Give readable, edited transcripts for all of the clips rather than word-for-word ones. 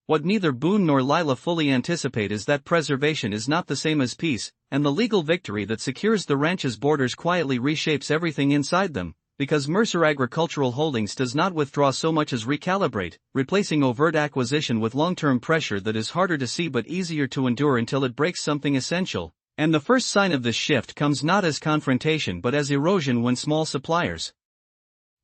What neither Boone nor Lila fully anticipate is that preservation is not the same as peace, and the legal victory that secures the ranch's borders quietly reshapes everything inside them, because Mercer Agricultural Holdings does not withdraw so much as recalibrate, replacing overt acquisition with long-term pressure that is harder to see but easier to endure until it breaks something essential. And the first sign of this shift comes not as confrontation but as erosion when small suppliers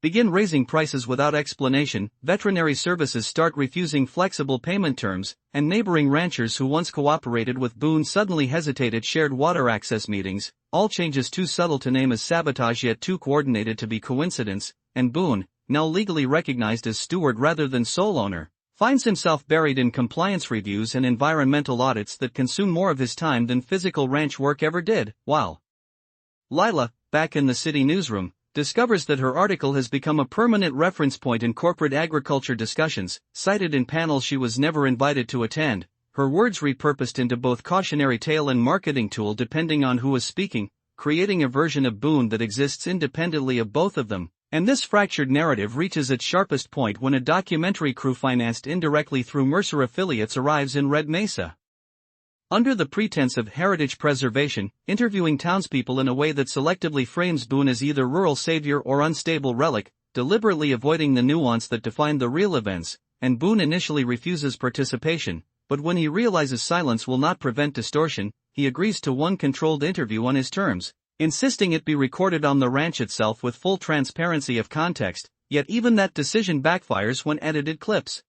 begin raising prices without explanation, veterinary services start refusing flexible payment terms, and neighboring ranchers who once cooperated with Boone suddenly hesitate at shared water access meetings, all changes too subtle to name as sabotage yet too coordinated to be coincidence, and Boone, now legally recognized as steward rather than sole owner, finds himself buried in compliance reviews and environmental audits that consume more of his time than physical ranch work ever did, while Lila, back in the city newsroom, discovers that her article has become a permanent reference point in corporate agriculture discussions, cited in panels she was never invited to attend, her words repurposed into both cautionary tale and marketing tool depending on who was speaking, creating a version of Boone that exists independently of both of them. And this fractured narrative reaches its sharpest point when a documentary crew financed indirectly through Mercer affiliates arrives in Red Mesa. Under the pretense of heritage preservation, interviewing townspeople in a way that selectively frames Boone as either rural savior or unstable relic, deliberately avoiding the nuance that defined the real events, and Boone initially refuses participation, but when he realizes silence will not prevent distortion, he agrees to one controlled interview on his terms, insisting it be recorded on the ranch itself with full transparency of context, yet even that decision backfires when edited clips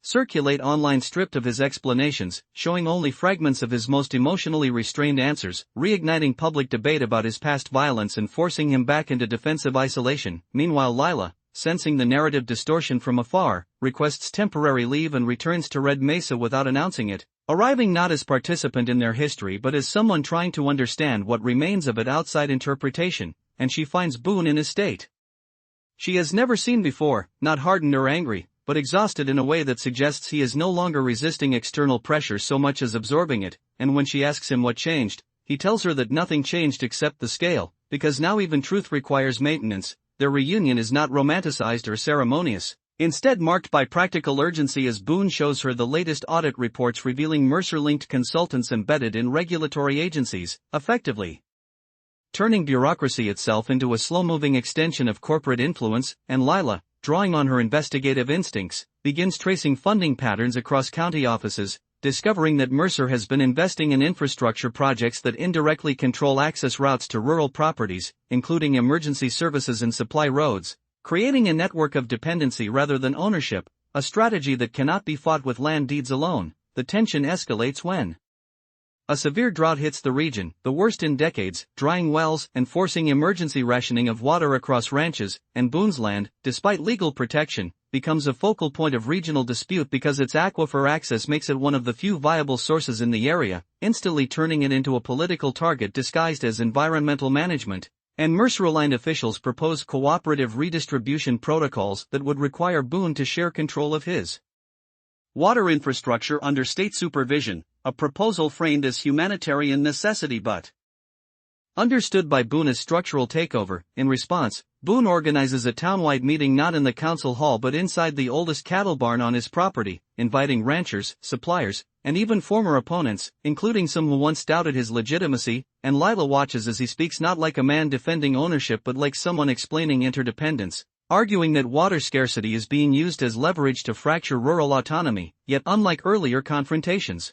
circulate online stripped of his explanations, showing only fragments of his most emotionally restrained answers, reigniting public debate about his past violence and forcing him back into defensive isolation. Meanwhile, Lila, sensing the narrative distortion from afar, requests temporary leave and returns to Red Mesa without announcing it, arriving not as participant in their history but as someone trying to understand what remains of it outside interpretation, and she finds Boone in a state she has never seen before, not hardened or angry, but exhausted in a way that suggests he is no longer resisting external pressure so much as absorbing it, and when she asks him what changed, he tells her that nothing changed except the scale, because now even truth requires maintenance. Their reunion is not romanticized or ceremonious, instead marked by practical urgency as Boone shows her the latest audit reports revealing Mercer-linked consultants embedded in regulatory agencies, effectively turning bureaucracy itself into a slow-moving extension of corporate influence, and Lila, drawing on her investigative instincts, begins tracing funding patterns across county offices, discovering that Mercer has been investing in infrastructure projects that indirectly control access routes to rural properties, including emergency services and supply roads, creating a network of dependency rather than ownership, a strategy that cannot be fought with land deeds alone. The tension escalates when a severe drought hits the region, the worst in decades, drying wells and forcing emergency rationing of water across ranches, and Boone's land, despite legal protection, becomes a focal point of regional dispute because its aquifer access makes it one of the few viable sources in the area, instantly turning it into a political target disguised as environmental management. And Mercer-aligned officials propose cooperative redistribution protocols that would require Boone to share control of his water infrastructure under state supervision, a proposal framed as humanitarian necessity but understood by Boone as structural takeover. In response, Boone organizes a townwide meeting not in the council hall but inside the oldest cattle barn on his property, inviting ranchers, suppliers, and even former opponents, including some who once doubted his legitimacy, and Lila watches as he speaks not like a man defending ownership but like someone explaining interdependence, arguing that water scarcity is being used as leverage to fracture rural autonomy, yet unlike earlier confrontations,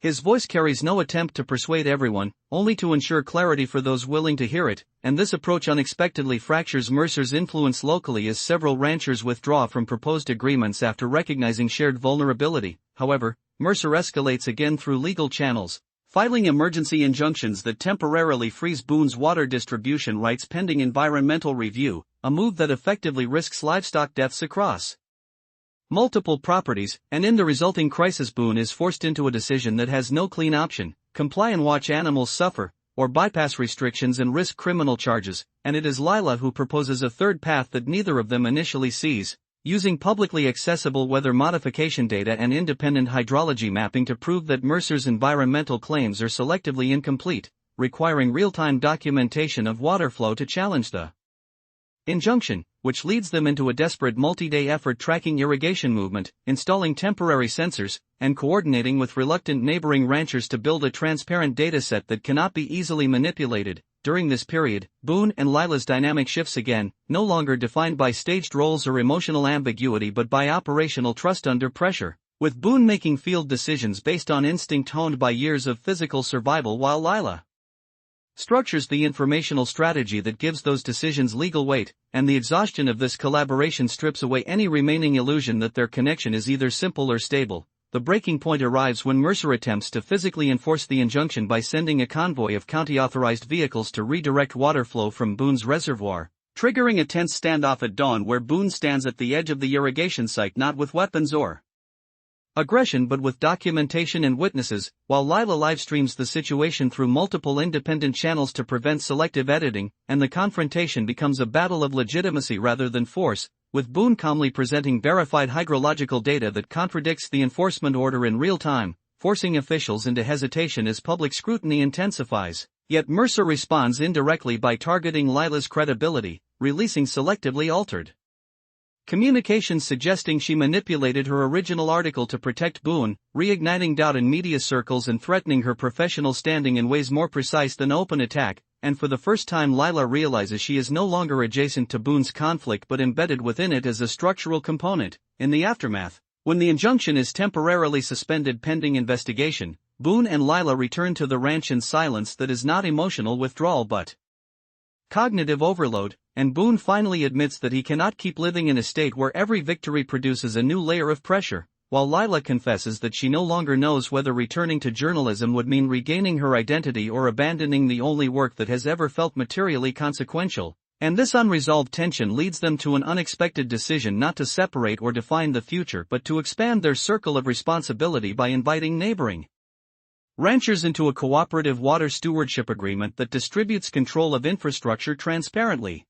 his voice carries no attempt to persuade everyone, only to ensure clarity for those willing to hear it, and this approach unexpectedly fractures Mercer's influence locally as several ranchers withdraw from proposed agreements after recognizing shared vulnerability. However, Mercer escalates again through legal channels, filing emergency injunctions that temporarily freeze Boone's water distribution rights pending environmental review, a move that effectively risks livestock deaths across multiple properties, and in the resulting crisis Boone is forced into a decision that has no clean option: comply and watch animals suffer, or bypass restrictions and risk criminal charges, and it is Lila who proposes a third path that neither of them initially sees, using publicly accessible weather modification data and independent hydrology mapping to prove that Mercer's environmental claims are selectively incomplete, requiring real-time documentation of water flow to challenge the injunction, which leads them into a desperate multi-day effort tracking irrigation movement, installing temporary sensors, and coordinating with reluctant neighboring ranchers to build a transparent dataset that cannot be easily manipulated. During this period, Boone and Lila's dynamic shifts again, no longer defined by staged roles or emotional ambiguity but by operational trust under pressure, with Boone making field decisions based on instinct honed by years of physical survival while Lila structures the informational strategy that gives those decisions legal weight, and the exhaustion of this collaboration strips away any remaining illusion that their connection is either simple or stable. The breaking point arrives when Mercer attempts to physically enforce the injunction by sending a convoy of county-authorized vehicles to redirect water flow from Boone's reservoir, triggering a tense standoff at dawn where Boone stands at the edge of the irrigation site not with weapons or aggression but with documentation and witnesses, while Lila livestreams the situation through multiple independent channels to prevent selective editing, and the confrontation becomes a battle of legitimacy rather than force, with Boone calmly presenting verified hydrological data that contradicts the enforcement order in real time, forcing officials into hesitation as public scrutiny intensifies. Yet Mercer responds indirectly by targeting Lila's credibility, releasing selectively altered communications suggesting she manipulated her original article to protect Boone, reigniting doubt in media circles and threatening her professional standing in ways more precise than open attack, and for the first time Lila realizes she is no longer adjacent to Boone's conflict but embedded within it as a structural component. In the aftermath, when the injunction is temporarily suspended pending investigation, Boone and Lila return to the ranch in silence that is not emotional withdrawal but cognitive overload, and Boone finally admits that he cannot keep living in a state where every victory produces a new layer of pressure, while Lila confesses that she no longer knows whether returning to journalism would mean regaining her identity or abandoning the only work that has ever felt materially consequential, and this unresolved tension leads them to an unexpected decision not to separate or define the future but to expand their circle of responsibility by inviting neighboring ranchers into a cooperative water stewardship agreement that distributes control of infrastructure transparently,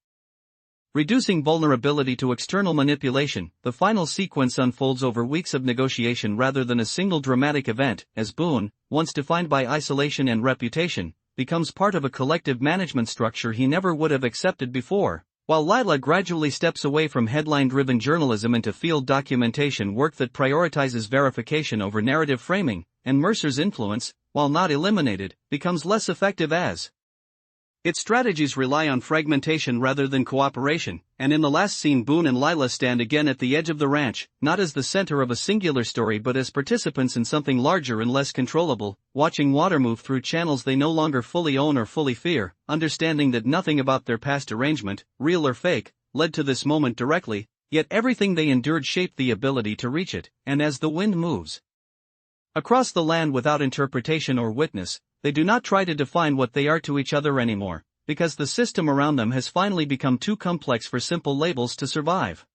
reducing vulnerability to external manipulation. The final sequence unfolds over weeks of negotiation rather than a single dramatic event, as Boone, once defined by isolation and reputation, becomes part of a collective management structure he never would have accepted before, while Lila gradually steps away from headline-driven journalism into field documentation work that prioritizes verification over narrative framing, and Mercer's influence, while not eliminated, becomes less effective as its strategies rely on fragmentation rather than cooperation, and in the last scene Boone and Lila stand again at the edge of the ranch, not as the center of a singular story but as participants in something larger and less controllable, watching water move through channels they no longer fully own or fully fear, understanding that nothing about their past arrangement, real or fake, led to this moment directly, yet everything they endured shaped the ability to reach it, and as the wind moves across the land without interpretation or witness, they do not try to define what they are to each other anymore, because the system around them has finally become too complex for simple labels to survive.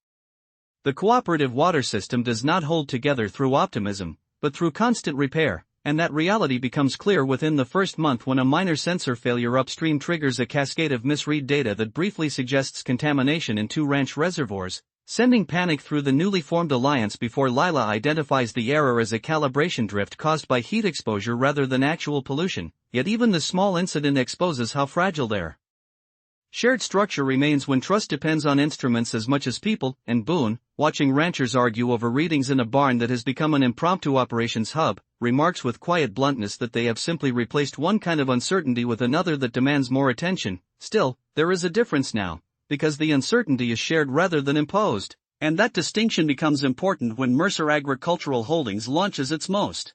The cooperative water system does not hold together through optimism, but through constant repair, and that reality becomes clear within the first month when a minor sensor failure upstream triggers a cascade of misread data that briefly suggests contamination in 2 ranch reservoirs, sending panic through the newly formed alliance before Lila identifies the error as a calibration drift caused by heat exposure rather than actual pollution. Yet even the small incident exposes how fragile their shared structure remains when trust depends on instruments as much as people, and Boone, watching ranchers argue over readings in a barn that has become an impromptu operations hub, remarks with quiet bluntness that they have simply replaced one kind of uncertainty with another that demands more attention. Still, there is a difference now, because the uncertainty is shared rather than imposed, and that distinction becomes important when Mercer Agricultural Holdings launches its most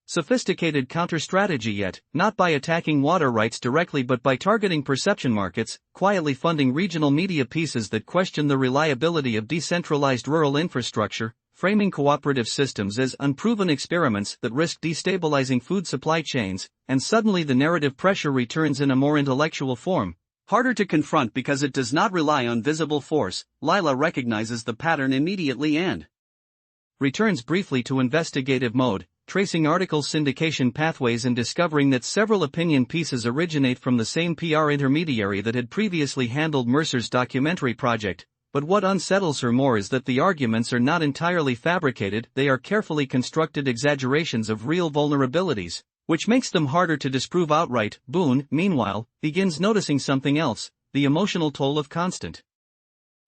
sophisticated counter-strategy yet, not by attacking water rights directly but by targeting perception markets, quietly funding regional media pieces that question the reliability of decentralized rural infrastructure, framing cooperative systems as unproven experiments that risk destabilizing food supply chains, and suddenly the narrative pressure returns in a more intellectual form, harder to confront because it does not rely on visible force. Lila recognizes the pattern immediately and returns briefly to investigative mode, tracing article syndication pathways and discovering that several opinion pieces originate from the same PR intermediary that had previously handled Mercer's documentary project. But what unsettles her more is that the arguments are not entirely fabricated, they are carefully constructed exaggerations of real vulnerabilities, which makes them harder to disprove outright. Boone, meanwhile, begins noticing something else. the emotional toll of constant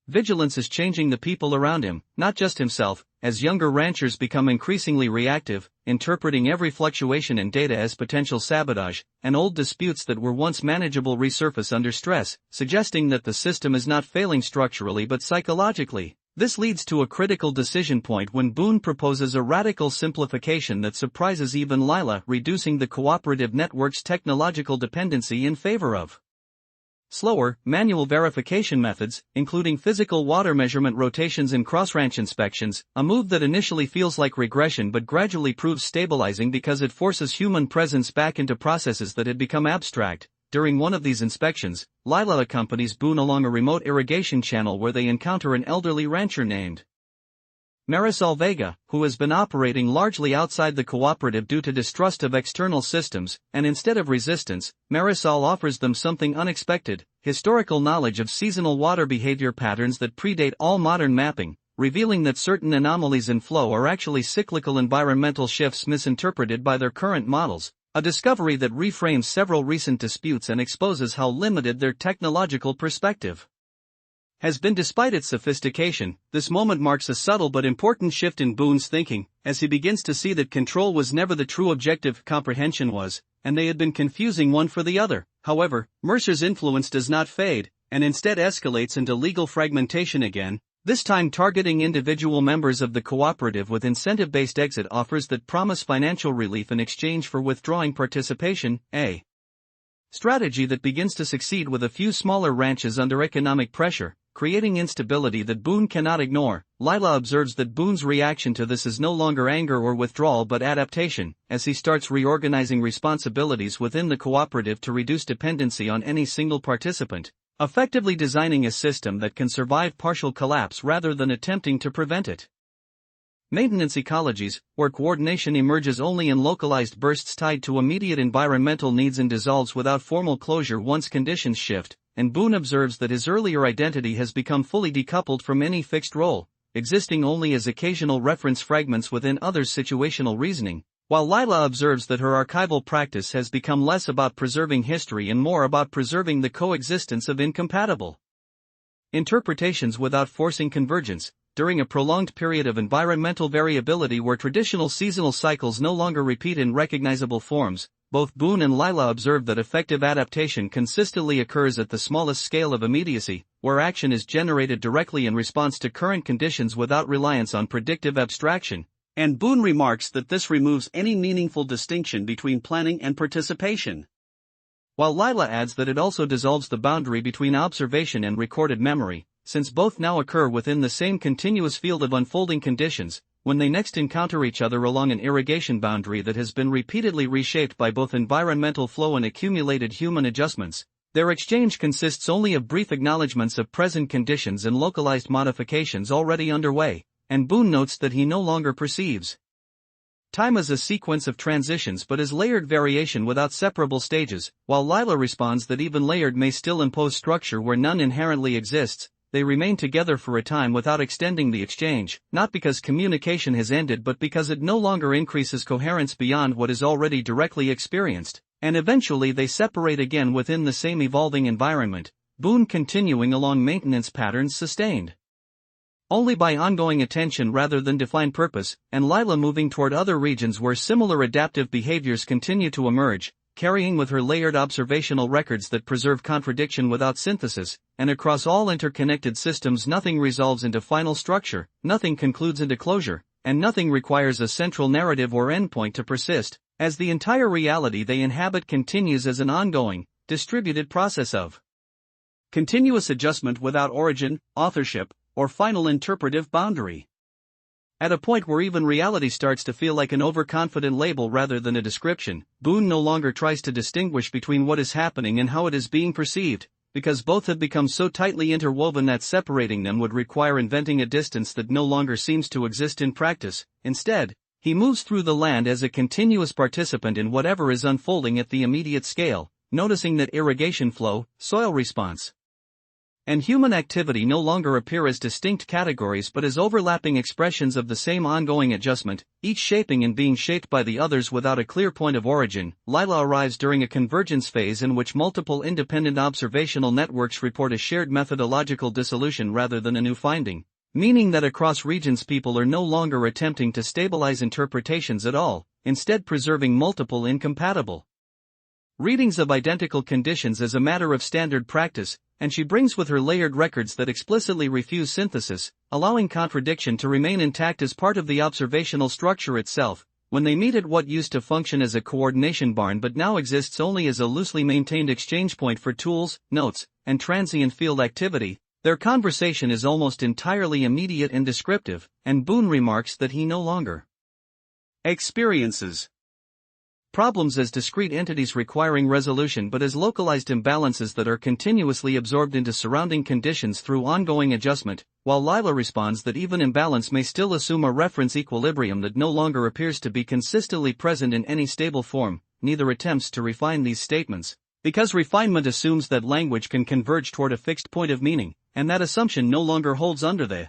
vigilance is changing the people around him, not just himself, as younger ranchers become increasingly reactive, interpreting every fluctuation in data as potential sabotage, and old disputes that were once manageable resurface under stress, suggesting that the system is not failing structurally but psychologically. This leads to a critical decision point when Boone proposes a radical simplification that surprises even Lila, reducing the cooperative network's technological dependency in favor of slower, manual verification methods, including physical water measurement rotations and cross-ranch inspections, a move that initially feels like regression but gradually proves stabilizing because it forces human presence back into processes that had become abstract. During one of these inspections, Lila accompanies Boone along a remote irrigation channel where they encounter an elderly rancher named Marisol Vega, who has been operating largely outside the cooperative due to distrust of external systems, and instead of resistance, Marisol offers them something unexpected: historical knowledge of seasonal water behavior patterns that predate all modern mapping, revealing that certain anomalies in flow are actually cyclical environmental shifts misinterpreted by their current models, a discovery that reframes several recent disputes and exposes how limited their technological perspective has been. Despite its sophistication, this moment marks a subtle but important shift in Boone's thinking, as he begins to see that control was never the true objective, comprehension was, and they had been confusing one for the other. However, Mercer's influence does not fade, and instead escalates into legal fragmentation again, this time targeting individual members of the cooperative with incentive-based exit offers that promise financial relief in exchange for withdrawing participation, a strategy that begins to succeed with a few smaller ranches under economic pressure, creating instability that Boone cannot ignore. Lila observes that Boone's reaction to this is no longer anger or withdrawal but adaptation, as he starts reorganizing responsibilities within the cooperative to reduce dependency on any single participant, effectively designing a system that can survive partial collapse rather than attempting to prevent it. Maintenance ecologies, where coordination emerges only in localized bursts tied to immediate environmental needs and dissolves without formal closure once conditions shift, and Boone observes that his earlier identity has become fully decoupled from any fixed role, existing only as occasional reference fragments within others' situational reasoning, while Lila observes that her archival practice has become less about preserving history and more about preserving the coexistence of incompatible interpretations without forcing convergence. During a prolonged period of environmental variability where traditional seasonal cycles no longer repeat in recognizable forms, both Boone and Lila observe that effective adaptation consistently occurs at the smallest scale of immediacy, where action is generated directly in response to current conditions without reliance on predictive abstraction, and Boone remarks that this removes any meaningful distinction between planning and participation. While Lila adds that it also dissolves the boundary between observation and recorded memory, since both now occur within the same continuous field of unfolding conditions. When they next encounter each other along an irrigation boundary that has been repeatedly reshaped by both environmental flow and accumulated human adjustments, their exchange consists only of brief acknowledgments of present conditions and localized modifications already underway, and Boone notes that he no longer perceives time as a sequence of transitions but as layered variation without separable stages, while Lila responds that even layered may still impose structure where none inherently exists. They remain together for a time without extending the exchange, not because communication has ended but because it no longer increases coherence beyond what is already directly experienced, and eventually they separate again within the same evolving environment, Boone continuing along maintenance patterns sustained only by ongoing attention rather than defined purpose, and Lila moving toward other regions where similar adaptive behaviors continue to emerge, carrying with her layered observational records that preserve contradiction without synthesis, and across all interconnected systems nothing resolves into final structure, nothing concludes into closure, and nothing requires a central narrative or endpoint to persist, as the entire reality they inhabit continues as an ongoing, distributed process of continuous adjustment without origin, authorship, or final interpretive boundary. At a point where even reality starts to feel like an overconfident label rather than a description, Boone no longer tries to distinguish between what is happening and how it is being perceived, because both have become so tightly interwoven that separating them would require inventing a distance that no longer seems to exist in practice. Instead, he moves through the land as a continuous participant in whatever is unfolding at the immediate scale, noticing that irrigation flow, soil response, and human activity no longer appear as distinct categories but as overlapping expressions of the same ongoing adjustment, each shaping and being shaped by the others without a clear point of origin. Lila arrives during a convergence phase in which multiple independent observational networks report a shared methodological dissolution rather than a new finding, meaning that across regions people are no longer attempting to stabilize interpretations at all, instead preserving multiple incompatible readings of identical conditions as a matter of standard practice, and she brings with her layered records that explicitly refuse synthesis, allowing contradiction to remain intact as part of the observational structure itself. When they meet at what used to function as a coordination barn but now exists only as a loosely maintained exchange point for tools, notes, and transient field activity, their conversation is almost entirely immediate and descriptive, and Boone remarks that he no longer experiences problems as discrete entities requiring resolution but as localized imbalances that are continuously absorbed into surrounding conditions through ongoing adjustment, while Lila responds that even imbalance may still assume a reference equilibrium that no longer appears to be consistently present in any stable form. Neither attempts to refine these statements, because refinement assumes that language can converge toward a fixed point of meaning, and that assumption no longer holds under the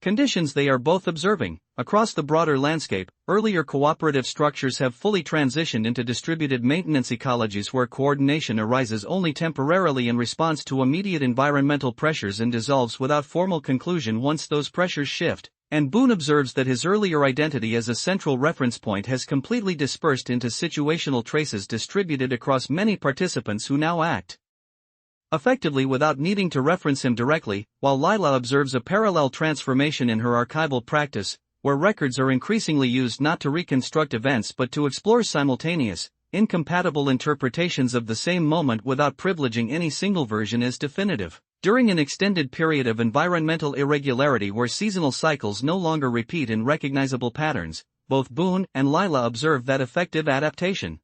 conditions they are both observing. Across the broader landscape, earlier cooperative structures have fully transitioned into distributed maintenance ecologies where coordination arises only temporarily in response to immediate environmental pressures and dissolves without formal conclusion once those pressures shift, and Boone observes that his earlier identity as a central reference point has completely dispersed into situational traces distributed across many participants who now act effectively without needing to reference him directly, while Lila observes a parallel transformation in her archival practice, where records are increasingly used not to reconstruct events but to explore simultaneous, incompatible interpretations of the same moment without privileging any single version as definitive. During an extended period of environmental irregularity where seasonal cycles no longer repeat in recognizable patterns, both Boone and Lila observe that effective adaptation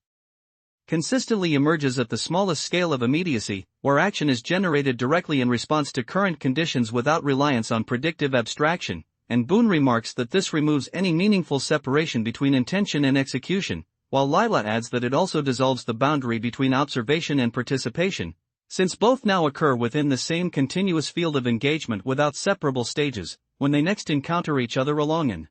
consistently emerges at the smallest scale of immediacy, where action is generated directly in response to current conditions without reliance on predictive abstraction, and Boone remarks that this removes any meaningful separation between intention and execution, while Lila adds that it also dissolves the boundary between observation and participation, since both now occur within the same continuous field of engagement without separable stages. When they next encounter each other along an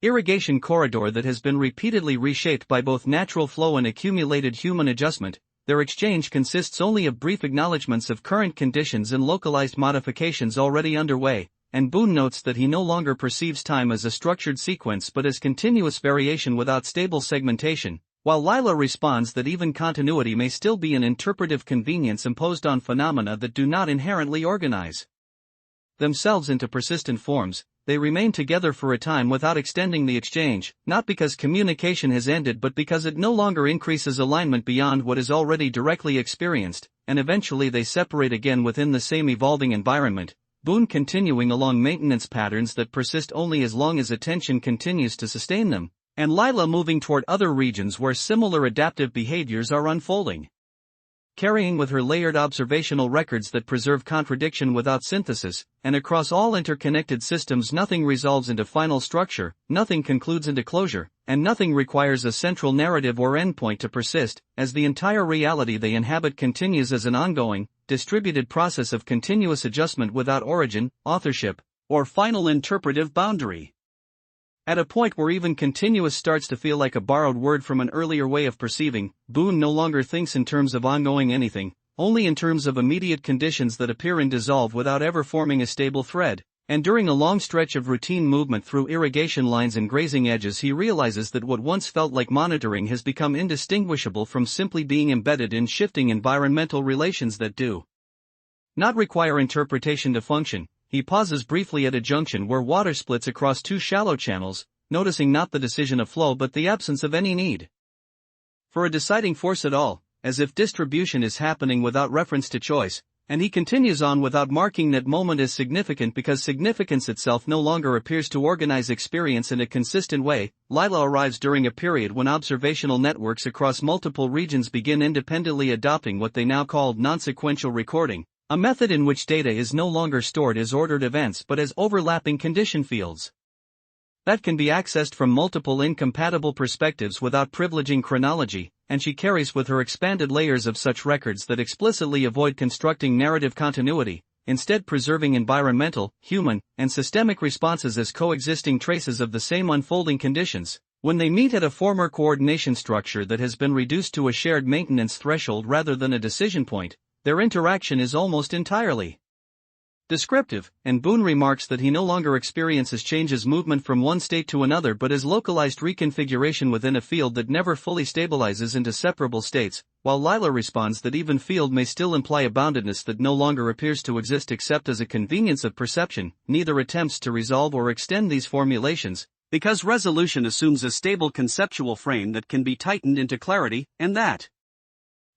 irrigation corridor that has been repeatedly reshaped by both natural flow and accumulated human adjustment, their exchange consists only of brief acknowledgments of current conditions and localized modifications already underway, and Boone notes that he no longer perceives time as a structured sequence but as continuous variation without stable segmentation, while Lila responds that even continuity may still be an interpretive convenience imposed on phenomena that do not inherently organize themselves into persistent forms. They remain together for a time without extending the exchange, not because communication has ended but because it no longer increases alignment beyond what is already directly experienced, and eventually they separate again within the same evolving environment, Boone continuing along maintenance patterns that persist only as long as attention continues to sustain them, and Lila moving toward other regions where similar adaptive behaviors are unfolding. Carrying with her layered observational records that preserve contradiction without synthesis, and across all interconnected systems nothing resolves into final structure, nothing concludes into closure, and nothing requires a central narrative or endpoint to persist, as the entire reality they inhabit continues as an ongoing, distributed process of continuous adjustment without origin, authorship, or final interpretive boundary. At a point where even continuous starts to feel like a borrowed word from an earlier way of perceiving, Boone no longer thinks in terms of ongoing anything, only in terms of immediate conditions that appear and dissolve without ever forming a stable thread, and during a long stretch of routine movement through irrigation lines and grazing edges he realizes that what once felt like monitoring has become indistinguishable from simply being embedded in shifting environmental relations that do not require interpretation to function. He pauses briefly at a junction where water splits across two shallow channels, noticing not the decision of flow but the absence of any need for a deciding force at all, as if distribution is happening without reference to choice, and he continues on without marking that moment as significant because significance itself no longer appears to organize experience in a consistent way. Lila arrives during a period when observational networks across multiple regions begin independently adopting what they now call non-sequential recording, a method in which data is no longer stored as ordered events but as overlapping condition fields that can be accessed from multiple incompatible perspectives without privileging chronology, and she carries with her expanded layers of such records that explicitly avoid constructing narrative continuity, instead preserving environmental, human, and systemic responses as coexisting traces of the same unfolding conditions. When they meet at a former coordination structure that has been reduced to a shared maintenance threshold rather than a decision point, their interaction is almost entirely descriptive, and Boone remarks that he no longer experiences change as movement from one state to another but as localized reconfiguration within a field that never fully stabilizes into separable states, while Lila responds that even field may still imply a boundedness that no longer appears to exist except as a convenience of perception. Neither attempts to resolve or extend these formulations, because resolution assumes a stable conceptual frame that can be tightened into clarity, and that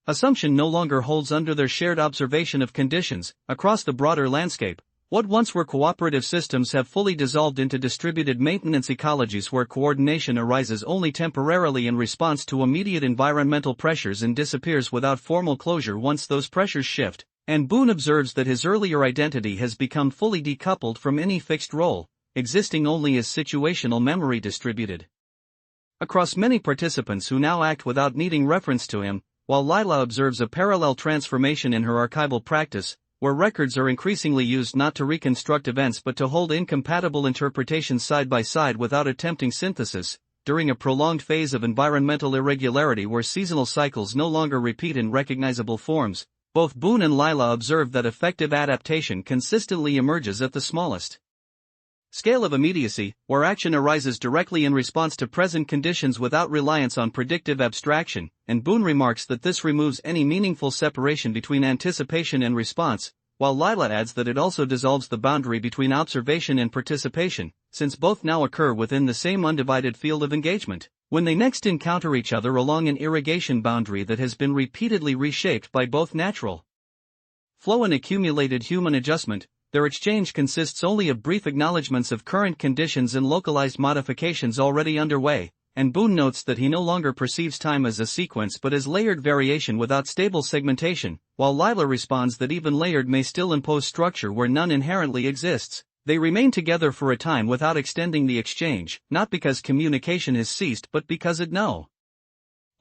assumption no longer holds under their shared observation of conditions across the broader landscape. What once were cooperative systems have fully dissolved into distributed maintenance ecologies where coordination arises only temporarily in response to immediate environmental pressures and disappears without formal closure once those pressures shift. And Boone observes that his earlier identity has become fully decoupled from any fixed role, existing only as situational memory distributed across many participants who now act without needing reference to him, while Lila observes a parallel transformation in her archival practice, where records are increasingly used not to reconstruct events but to hold incompatible interpretations side by side without attempting synthesis. During a prolonged phase of environmental irregularity where seasonal cycles no longer repeat in recognizable forms, both Boone and Lila observe that effective adaptation consistently emerges at the smallest scale of immediacy, where action arises directly in response to present conditions without reliance on predictive abstraction, and Boone remarks that this removes any meaningful separation between anticipation and response, while Lila adds that it also dissolves the boundary between observation and participation, since both now occur within the same undivided field of engagement. When they next encounter each other along an irrigation boundary that has been repeatedly reshaped by both natural flow and accumulated human adjustment, their exchange consists only of brief acknowledgments of current conditions and localized modifications already underway, and Boone notes that he no longer perceives time as a sequence but as layered variation without stable segmentation, while Lila responds that even layered may still impose structure where none inherently exists. They remain together for a time without extending the exchange, not because communication has ceased but because it no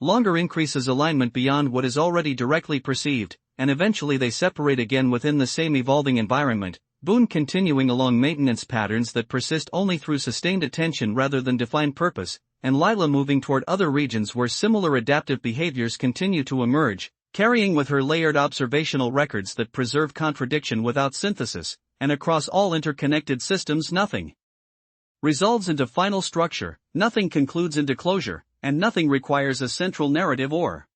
longer increases alignment beyond what is already directly perceived, and eventually they separate again within the same evolving environment, Boone continuing along maintenance patterns that persist only through sustained attention rather than defined purpose, and Lila moving toward other regions where similar adaptive behaviors continue to emerge, carrying with her layered observational records that preserve contradiction without synthesis, and across all interconnected systems nothing resolves into final structure, nothing concludes into closure, and nothing requires a central narrative or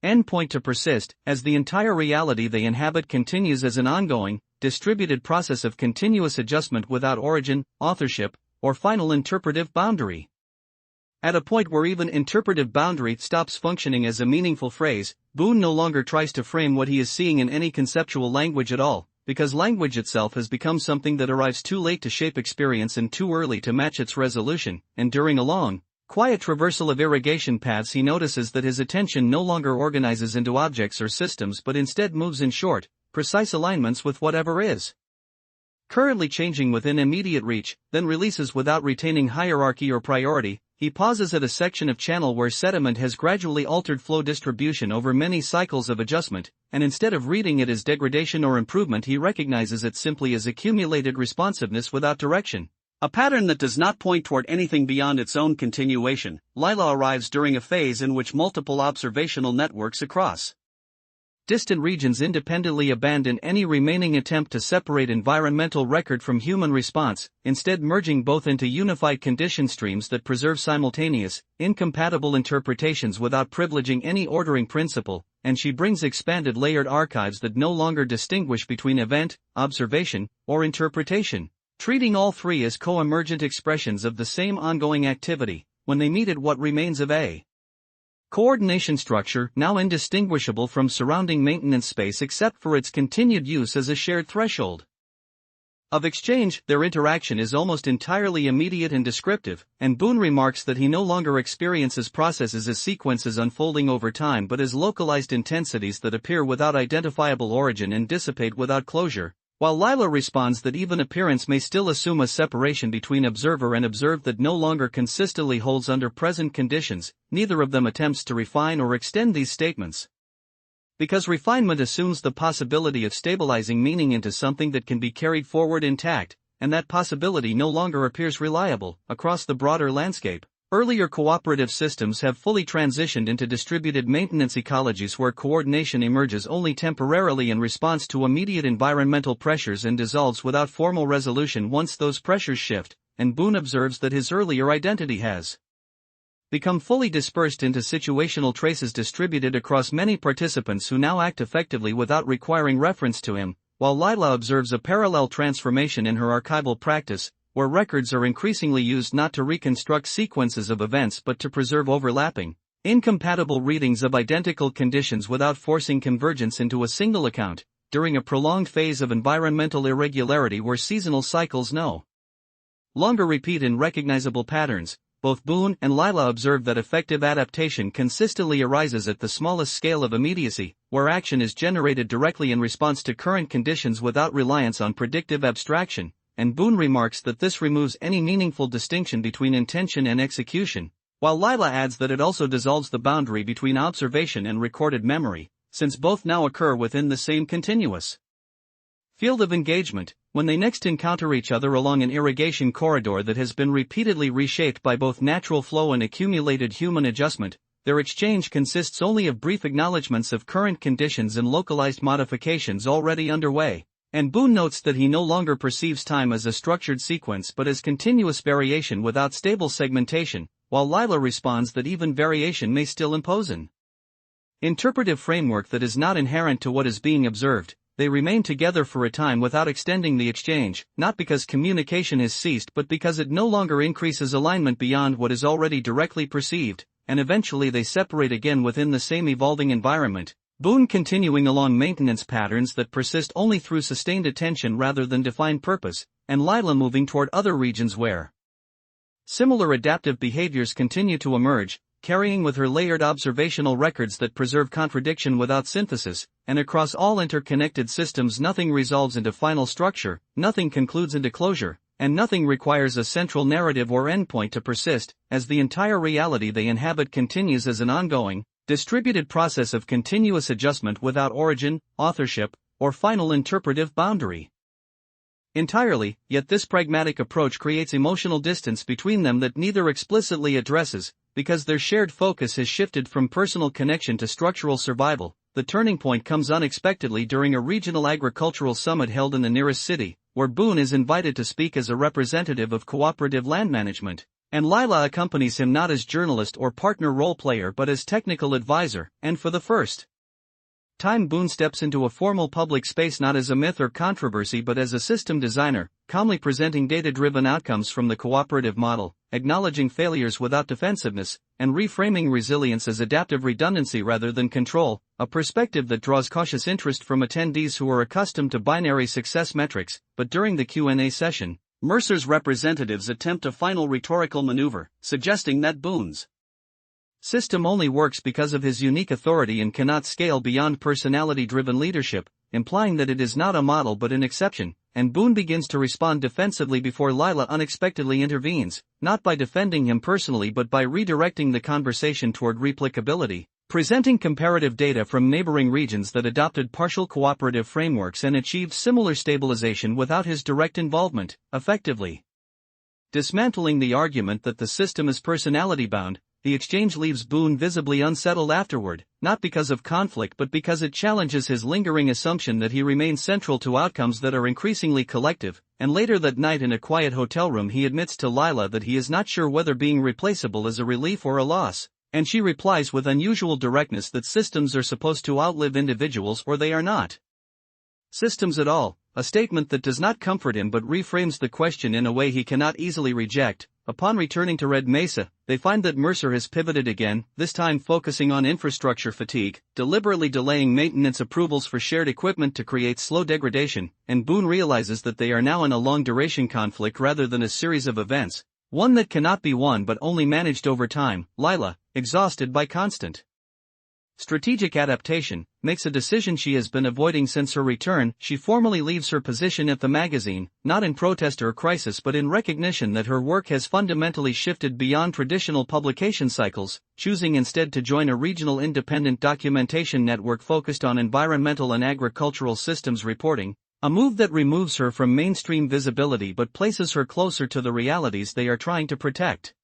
endpoint to persist, as the entire reality they inhabit continues as an ongoing, distributed process of continuous adjustment without origin, authorship, or final interpretive boundary. At a point where even interpretive boundary stops functioning as a meaningful phrase, Boone no longer tries to frame what he is seeing in any conceptual language at all, because language itself has become something that arrives too late to shape experience and too early to match its resolution, and during a long, quiet traversal of irrigation paths he notices that his attention no longer organizes into objects or systems but instead moves in short, precise alignments with whatever is currently changing within immediate reach, then releases without retaining hierarchy or priority. He pauses at a section of channel where sediment has gradually altered flow distribution over many cycles of adjustment, and instead of reading it as degradation or improvement he recognizes it simply as accumulated responsiveness without direction. A pattern that does not point toward anything beyond its own continuation. Lila arrives during a phase in which multiple observational networks across distant regions independently abandon any remaining attempt to separate environmental record from human response, instead merging both into unified condition streams that preserve simultaneous, incompatible interpretations without privileging any ordering principle, and she brings expanded layered archives that no longer distinguish between event, observation, or interpretation, treating all three as co-emergent expressions of the same ongoing activity. When they meet at what remains of a coordination structure now indistinguishable from surrounding maintenance space except for its continued use as a shared threshold of exchange, their interaction is almost entirely immediate and descriptive, and Boone remarks that he no longer experiences processes as sequences unfolding over time but as localized intensities that appear without identifiable origin and dissipate without closure, While Lila responds that even appearance may still assume a separation between observer and observed that no longer consistently holds under present conditions, neither of them attempts to refine or extend these statements. Because refinement assumes the possibility of stabilizing meaning into something that can be carried forward intact, and that possibility no longer appears reliable across the broader landscape. Earlier cooperative systems have fully transitioned into distributed maintenance ecologies where coordination emerges only temporarily in response to immediate environmental pressures and dissolves without formal resolution once those pressures shift, and Boone observes that his earlier identity has become fully dispersed into situational traces distributed across many participants who now act effectively without requiring reference to him, while Lila observes a parallel transformation in her archival practice, where records are increasingly used not to reconstruct sequences of events but to preserve overlapping, incompatible readings of identical conditions without forcing convergence into a single account, during a prolonged phase of environmental irregularity where seasonal cycles no longer repeat in recognizable patterns. Both Boone and Lila observe that effective adaptation consistently arises at the smallest scale of immediacy, where action is generated directly in response to current conditions without reliance on predictive abstraction. And Boone remarks that this removes any meaningful distinction between intention and execution, while Lila adds that it also dissolves the boundary between observation and recorded memory, since both now occur within the same continuous field of engagement. When they next encounter each other along an irrigation corridor that has been repeatedly reshaped by both natural flow and accumulated human adjustment, their exchange consists only of brief acknowledgments of current conditions and localized modifications already underway. And Boone notes that he no longer perceives time as a structured sequence but as continuous variation without stable segmentation, while Lila responds that even variation may still impose an interpretive framework that is not inherent to what is being observed. They remain together for a time without extending the exchange, not because communication has ceased but because it no longer increases alignment beyond what is already directly perceived, and eventually they separate again within the same evolving environment. Boone continuing along maintenance patterns that persist only through sustained attention rather than defined purpose, and Lila moving toward other regions where similar adaptive behaviors continue to emerge, carrying with her layered observational records that preserve contradiction without synthesis, and across all interconnected systems nothing resolves into final structure, nothing concludes into closure, and nothing requires a central narrative or endpoint to persist, as the entire reality they inhabit continues as an ongoing, distributed process of continuous adjustment without origin, authorship, or final interpretive boundary. Entirely, yet this pragmatic approach creates emotional distance between them that neither explicitly addresses, because their shared focus has shifted from personal connection to structural survival. The turning point comes unexpectedly during a regional agricultural summit held in the nearest city, where Boone is invited to speak as a representative of cooperative land management. And Lila accompanies him not as journalist or partner role player but as technical advisor, and for the first time Boone steps into a formal public space not as a myth or controversy but as a system designer, calmly presenting data-driven outcomes from the cooperative model, acknowledging failures without defensiveness, and reframing resilience as adaptive redundancy rather than control, a perspective that draws cautious interest from attendees who are accustomed to binary success metrics. But during the Q&A session, Mercer's representatives attempt a final rhetorical maneuver, suggesting that Boone's system only works because of his unique authority and cannot scale beyond personality-driven leadership, implying that it is not a model but an exception, and Boone begins to respond defensively before Lila unexpectedly intervenes, not by defending him personally but by redirecting the conversation toward replicability, presenting comparative data from neighboring regions that adopted partial cooperative frameworks and achieved similar stabilization without his direct involvement, effectively dismantling the argument that the system is personality-bound. The exchange leaves Boone visibly unsettled afterward, not because of conflict but because it challenges his lingering assumption that he remains central to outcomes that are increasingly collective, and later that night in a quiet hotel room he admits to Lila that he is not sure whether being replaceable is a relief or a loss, and she replies with unusual directness that systems are supposed to outlive individuals or they are not systems at all, a statement that does not comfort him but reframes the question in a way he cannot easily reject. Upon returning to Red Mesa, they find that Mercer has pivoted again, this time focusing on infrastructure fatigue, deliberately delaying maintenance approvals for shared equipment to create slow degradation, and Boone realizes that they are now in a long-duration conflict rather than a series of events, one that cannot be won but only managed over time. Lila, exhausted by constant strategic adaptation, makes a decision she has been avoiding since her return. She formally leaves her position at the magazine, not in protest or crisis but in recognition that her work has fundamentally shifted beyond traditional publication cycles, choosing instead to join a regional independent documentation network focused on environmental and agricultural systems reporting, a move that removes her from mainstream visibility but places her closer to the realities they are trying to protect.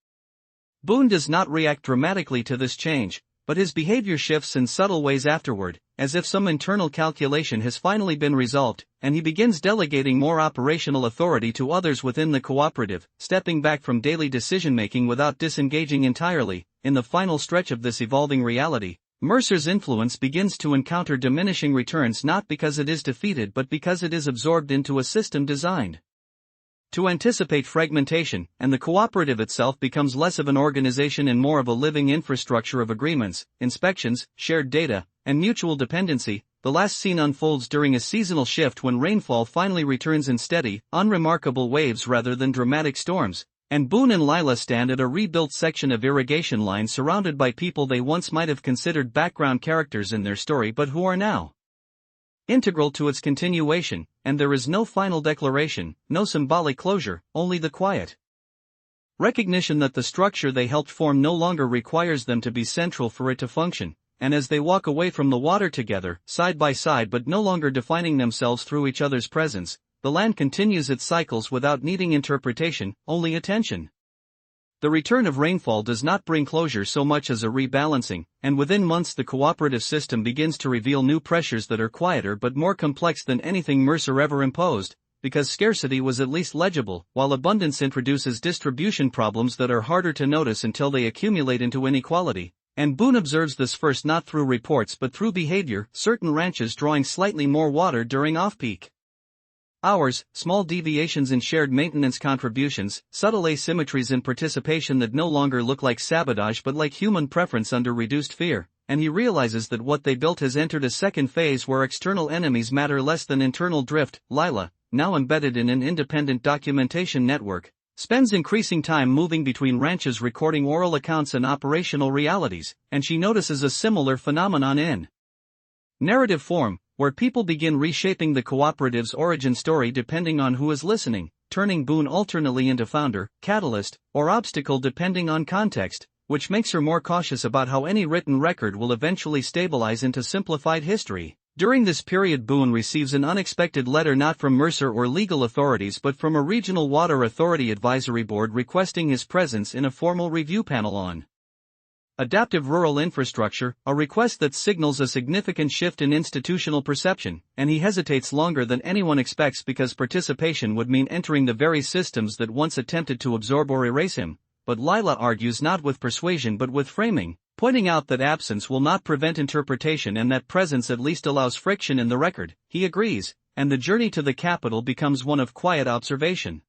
Boone does not react dramatically to this change, but his behavior shifts in subtle ways afterward, as if some internal calculation has finally been resolved, and he begins delegating more operational authority to others within the cooperative, stepping back from daily decision-making without disengaging entirely. In the final stretch of this evolving reality, Mercer's influence begins to encounter diminishing returns not because it is defeated but because it is absorbed into a system designed to anticipate fragmentation, and the cooperative itself becomes less of an organization and more of a living infrastructure of agreements, inspections, shared data, and mutual dependency. The last scene unfolds during a seasonal shift when rainfall finally returns in steady, unremarkable waves rather than dramatic storms, and Boone and Lila stand at a rebuilt section of irrigation line surrounded by people they once might have considered background characters in their story but who are now integral to its continuation, and there is no final declaration, no symbolic closure, only the quiet recognition that the structure they helped form no longer requires them to be central for it to function, and as they walk away from the water together, side by side but no longer defining themselves through each other's presence, the land continues its cycles without needing interpretation, only attention. The return of rainfall does not bring closure so much as a rebalancing, and within months the cooperative system begins to reveal new pressures that are quieter but more complex than anything Mercer ever imposed, because scarcity was at least legible, while abundance introduces distribution problems that are harder to notice until they accumulate into inequality. And Boone observes this first not through reports but through behavior, certain ranches drawing slightly more water during off-peak hours, small deviations in shared maintenance contributions, subtle asymmetries in participation that no longer look like sabotage but like human preference under reduced fear, and he realizes that what they built has entered a second phase where external enemies matter less than internal drift. Lila, now embedded in an independent documentation network, spends increasing time moving between ranches recording oral accounts and operational realities, and she notices a similar phenomenon in narrative form, where people begin reshaping the cooperative's origin story depending on who is listening, turning Boone alternately into founder, catalyst, or obstacle depending on context, which makes her more cautious about how any written record will eventually stabilize into simplified history. During this period Boone receives an unexpected letter not from Mercer or legal authorities but from a regional water authority advisory board requesting his presence in a formal review panel on adaptive rural infrastructure, a request that signals a significant shift in institutional perception, and he hesitates longer than anyone expects because participation would mean entering the very systems that once attempted to absorb or erase him. But Lila argues not with persuasion but with framing, pointing out that absence will not prevent interpretation and that presence at least allows friction in the record. He agrees, and the journey to the capital becomes one of quiet observation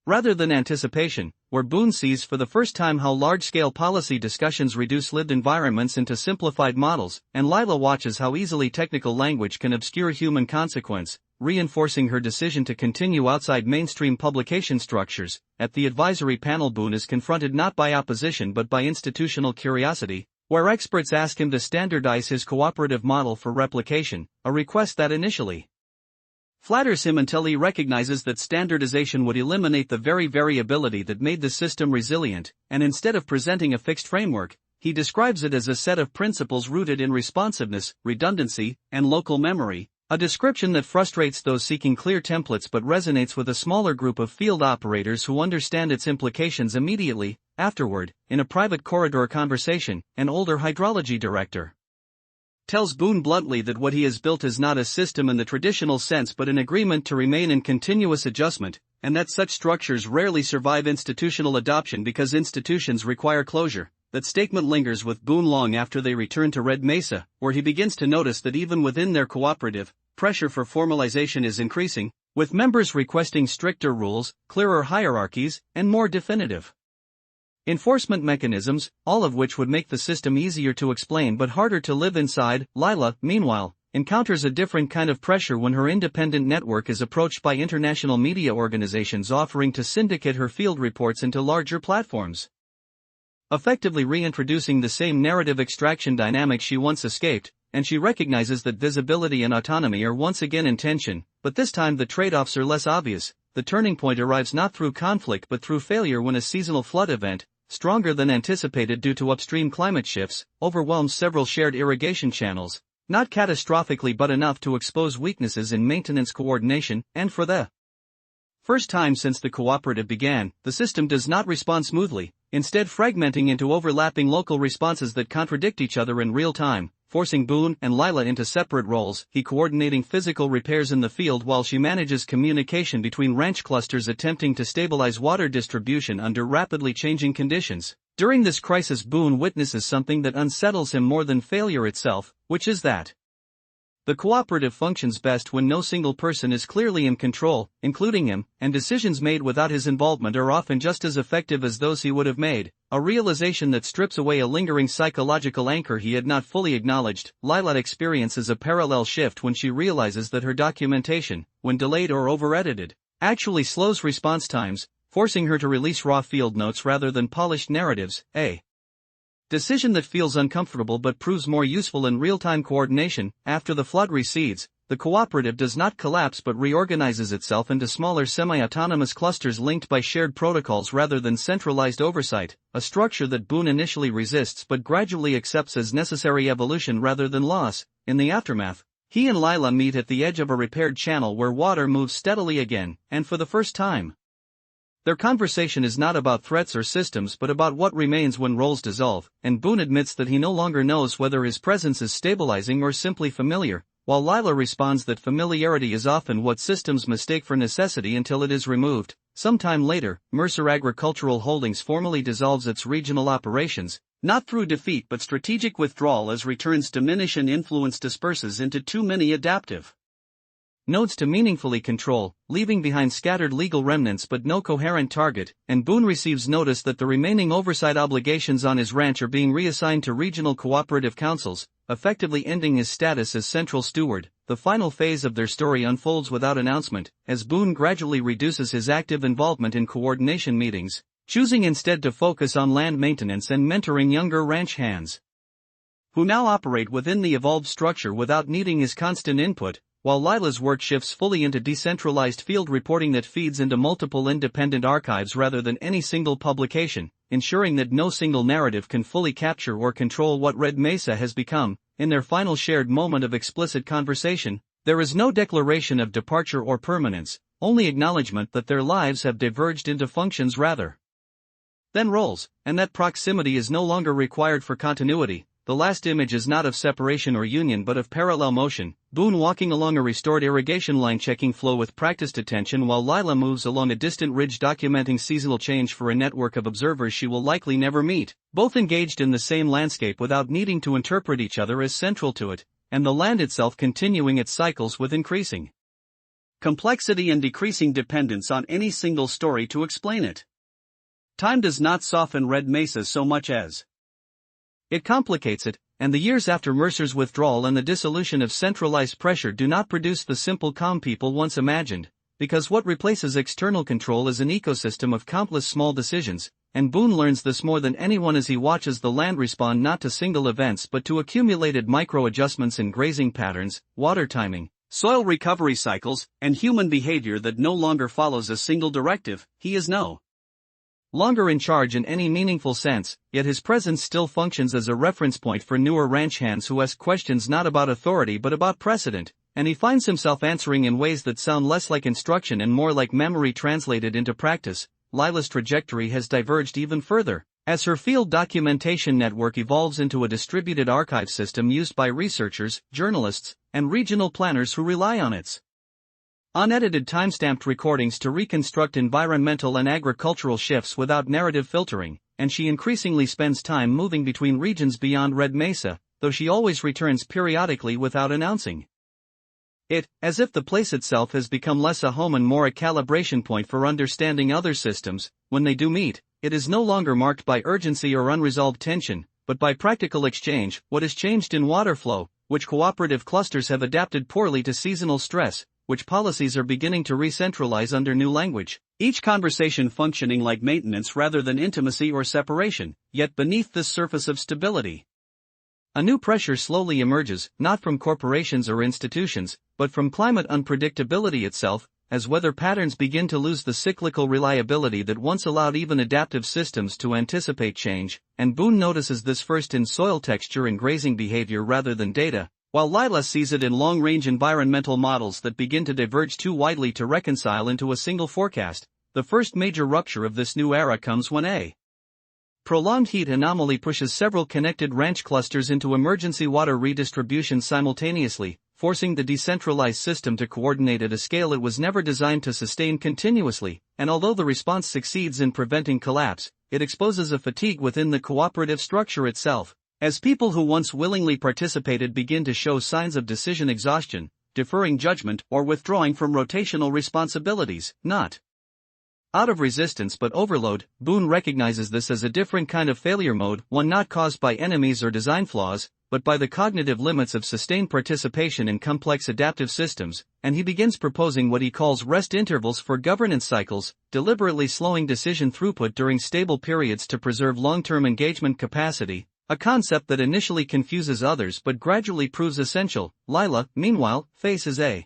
rather than anticipation, where Boone sees for the first time how large-scale policy discussions reduce lived environments into simplified models, and Lila watches how easily technical language can obscure human consequence, reinforcing her decision to continue outside mainstream publication structures. At the advisory panel Boone is confronted not by opposition but by institutional curiosity, where experts ask him to standardize his cooperative model for replication, a request that initially flatters him until he recognizes that standardization would eliminate the very variability that made the system resilient, and instead of presenting a fixed framework, he describes it as a set of principles rooted in responsiveness, redundancy, and local memory, a description that frustrates those seeking clear templates but resonates with a smaller group of field operators who understand its implications immediately. Afterward, in a private corridor conversation, an older hydrology director tells Boone bluntly that what he has built is not a system in the traditional sense but an agreement to remain in continuous adjustment, and that such structures rarely survive institutional adoption because institutions require closure. That statement lingers with Boone long after they return to Red Mesa, where he begins to notice that even within their cooperative, pressure for formalization is increasing, with members requesting stricter rules, clearer hierarchies, and more definitive enforcement mechanisms, all of which would make the system easier to explain but harder to live inside. Lila, meanwhile, encounters a different kind of pressure when her independent network is approached by international media organizations offering to syndicate her field reports into larger platforms. effectively reintroducing the same narrative extraction dynamic she once escaped, and she recognizes that visibility and autonomy are once again in tension, but this time the trade-offs are less obvious. The turning point arrives not through conflict but through failure when a seasonal flood event, stronger than anticipated due to upstream climate shifts, overwhelms several shared irrigation channels, not catastrophically but enough to expose weaknesses in maintenance coordination, and for the first time since the cooperative began, the system does not respond smoothly, instead fragmenting into overlapping local responses that contradict each other in real time, forcing Boone and Lila into separate roles, he coordinating physical repairs in the field while she manages communication between ranch clusters attempting to stabilize water distribution under rapidly changing conditions. During this crisis, Boone witnesses something that unsettles him more than failure itself, which is that the cooperative functions best when no single person is clearly in control, including him, and decisions made without his involvement are often just as effective as those he would have made, a realization that strips away a lingering psychological anchor he had not fully acknowledged. Lila experiences a parallel shift when she realizes that her documentation, when delayed or over-edited, actually slows response times, forcing her to release raw field notes rather than polished narratives, a decision that feels uncomfortable but proves more useful in real-time coordination. After the flood recedes, the cooperative does not collapse but reorganizes itself into smaller semi-autonomous clusters linked by shared protocols rather than centralized oversight, a structure that Boone initially resists but gradually accepts as necessary evolution rather than loss. In the aftermath, he and Lila meet at the edge of a repaired channel where water moves steadily again, and for the first time, their conversation is not about threats or systems but about what remains when roles dissolve, and Boone admits that he no longer knows whether his presence is stabilizing or simply familiar, while Lila responds that familiarity is often what systems mistake for necessity until it is removed. Sometime later, Mercer Agricultural Holdings formally dissolves its regional operations, not through defeat but strategic withdrawal as returns diminish and influence disperses into too many adaptive nodes to meaningfully control, leaving behind scattered legal remnants but no coherent target, and Boone receives notice that the remaining oversight obligations on his ranch are being reassigned to regional cooperative councils, effectively ending his status as central steward. The final phase of their story unfolds without announcement, as Boone gradually reduces his active involvement in coordination meetings, choosing instead to focus on land maintenance and mentoring younger ranch hands, who now operate within the evolved structure without needing his constant input, while Lila's work shifts fully into decentralized field reporting that feeds into multiple independent archives rather than any single publication, ensuring that no single narrative can fully capture or control what Red Mesa has become. In their final shared moment of explicit conversation, there is no declaration of departure or permanence, only acknowledgement that their lives have diverged into functions rather than roles, and that proximity is no longer required for continuity. The last image is not of separation or union but of parallel motion, Boone walking along a restored irrigation line checking flow with practiced attention while Lila moves along a distant ridge documenting seasonal change for a network of observers she will likely never meet, both engaged in the same landscape without needing to interpret each other as central to it, and the land itself continuing its cycles with increasing complexity and decreasing dependence on any single story to explain it. Time does not soften Red Mesa so much as it complicates it, and the years after Mercer's withdrawal and the dissolution of centralized pressure do not produce the simple calm people once imagined, because what replaces external control is an ecosystem of countless small decisions, and Boone learns this more than anyone as he watches the land respond not to single events but to accumulated micro-adjustments in grazing patterns, water timing, soil recovery cycles, and human behavior that no longer follows a single directive. He is no longer in charge in any meaningful sense, yet his presence still functions as a reference point for newer ranch hands who ask questions not about authority but about precedent, and he finds himself answering in ways that sound less like instruction and more like memory translated into practice. Lila's trajectory has diverged even further, as her field documentation network evolves into a distributed archive system used by researchers, journalists, and regional planners who rely on its unedited timestamped recordings to reconstruct environmental and agricultural shifts without narrative filtering, and she increasingly spends time moving between regions beyond Red Mesa, though she always returns periodically without announcing it, as if the place itself has become less a home and more a calibration point for understanding other systems. When they do meet, it is no longer marked by urgency or unresolved tension, but by practical exchange. What has changed in water flow, which cooperative clusters have adapted poorly to seasonal stress, which policies are beginning to re-centralize under new language, Each conversation functioning like maintenance rather than intimacy or separation, yet beneath this surface of stability, a new pressure slowly emerges, not from corporations or institutions, but from climate unpredictability itself, as weather patterns begin to lose the cyclical reliability that once allowed even adaptive systems to anticipate change, and Boone notices this first in soil texture and grazing behavior rather than data, while Lila sees it in long-range environmental models that begin to diverge too widely to reconcile into a single forecast. The first major rupture of this new era comes when a prolonged heat anomaly pushes several connected ranch clusters into emergency water redistribution simultaneously, forcing the decentralized system to coordinate at a scale it was never designed to sustain continuously, and although the response succeeds in preventing collapse, it exposes a fatigue within the cooperative structure itself, as people who once willingly participated begin to show signs of decision exhaustion, deferring judgment or withdrawing from rotational responsibilities, not out of resistance but overload. Boone recognizes this as a different kind of failure mode, one not caused by enemies or design flaws, but by the cognitive limits of sustained participation in complex adaptive systems, and he begins proposing what he calls rest intervals for governance cycles, deliberately slowing decision throughput during stable periods to preserve long-term engagement capacity, a concept that initially confuses others but gradually proves essential. Lila, meanwhile, faces a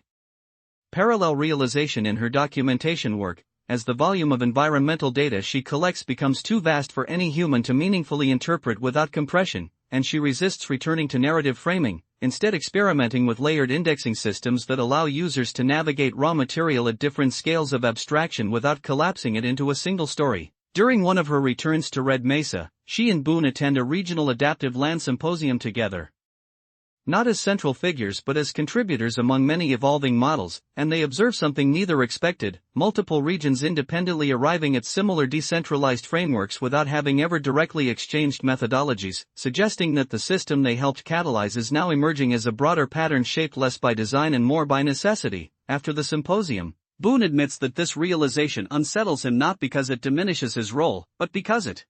parallel realization in her documentation work. As the volume of environmental data she collects becomes too vast for any human to meaningfully interpret without compression, and she resists returning to narrative framing, instead experimenting with layered indexing systems that allow users to navigate raw material at different scales of abstraction without collapsing it into a single story. During one of her returns to Red Mesa, she and Boone attend a regional adaptive land symposium together. Not as central figures but as contributors among many evolving models, and they observe something neither expected: multiple regions independently arriving at similar decentralized frameworks without having ever directly exchanged methodologies, suggesting that the system they helped catalyze is now emerging as a broader pattern shaped less by design and more by necessity. After the symposium, Boone admits that this realization unsettles him not because it diminishes his role, but because it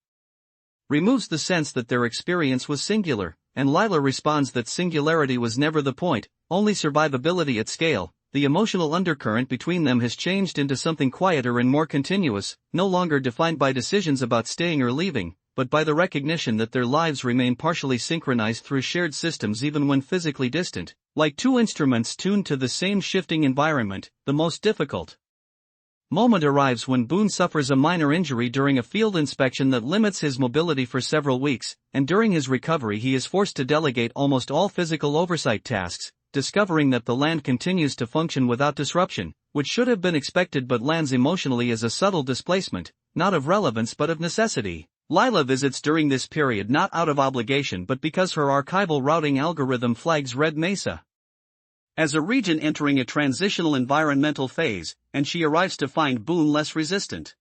removes the sense that their experience was singular. And Lila responds that singularity was never the point, only survivability at scale. The emotional undercurrent between them has changed into something quieter and more continuous, no longer defined by decisions about staying or leaving, but by the recognition that their lives remain partially synchronized through shared systems even when physically distant, like two instruments tuned to the same shifting environment. The most difficult moment arrives when Boone suffers a minor injury during a field inspection that limits his mobility for several weeks, and during his recovery he is forced to delegate almost all physical oversight tasks, discovering that the land continues to function without disruption, which should have been expected but lands emotionally as a subtle displacement, not of relevance but of necessity. Lila visits during this period not out of obligation but because her archival routing algorithm flags Red Mesa as a region entering a transitional environmental phase, and she arrives to find Boone less resistant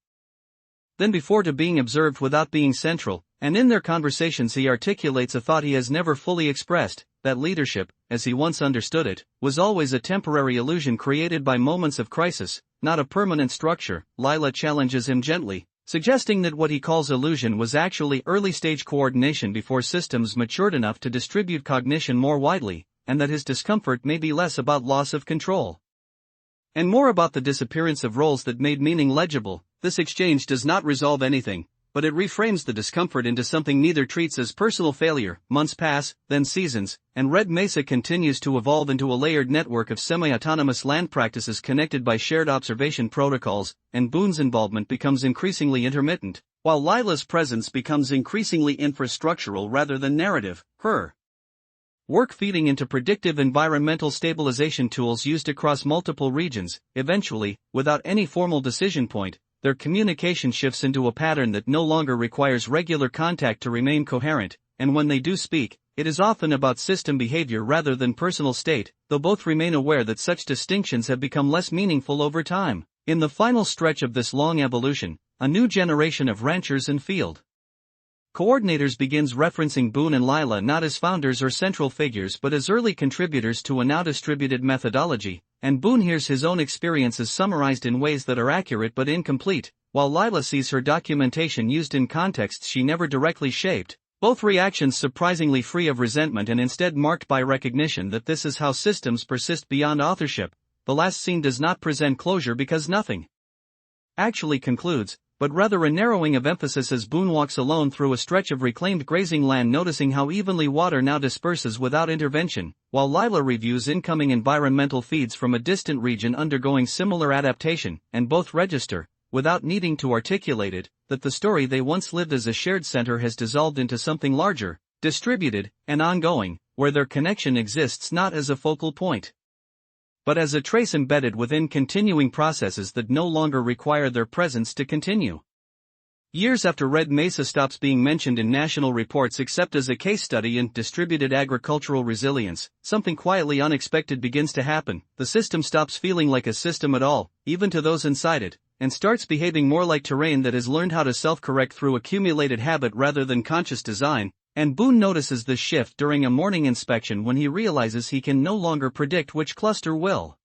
than before to being observed without being central, and in their conversations he articulates a thought he has never fully expressed, that leadership, as he once understood it, was always a temporary illusion created by moments of crisis, not a permanent structure. Lila challenges him gently, suggesting that what he calls illusion was actually early-stage coordination before systems matured enough to distribute cognition more widely, and that his discomfort may be less about loss of control and more about the disappearance of roles that made meaning legible. This exchange does not resolve anything, but it reframes the discomfort into something neither treats as personal failure. Months pass, then seasons, and Red Mesa continues to evolve into a layered network of semi-autonomous land practices connected by shared observation protocols, and Boone's involvement becomes increasingly intermittent, while Lila's presence becomes increasingly infrastructural rather than narrative. Her work feeding into predictive environmental stabilization tools used across multiple regions. Eventually, without any formal decision point, their communication shifts into a pattern that no longer requires regular contact to remain coherent, and when they do speak, it is often about system behavior rather than personal state, though both remain aware that such distinctions have become less meaningful over time. In the final stretch of this long evolution, a new generation of ranchers and field coordinators begins referencing Boone and Lila not as founders or central figures but as early contributors to a now distributed methodology, and Boone hears his own experiences summarized in ways that are accurate but incomplete, while Lila sees her documentation used in contexts she never directly shaped, both reactions surprisingly free of resentment and instead marked by recognition that this is how systems persist beyond authorship. The last scene does not present closure because nothing actually concludes, but rather a narrowing of emphasis as Boone walks alone through a stretch of reclaimed grazing land, noticing how evenly water now disperses without intervention, while Lila reviews incoming environmental feeds from a distant region undergoing similar adaptation, and both register, without needing to articulate it, that the story they once lived as a shared center has dissolved into something larger, distributed, and ongoing, where their connection exists not as a focal point, but as a trace embedded within continuing processes that no longer require their presence to continue. Years after Red Mesa stops being mentioned in national reports except as a case study in distributed agricultural resilience, something quietly unexpected begins to happen. The system stops feeling like a system at all, even to those inside it, and starts behaving more like terrain that has learned how to self-correct through accumulated habit rather than conscious design. And Boone notices this shift during a morning inspection when he realizes he can no longer predict which cluster will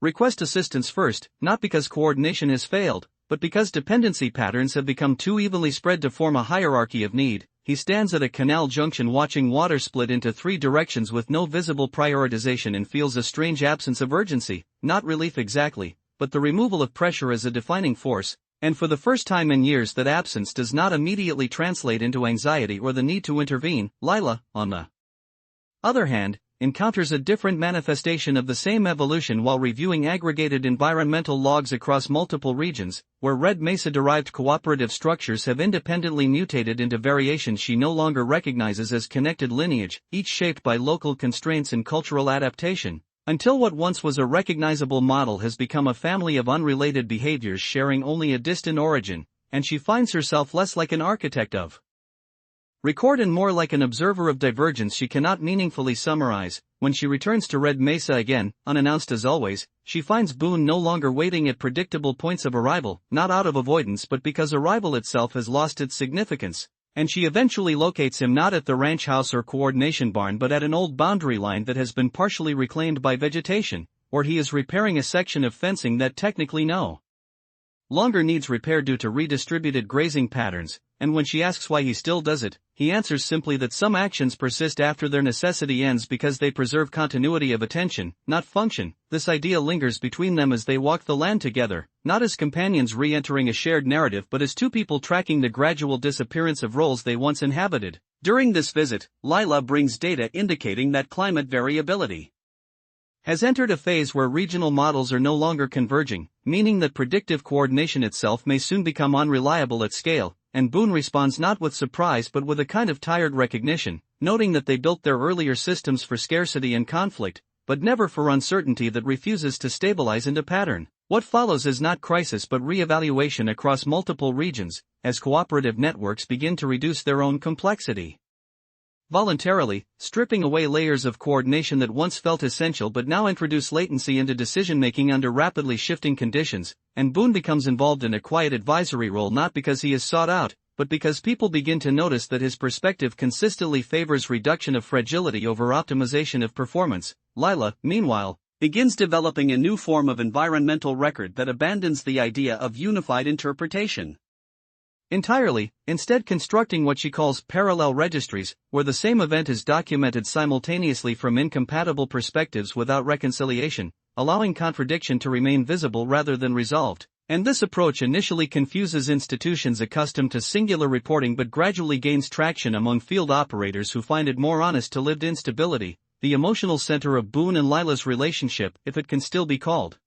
request assistance first, not because coordination has failed, but because dependency patterns have become too evenly spread to form a hierarchy of need. He stands at a canal junction watching water split into 3 directions with no visible prioritization and feels a strange absence of urgency, not relief exactly, but the removal of pressure as a defining force. And for the first time in years that absence does not immediately translate into anxiety or the need to intervene. Lila, on the other hand, encounters a different manifestation of the same evolution while reviewing aggregated environmental logs across multiple regions, where Red Mesa-derived cooperative structures have independently mutated into variations she no longer recognizes as connected lineage, each shaped by local constraints and cultural adaptation, until what once was a recognizable model has become a family of unrelated behaviors sharing only a distant origin, and she finds herself less like an architect of record and more like an observer of divergence she cannot meaningfully summarize. When she returns to Red Mesa again, unannounced as always, she finds Boone no longer waiting at predictable points of arrival, not out of avoidance but because arrival itself has lost its significance. And she eventually locates him not at the ranch house or coordination barn but at an old boundary line that has been partially reclaimed by vegetation, or he is repairing a section of fencing that technically no longer needs repair due to redistributed grazing patterns, and when she asks why he still does it, he answers simply that some actions persist after their necessity ends because they preserve continuity of attention, not function. This idea lingers between them as they walk the land together, not as companions re-entering a shared narrative but as two people tracking the gradual disappearance of roles they once inhabited. During this visit, Lila brings data indicating that climate variability has entered a phase where regional models are no longer converging, meaning that predictive coordination itself may soon become unreliable at scale, and Boone responds not with surprise but with a kind of tired recognition, noting that they built their earlier systems for scarcity and conflict, but never for uncertainty that refuses to stabilize into pattern. What follows is not crisis but re-evaluation across multiple regions, as cooperative networks begin to reduce their own complexity. Voluntarily, stripping away layers of coordination that once felt essential but now introduce latency into decision-making under rapidly shifting conditions, and Boone becomes involved in a quiet advisory role not because he is sought out, but because people begin to notice that his perspective consistently favors reduction of fragility over optimization of performance. Lila, meanwhile, begins developing a new form of environmental record that abandons the idea of unified interpretation entirely, instead constructing what she calls parallel registries, where the same event is documented simultaneously from incompatible perspectives without reconciliation, allowing contradiction to remain visible rather than resolved. And this approach initially confuses institutions accustomed to singular reporting but gradually gains traction among field operators who find it more honest to lived instability, the emotional center of Boone and Lila's relationship, if it can still be called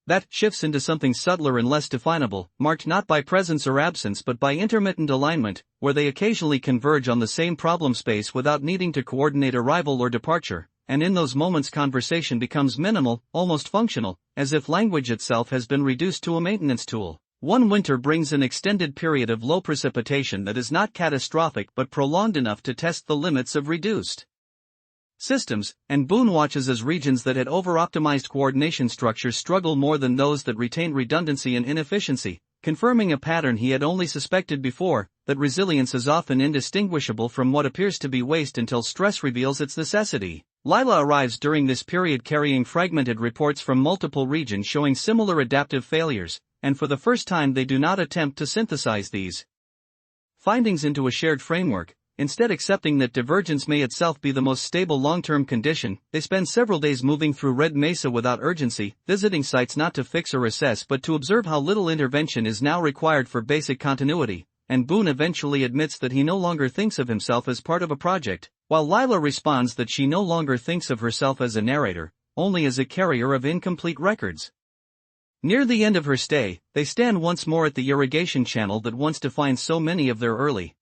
that, shifts into something subtler and less definable, marked not by presence or absence but by intermittent alignment, where they occasionally converge on the same problem space without needing to coordinate arrival or departure, and in those moments conversation becomes minimal, almost functional, as if language itself has been reduced to a maintenance tool. One winter brings an extended period of low precipitation that is not catastrophic but prolonged enough to test the limits of reduced systems, and Boone watches as regions that had over-optimized coordination structures struggle more than those that retained redundancy and inefficiency, confirming a pattern he had only suspected before, that resilience is often indistinguishable from what appears to be waste until stress reveals its necessity. Lila arrives during this period carrying fragmented reports from multiple regions showing similar adaptive failures, and for the first time they do not attempt to synthesize these findings into a shared framework. instead accepting that divergence may itself be the most stable long-term condition. They spend several days moving through Red Mesa without urgency, visiting sites not to fix or assess but to observe how little intervention is now required for basic continuity, and Boone eventually admits that he no longer thinks of himself as part of a project, while Lila responds that she no longer thinks of herself as a narrator, only as a carrier of incomplete records. Near the end of her stay, they stand once more at the irrigation channel that once defined so many of their early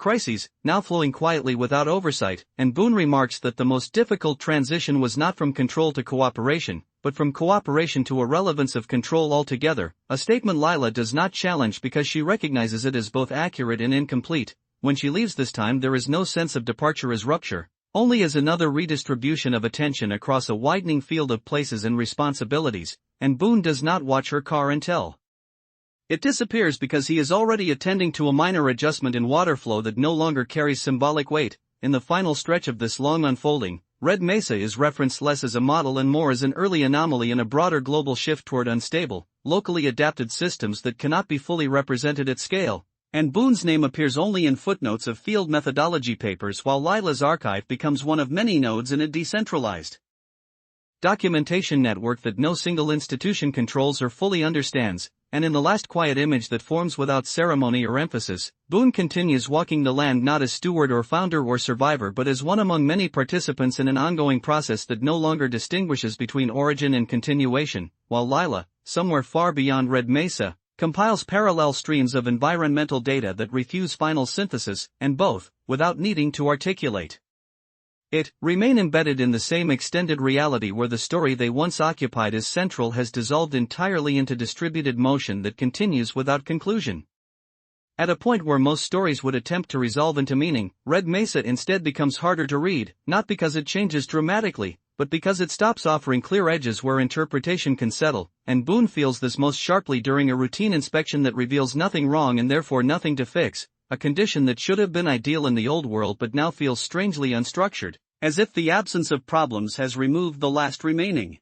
crises, now flowing quietly without oversight, and Boone remarks that the most difficult transition was not from control to cooperation, but from cooperation to irrelevance of control altogether, a statement Lila does not challenge because she recognizes it as both accurate and incomplete. When she leaves this time there is no sense of departure as rupture, only as another redistribution of attention across a widening field of places and responsibilities, and Boone does not watch her car until it disappears because he is already attending to a minor adjustment in water flow that no longer carries symbolic weight. In the final stretch of this long unfolding, Red Mesa is referenced less as a model and more as an early anomaly in a broader global shift toward unstable, locally adapted systems that cannot be fully represented at scale, and Boone's name appears only in footnotes of field methodology papers while Lila's archive becomes one of many nodes in a decentralized documentation network that no single institution controls or fully understands. And in the last quiet image that forms without ceremony or emphasis, Boone continues walking the land not as steward or founder or survivor but as one among many participants in an ongoing process that no longer distinguishes between origin and continuation, while Lila, somewhere far beyond Red Mesa, compiles parallel streams of environmental data that refuse final synthesis, and both, without needing to articulate it, remain embedded in the same extended reality where the story they once occupied as central has dissolved entirely into distributed motion that continues without conclusion. At a point where most stories would attempt to resolve into meaning, Red Mesa instead becomes harder to read, not because it changes dramatically, but because it stops offering clear edges where interpretation can settle, and Boone feels this most sharply during a routine inspection that reveals nothing wrong and therefore nothing to fix, a condition that should have been ideal in the old world but now feels strangely unstructured, as if the absence of problems has removed the last remaining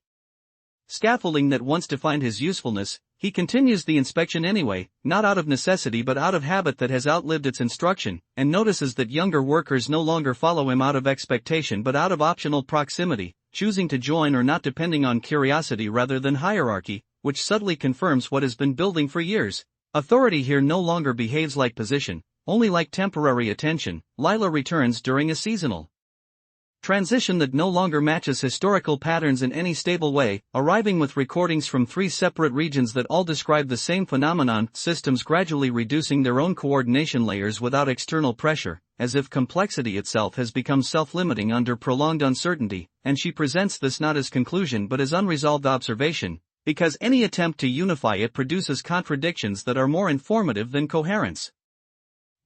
scaffolding that once defined his usefulness. He continues the inspection anyway, not out of necessity but out of habit that has outlived its instruction, and notices that younger workers no longer follow him out of expectation but out of optional proximity, choosing to join or not depending on curiosity rather than hierarchy, which subtly confirms what has been building for years. Authority here no longer behaves like position, only like temporary attention. Lila returns during a seasonal transition that no longer matches historical patterns in any stable way, arriving with recordings from 3 separate regions that all describe the same phenomenon, systems gradually reducing their own coordination layers without external pressure, as if complexity itself has become self-limiting under prolonged uncertainty, and she presents this not as conclusion but as unresolved observation, because any attempt to unify it produces contradictions that are more informative than coherence.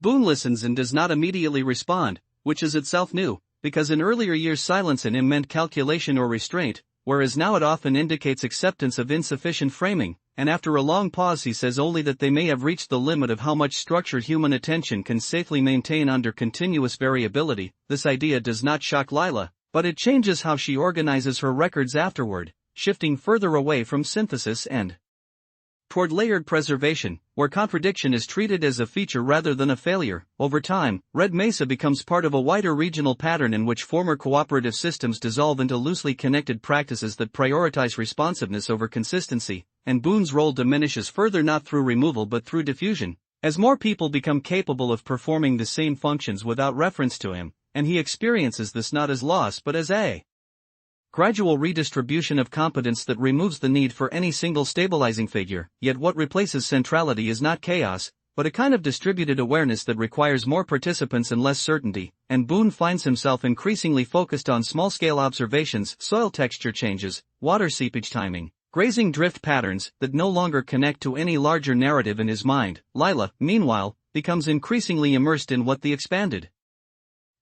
Boone listens and does not immediately respond, which is itself new, because in earlier years silence in him meant calculation or restraint, whereas now it often indicates acceptance of insufficient framing, and after a long pause he says only that they may have reached the limit of how much structure human attention can safely maintain under continuous variability. This idea does not shock Lila, but it changes how she organizes her records afterward, shifting further away from synthesis and toward layered preservation, where contradiction is treated as a feature rather than a failure. Over time, Red Mesa becomes part of a wider regional pattern in which former cooperative systems dissolve into loosely connected practices that prioritize responsiveness over consistency, and Boone's role diminishes further not through removal but through diffusion, as more people become capable of performing the same functions without reference to him, and he experiences this not as loss but as a gradual redistribution of competence that removes the need for any single stabilizing figure. Yet what replaces centrality is not chaos, but a kind of distributed awareness that requires more participants and less certainty, and Boone finds himself increasingly focused on small-scale observations, soil texture changes, water seepage timing, grazing drift patterns that no longer connect to any larger narrative in his mind. Lila, meanwhile, becomes increasingly immersed in what the expanded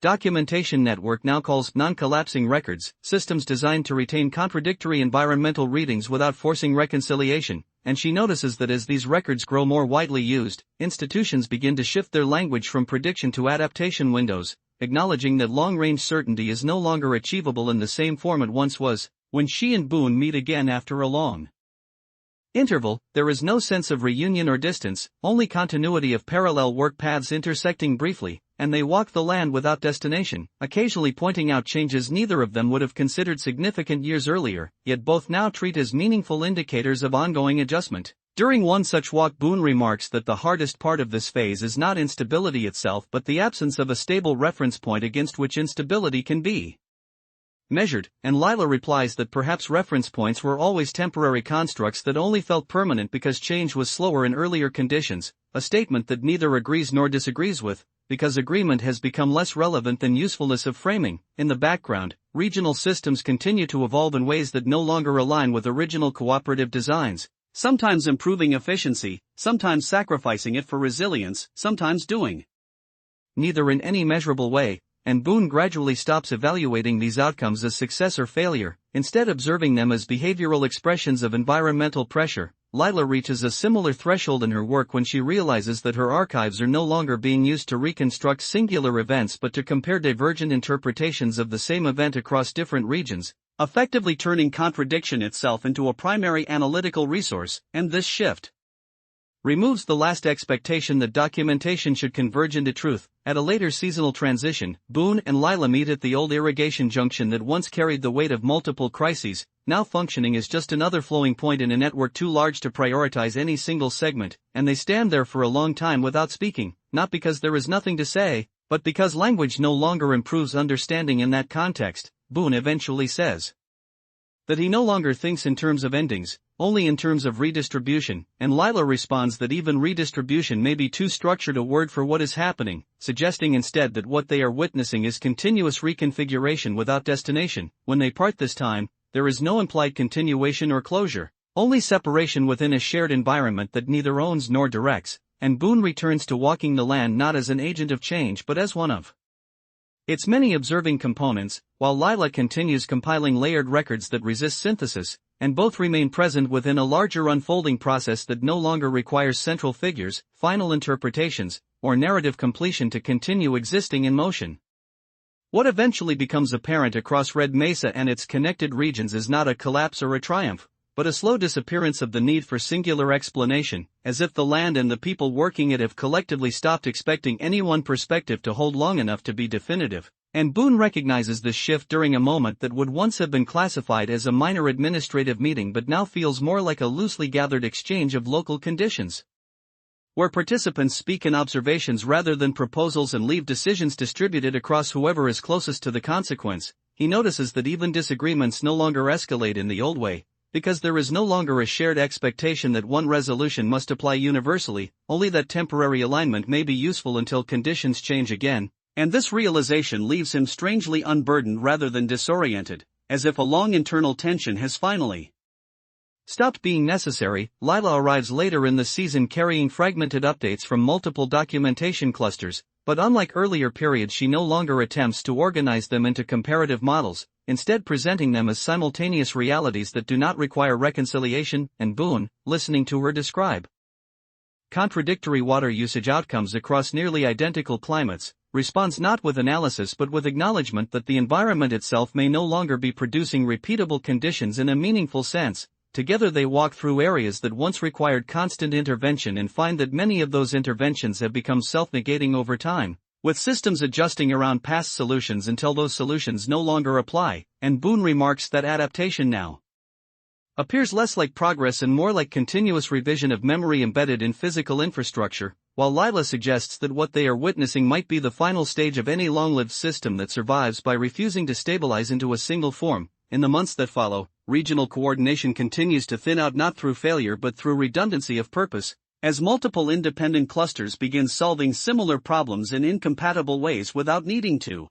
documentation network now calls non-collapsing records, systems designed to retain contradictory environmental readings without forcing reconciliation, and she notices that as these records grow more widely used, institutions begin to shift their language from prediction to adaptation windows, acknowledging that long-range certainty is no longer achievable in the same form it once was. When she and Boone meet again after a long interval, there is no sense of reunion or distance, only continuity of parallel work paths intersecting briefly, and they walk the land without destination, occasionally pointing out changes neither of them would have considered significant years earlier, yet both now treat as meaningful indicators of ongoing adjustment. During one such walk, Boone remarks that the hardest part of this phase is not instability itself but the absence of a stable reference point against which instability can be measured, and Lila replies that perhaps reference points were always temporary constructs that only felt permanent because change was slower in earlier conditions, a statement that neither agrees nor disagrees with, because agreement has become less relevant than usefulness of framing. In the background, regional systems continue to evolve in ways that no longer align with original cooperative designs, sometimes improving efficiency, sometimes sacrificing it for resilience, sometimes doing neither in any measurable way, and Boone gradually stops evaluating these outcomes as success or failure, instead observing them as behavioral expressions of environmental pressure. Lila reaches a similar threshold in her work when she realizes that her archives are no longer being used to reconstruct singular events but to compare divergent interpretations of the same event across different regions, effectively turning contradiction itself into a primary analytical resource. And this shift removes the last expectation that documentation should converge into truth. At a later seasonal transition, Boone and Lila meet at the old irrigation junction that once carried the weight of multiple crises, now functioning as just another flowing point in a network too large to prioritize any single segment, and they stand there for a long time without speaking, not because there is nothing to say, but because language no longer improves understanding in that context. Boone eventually says that he no longer thinks in terms of endings, only in terms of redistribution, and Lila responds that even redistribution may be too structured a word for what is happening, suggesting instead that what they are witnessing is continuous reconfiguration without destination. When they part this time, there is no implied continuation or closure, only separation within a shared environment that neither owns nor directs, and Boone returns to walking the land not as an agent of change but as one of its many observing components, while Lila continues compiling layered records that resist synthesis, and both remain present within a larger unfolding process that no longer requires central figures, final interpretations, or narrative completion to continue existing in motion. What eventually becomes apparent across Red Mesa and its connected regions is not a collapse or a triumph, but a slow disappearance of the need for singular explanation, as if the land and the people working it have collectively stopped expecting any one perspective to hold long enough to be definitive. And Boone recognizes this shift during a moment that would once have been classified as a minor administrative meeting but now feels more like a loosely gathered exchange of local conditions, where participants speak in observations rather than proposals and leave decisions distributed across whoever is closest to the consequence. He notices that even disagreements no longer escalate in the old way, because there is no longer a shared expectation that one resolution must apply universally, only that temporary alignment may be useful until conditions change again. And this realization leaves him strangely unburdened rather than disoriented, as if a long internal tension has finally stopped being necessary. Lila arrives later in the season carrying fragmented updates from multiple documentation clusters, but unlike earlier periods she no longer attempts to organize them into comparative models, instead presenting them as simultaneous realities that do not require reconciliation. And Boone, listening to her describe contradictory water usage outcomes across nearly identical climates, responds not with analysis but with acknowledgement that the environment itself may no longer be producing repeatable conditions in a meaningful sense. Together they walk through areas that once required constant intervention and find that many of those interventions have become self-negating over time, with systems adjusting around past solutions until those solutions no longer apply. And Boone remarks that adaptation now appears less like progress and more like continuous revision of memory embedded in physical infrastructure, while Lila suggests that what they are witnessing might be the final stage of any long-lived system that survives by refusing to stabilize into a single form. In the months that follow, regional coordination continues to thin out not through failure but through redundancy of purpose, as multiple independent clusters begin solving similar problems in incompatible ways without needing to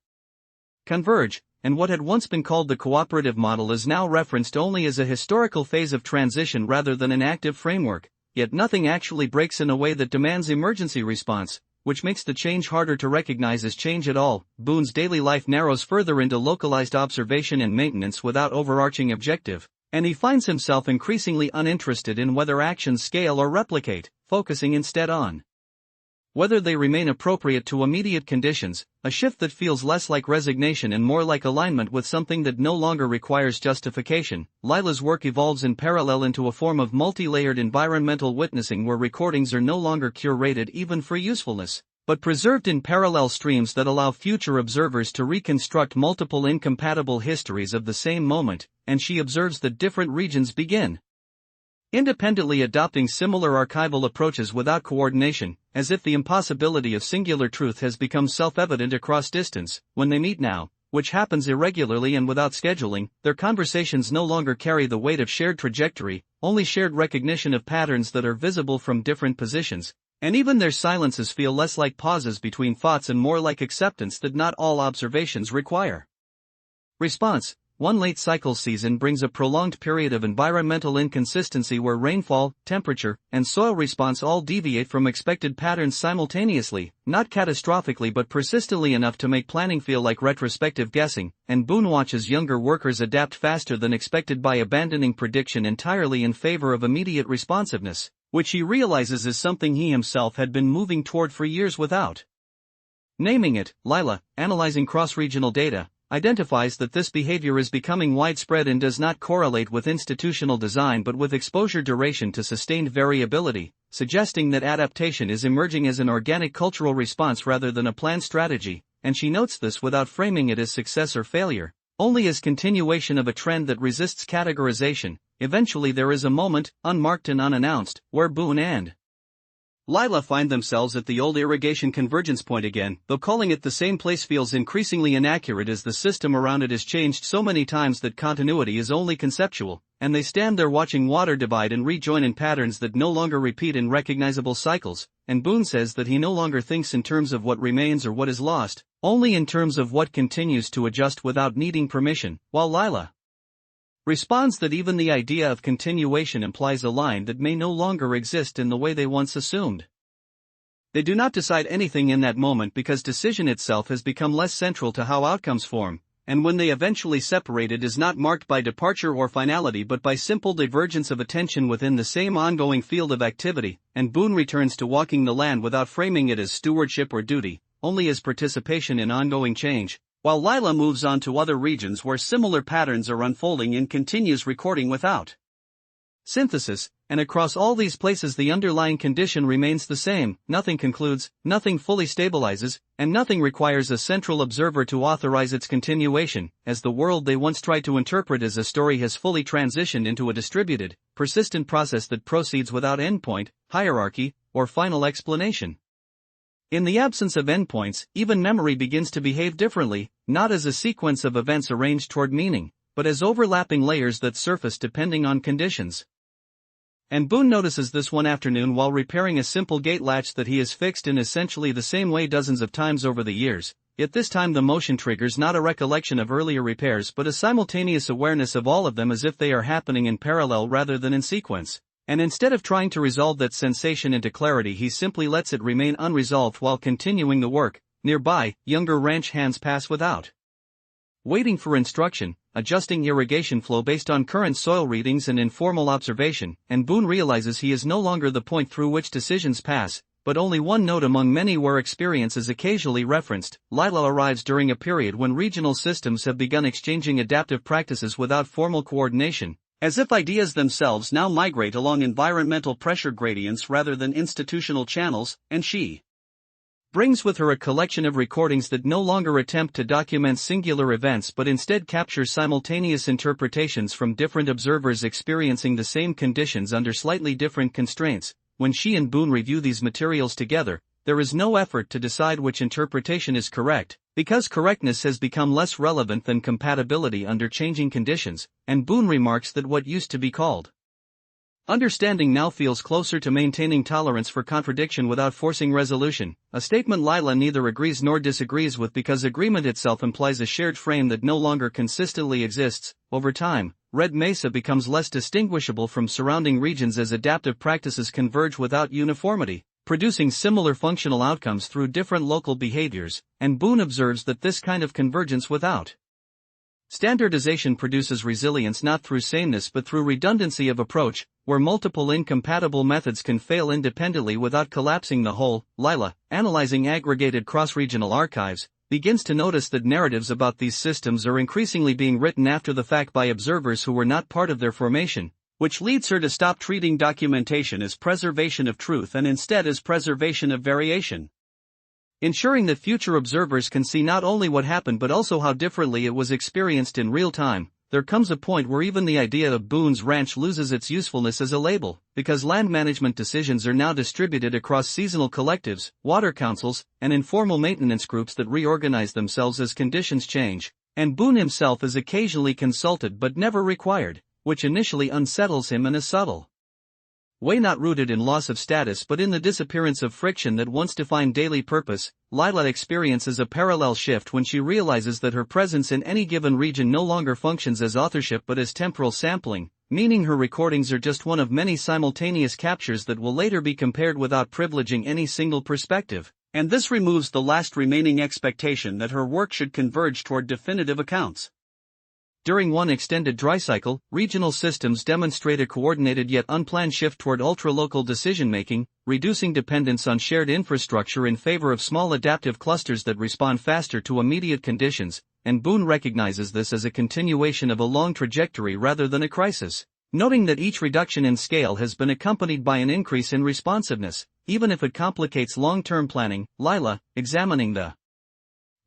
converge, and what had once been called the cooperative model is now referenced only as a historical phase of transition rather than an active framework. Yet nothing actually breaks in a way that demands emergency response, which makes the change harder to recognize as change at all. Boone's daily life narrows further into localized observation and maintenance without overarching objective, and he finds himself increasingly uninterested in whether actions scale or replicate, focusing instead on whether they remain appropriate to immediate conditions, a shift that feels less like resignation and more like alignment with something that no longer requires justification. Lila's work evolves in parallel into a form of multi-layered environmental witnessing where recordings are no longer curated even for usefulness, but preserved in parallel streams that allow future observers to reconstruct multiple incompatible histories of the same moment, and she observes that different regions begin independently adopting similar archival approaches without coordination, as if the impossibility of singular truth has become self-evident across distance. When they meet now, which happens irregularly and without scheduling, their conversations no longer carry the weight of shared trajectory, only shared recognition of patterns that are visible from different positions, and even their silences feel less like pauses between thoughts and more like acceptance that not all observations require response. One late cycle season brings a prolonged period of environmental inconsistency where rainfall, temperature, and soil response all deviate from expected patterns simultaneously, not catastrophically but persistently enough to make planning feel like retrospective guessing, and Boone watches younger workers adapt faster than expected by abandoning prediction entirely in favor of immediate responsiveness, which he realizes is something he himself had been moving toward for years without naming it. Lila, analyzing cross-regional data, identifies that this behavior is becoming widespread and does not correlate with institutional design but with exposure duration to sustained variability, suggesting that adaptation is emerging as an organic cultural response rather than a planned strategy, and she notes this without framing it as success or failure, only as continuation of a trend that resists categorization. Eventually there is a moment, unmarked and unannounced, where Boone and Lila find themselves at the old irrigation convergence point again, though calling it the same place feels increasingly inaccurate as the system around it has changed so many times that continuity is only conceptual, and they stand there watching water divide and rejoin in patterns that no longer repeat in recognizable cycles, and Boone says that he no longer thinks in terms of what remains or what is lost, only in terms of what continues to adjust without needing permission, while Lila responds that even the idea of continuation implies a line that may no longer exist in the way they once assumed. They do not decide anything in that moment because decision itself has become less central to how outcomes form, and when they eventually separate it is not marked by departure or finality but by simple divergence of attention within the same ongoing field of activity, and Boone returns to walking the land without framing it as stewardship or duty, only as participation in ongoing change, while Lila moves on to other regions where similar patterns are unfolding and continues recording without synthesis, and across all these places the underlying condition remains the same: nothing concludes, nothing fully stabilizes, and nothing requires a central observer to authorize its continuation, as the world they once tried to interpret as a story has fully transitioned into a distributed, persistent process that proceeds without endpoint, hierarchy, or final explanation. In the absence of endpoints, even memory begins to behave differently, not as a sequence of events arranged toward meaning, but as overlapping layers that surface depending on conditions. And Boone notices this one afternoon while repairing a simple gate latch that he has fixed in essentially the same way dozens of times over the years, yet this time the motion triggers not a recollection of earlier repairs but a simultaneous awareness of all of them as if they are happening in parallel rather than in sequence. And instead of trying to resolve that sensation into clarity, he simply lets it remain unresolved while continuing the work. Nearby, younger ranch hands pass without waiting for instruction, adjusting irrigation flow based on current soil readings and informal observation, and Boone realizes he is no longer the point through which decisions pass, but only one node among many where experience is occasionally referenced. Lila arrives during a period when regional systems have begun exchanging adaptive practices without formal coordination, as if ideas themselves now migrate along environmental pressure gradients rather than institutional channels, and she brings with her a collection of recordings that no longer attempt to document singular events but instead capture simultaneous interpretations from different observers experiencing the same conditions under slightly different constraints. When she and Boone review these materials together, there is no effort to decide which interpretation is correct, because correctness has become less relevant than compatibility under changing conditions, and Boone remarks that what used to be called understanding now feels closer to maintaining tolerance for contradiction without forcing resolution, a statement Lila neither agrees nor disagrees with because agreement itself implies a shared frame that no longer consistently exists. Over time, Red Mesa becomes less distinguishable from surrounding regions as adaptive practices converge without uniformity, producing similar functional outcomes through different local behaviors, and Boone observes that this kind of convergence without standardization produces resilience not through sameness but through redundancy of approach, where multiple incompatible methods can fail independently without collapsing the whole. Lila, analyzing aggregated cross-regional archives, begins to notice that narratives about these systems are increasingly being written after the fact by observers who were not part of their formation, which leads her to stop treating documentation as preservation of truth and instead as preservation of variation. ensuring that future observers can see not only what happened but also how differently it was experienced in real time. There comes a point where even the idea of Boone's Ranch loses its usefulness as a label, because land management decisions are now distributed across seasonal collectives, water councils, and informal maintenance groups that reorganize themselves as conditions change, and Boone himself is occasionally consulted but never required, which initially unsettles him in a subtle way not rooted in loss of status but in the disappearance of friction that once defined daily purpose. Lila experiences a parallel shift when she realizes that her presence in any given region no longer functions as authorship but as temporal sampling, meaning her recordings are just one of many simultaneous captures that will later be compared without privileging any single perspective, and this removes the last remaining expectation that her work should converge toward definitive accounts. During one extended dry cycle, regional systems demonstrate a coordinated yet unplanned shift toward ultra-local decision-making, reducing dependence on shared infrastructure in favor of small adaptive clusters that respond faster to immediate conditions, and Boone recognizes this as a continuation of a long trajectory rather than a crisis, noting that each reduction in scale has been accompanied by an increase in responsiveness, even if it complicates long-term planning. Lila, examining the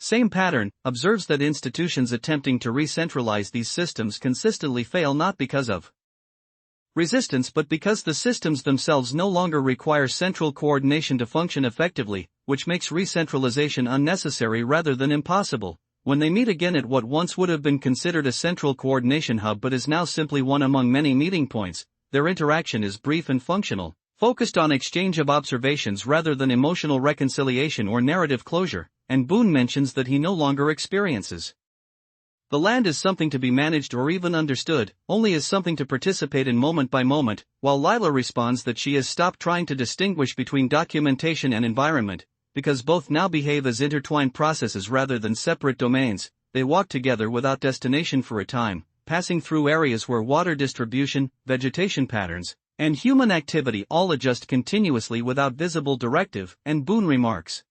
same pattern, observes that institutions attempting to re-centralize these systems consistently fail not because of resistance but because the systems themselves no longer require central coordination to function effectively, which makes re-centralization unnecessary rather than impossible. When they meet again at what once would have been considered a central coordination hub but is now simply one among many meeting points, their interaction is brief and functional, focused on exchange of observations rather than emotional reconciliation or narrative closure, and Boone mentions that he no longer experiences the land as something to be managed or even understood, only as something to participate in moment by moment, while Lila responds that she has stopped trying to distinguish between documentation and environment, because both now behave as intertwined processes rather than separate domains. They walk together without destination for a time, passing through areas where water distribution, vegetation patterns, and human activity all adjust continuously without visible directive, and Boone remarks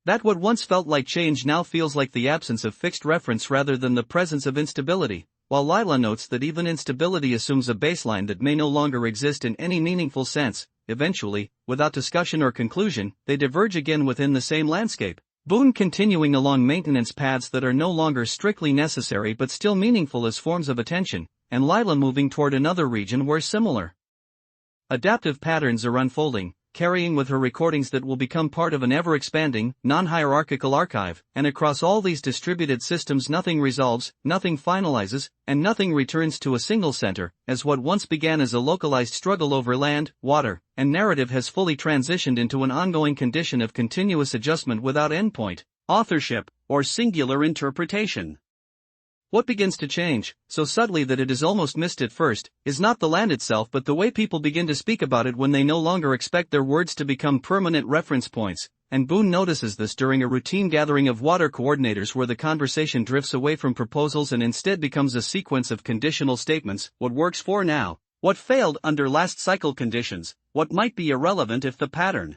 that what once felt like change now feels like the absence of fixed reference rather than the presence of instability, while Lila notes that even instability assumes a baseline that may no longer exist in any meaningful sense. Eventually, without discussion or conclusion, they diverge again within the same landscape, Boone continuing along maintenance paths that are no longer strictly necessary but still meaningful as forms of attention, and Lila moving toward another region where similar adaptive patterns are unfolding, carrying with her recordings that will become part of an ever-expanding, non-hierarchical archive, and across all these distributed systems nothing resolves, nothing finalizes, and nothing returns to a single center, as what once began as a localized struggle over land, water, and narrative has fully transitioned into an ongoing condition of continuous adjustment without endpoint, authorship, or singular interpretation. What begins to change, so subtly that it is almost missed at first, is not the land itself but the way people begin to speak about it when they no longer expect their words to become permanent reference points, and Boone notices this during a routine gathering of water coordinators where the conversation drifts away from proposals and instead becomes a sequence of conditional statements: what works for now, what failed under last cycle conditions, what might be irrelevant if the pattern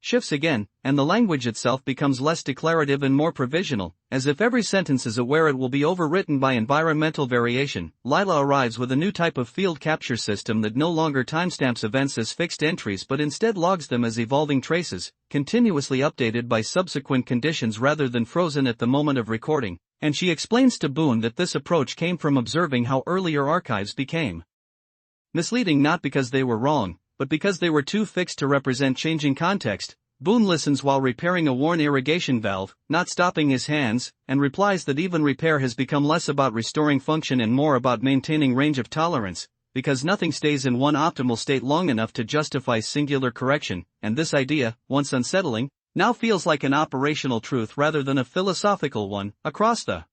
shifts again, and the language itself becomes less declarative and more provisional, as if every sentence is aware it will be overwritten by environmental variation. Lila arrives with a new type of field capture system that no longer timestamps events as fixed entries but instead logs them as evolving traces, continuously updated by subsequent conditions rather than frozen at the moment of recording, and she explains to Boone that this approach came from observing how earlier archives became misleading not because they were wrong, but because they were too fixed to represent changing context. Boone listens while repairing a worn irrigation valve, not stopping his hands, and replies that even repair has become less about restoring function and more about maintaining range of tolerance, because nothing stays in one optimal state long enough to justify singular correction, and this idea, once unsettling, now feels like an operational truth rather than a philosophical one. Across the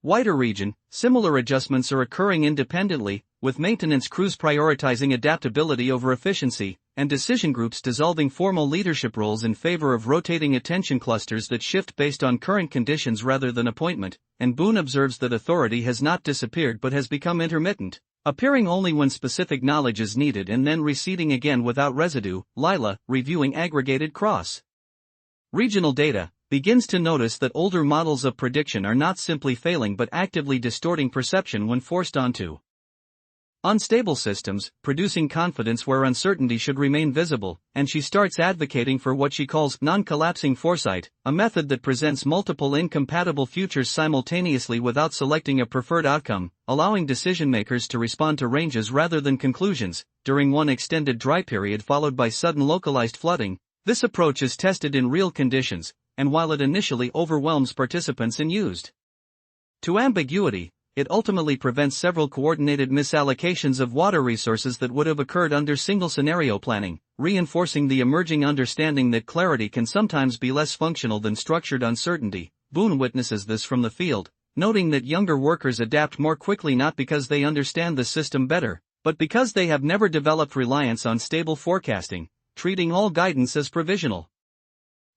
wider region, similar adjustments are occurring independently, with maintenance crews prioritizing adaptability over efficiency, and decision groups dissolving formal leadership roles in favor of rotating attention clusters that shift based on current conditions rather than appointment, and Boone observes that authority has not disappeared but has become intermittent, appearing only when specific knowledge is needed and then receding again without residue. Lila, reviewing aggregated cross-regional data, begins to notice that older models of prediction are not simply failing but actively distorting perception when forced onto unstable systems, producing confidence where uncertainty should remain visible, and she starts advocating for what she calls non-collapsing foresight, a method that presents multiple incompatible futures simultaneously without selecting a preferred outcome, allowing decision-makers to respond to ranges rather than conclusions. During one extended dry period followed by sudden localized flooding, this approach is tested in real conditions, and while it initially overwhelms participants in used to ambiguity, it ultimately prevents several coordinated misallocations of water resources that would have occurred under single scenario planning, reinforcing the emerging understanding that clarity can sometimes be less functional than structured uncertainty. Boone witnesses this from the field, noting that younger workers adapt more quickly not because they understand the system better, but because they have never developed reliance on stable forecasting, treating all guidance as provisional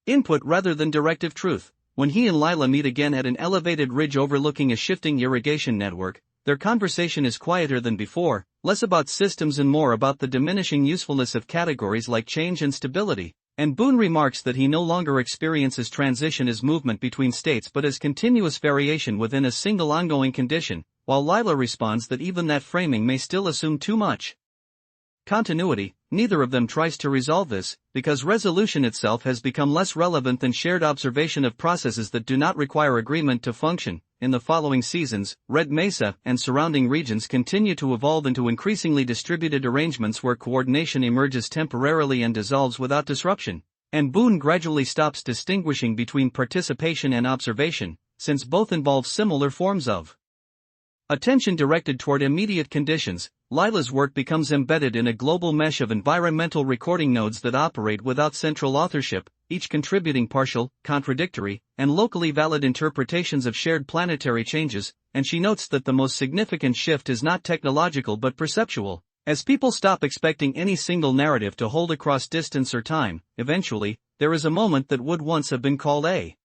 input rather than directive truth. When he and Lila meet again at an elevated ridge overlooking a shifting irrigation network, their conversation is quieter than before, less about systems and more about the diminishing usefulness of categories like change and stability, and Boone remarks that he no longer experiences transition as movement between states but as continuous variation within a single ongoing condition, while Lila responds that even that framing may still assume too much continuity. Neither of them tries to resolve this, because resolution itself has become less relevant than shared observation of processes that do not require agreement to function. In the following seasons, Red Mesa and surrounding regions continue to evolve into increasingly distributed arrangements where coordination emerges temporarily and dissolves without disruption, and Boone gradually stops distinguishing between participation and observation, since both involve similar forms of attention directed toward immediate conditions. Lila's work becomes embedded in a global mesh of environmental recording nodes that operate without central authorship, each contributing partial, contradictory, and locally valid interpretations of shared planetary changes, and she notes that the most significant shift is not technological but perceptual. As people stop expecting any single narrative to hold across distance or time, eventually, there is a moment that would once have been called a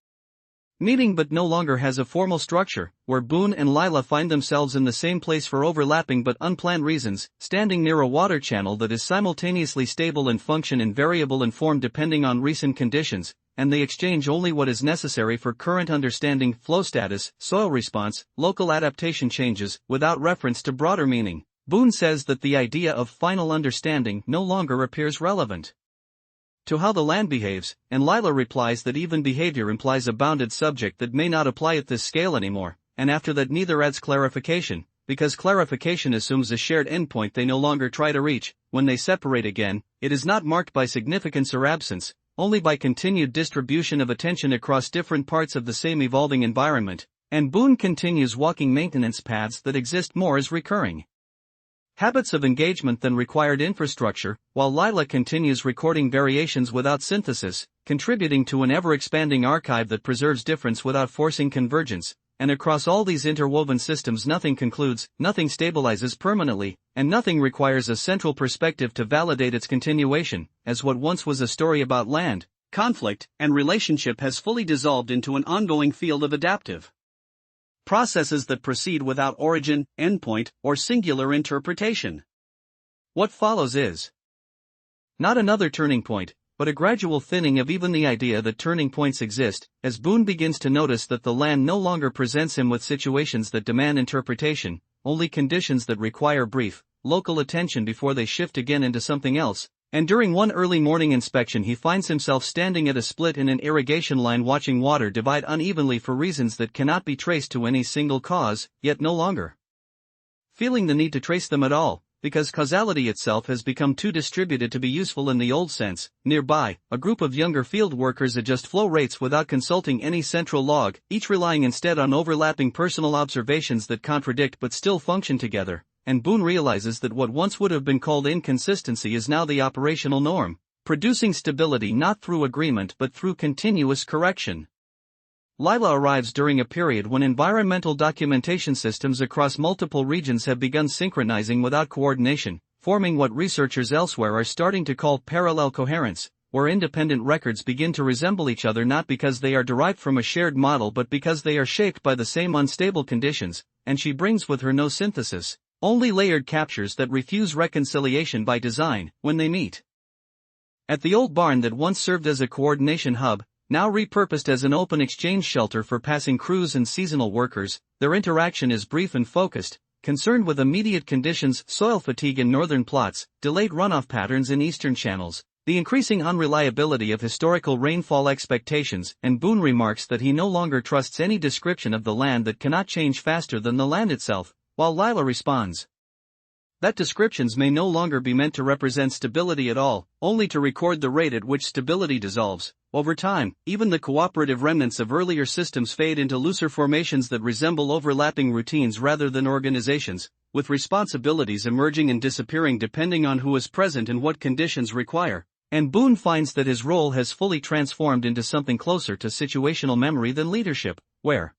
meeting but no longer has a formal structure, where Boone and Lila find themselves in the same place for overlapping but unplanned reasons, standing near a water channel that is simultaneously stable in function and variable in form depending on recent conditions, and they exchange only what is necessary for current understanding: flow status, soil response, local adaptation changes, without reference to broader meaning. Boone says that the idea of final understanding no longer appears relevant to how the land behaves, and Lila replies that even behavior implies a bounded subject that may not apply at this scale anymore, and after that neither adds clarification, because clarification assumes a shared endpoint they no longer try to reach. When they separate again, it is not marked by significance or absence, only by continued distribution of attention across different parts of the same evolving environment, and Boone continues walking maintenance paths that exist more as recurring habits of engagement than required infrastructure, while Lila continues recording variations without synthesis, contributing to an ever-expanding archive that preserves difference without forcing convergence. And across all these interwoven systems nothing concludes, nothing stabilizes permanently, and nothing requires a central perspective to validate its continuation, as what once was a story about land, conflict, and relationship has fully dissolved into an ongoing field of adaptive processes that proceed without origin, endpoint, or singular interpretation. What follows is not another turning point, but a gradual thinning of even the idea that turning points exist, as Boone begins to notice that the land no longer presents him with situations that demand interpretation, only conditions that require brief, local attention before they shift again into something else. And during one early morning inspection he finds himself standing at a split in an irrigation line watching water divide unevenly for reasons that cannot be traced to any single cause, yet no longer feeling the need to trace them at all, because causality itself has become too distributed to be useful in the old sense. Nearby, a group of younger field workers adjust flow rates without consulting any central log, each relying instead on overlapping personal observations that contradict but still function together. And Boone realizes that what once would have been called inconsistency is now the operational norm, producing stability not through agreement but through continuous correction. Lila arrives during a period when environmental documentation systems across multiple regions have begun synchronizing without coordination, forming what researchers elsewhere are starting to call parallel coherence, where independent records begin to resemble each other not because they are derived from a shared model but because they are shaped by the same unstable conditions, and she brings with her no synthesis, only layered captures that refuse reconciliation by design. When they meet at the old barn that once served as a coordination hub, now repurposed as an open exchange shelter for passing crews and seasonal workers, their interaction is brief and focused, concerned with immediate conditions, soil fatigue in northern plots, delayed runoff patterns in eastern channels, the increasing unreliability of historical rainfall expectations, and Boone remarks that he no longer trusts any description of the land that cannot change faster than the land itself, while Lila responds that descriptions may no longer be meant to represent stability at all, only to record the rate at which stability dissolves. Over time, even the cooperative remnants of earlier systems fade into looser formations that resemble overlapping routines rather than organizations, with responsibilities emerging and disappearing depending on who is present and what conditions require. And Boone finds that his role has fully transformed into something closer to situational memory than leadership, where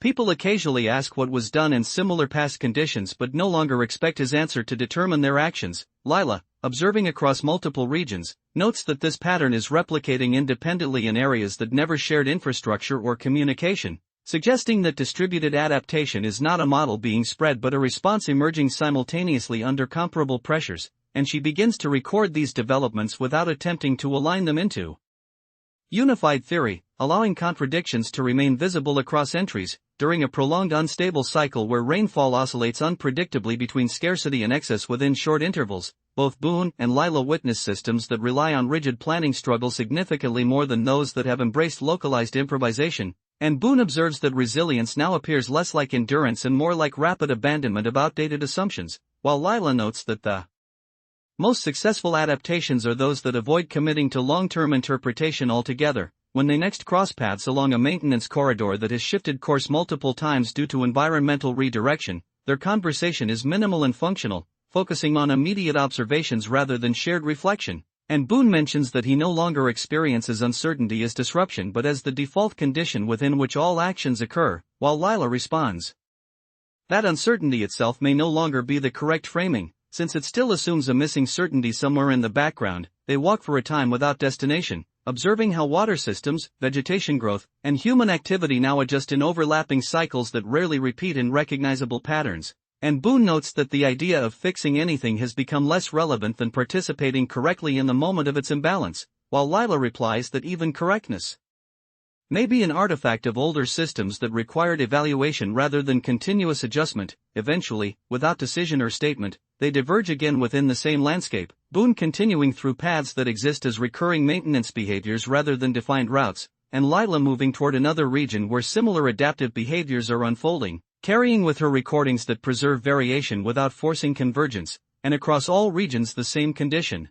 people occasionally ask what was done in similar past conditions but no longer expect his answer to determine their actions. Lila, observing across multiple regions, notes that this pattern is replicating independently in areas that never shared infrastructure or communication, suggesting that distributed adaptation is not a model being spread but a response emerging simultaneously under comparable pressures, and she begins to record these developments without attempting to align them into unified theory, allowing contradictions to remain visible across entries. During a prolonged unstable cycle where rainfall oscillates unpredictably between scarcity and excess within short intervals, both Boone and Lila witness systems that rely on rigid planning struggle significantly more than those that have embraced localized improvisation, and Boone observes that resilience now appears less like endurance and more like rapid abandonment of outdated assumptions, while Lila notes that the most successful adaptations are those that avoid committing to long-term interpretation altogether. When they next cross paths along a maintenance corridor that has shifted course multiple times due to environmental redirection, their conversation is minimal and functional, focusing on immediate observations rather than shared reflection. And Boone mentions that he no longer experiences uncertainty as disruption but as the default condition within which all actions occur, while Lila responds that uncertainty itself may no longer be the correct framing, since it still assumes a missing certainty somewhere in the background. They walk for a time without destination, observing how water systems, vegetation growth, and human activity now adjust in overlapping cycles that rarely repeat in recognizable patterns. And Boone notes that the idea of fixing anything has become less relevant than participating correctly in the moment of its imbalance, while Lila replies that even correctness may be an artifact of older systems that required evaluation rather than continuous adjustment. Eventually, without decision or statement, they diverge again within the same landscape, Boone continuing through paths that exist as recurring maintenance behaviors rather than defined routes, and Lila moving toward another region where similar adaptive behaviors are unfolding, carrying with her recordings that preserve variation without forcing convergence, and across all regions the same condition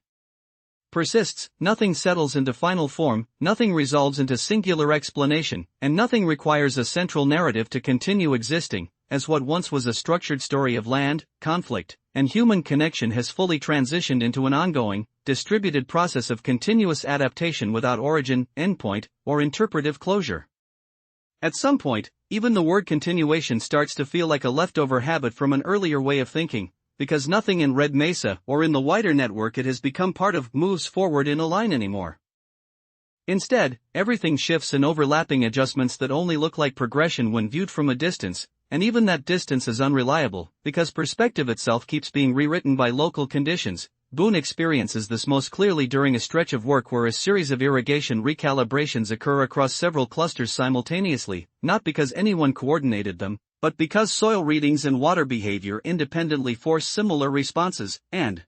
persists. Nothing settles into final form, nothing resolves into singular explanation, and nothing requires a central narrative to continue existing, as what once was a structured story of land, conflict, and human connection has fully transitioned into an ongoing, distributed process of continuous adaptation without origin, endpoint, or interpretive closure. At some point, even the word continuation starts to feel like a leftover habit from an earlier way of thinking, because nothing in Red Mesa or in the wider network it has become part of moves forward in a line anymore. Instead, everything shifts in overlapping adjustments that only look like progression when viewed from a distance, and even that distance is unreliable, because perspective itself keeps being rewritten by local conditions. Boone experiences this most clearly during a stretch of work where a series of irrigation recalibrations occur across several clusters simultaneously, not because anyone coordinated them, but because soil readings and water behavior independently force similar responses, and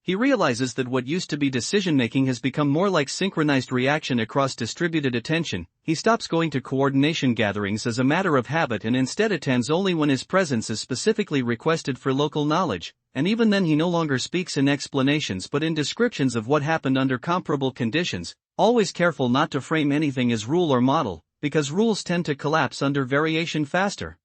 he realizes that what used to be decision-making has become more like synchronized reaction across distributed attention. He stops going to coordination gatherings as a matter of habit and instead attends only when his presence is specifically requested for local knowledge, and even then he no longer speaks in explanations but in descriptions of what happened under comparable conditions, always careful not to frame anything as rule or model, because rules tend to collapse under variation faster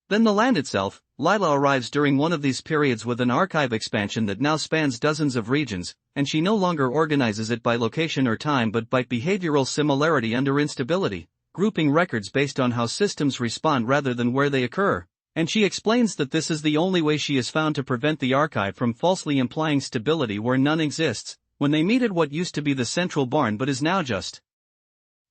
than the land itself. Lila arrives during one of these periods with an archive expansion that now spans dozens of regions, and she no longer organizes it by location or time but by behavioral similarity under instability, grouping records based on how systems respond rather than where they occur. And she explains that this is the only way she has found to prevent the archive from falsely implying stability where none exists, when they meet at what used to be the central barn but is now just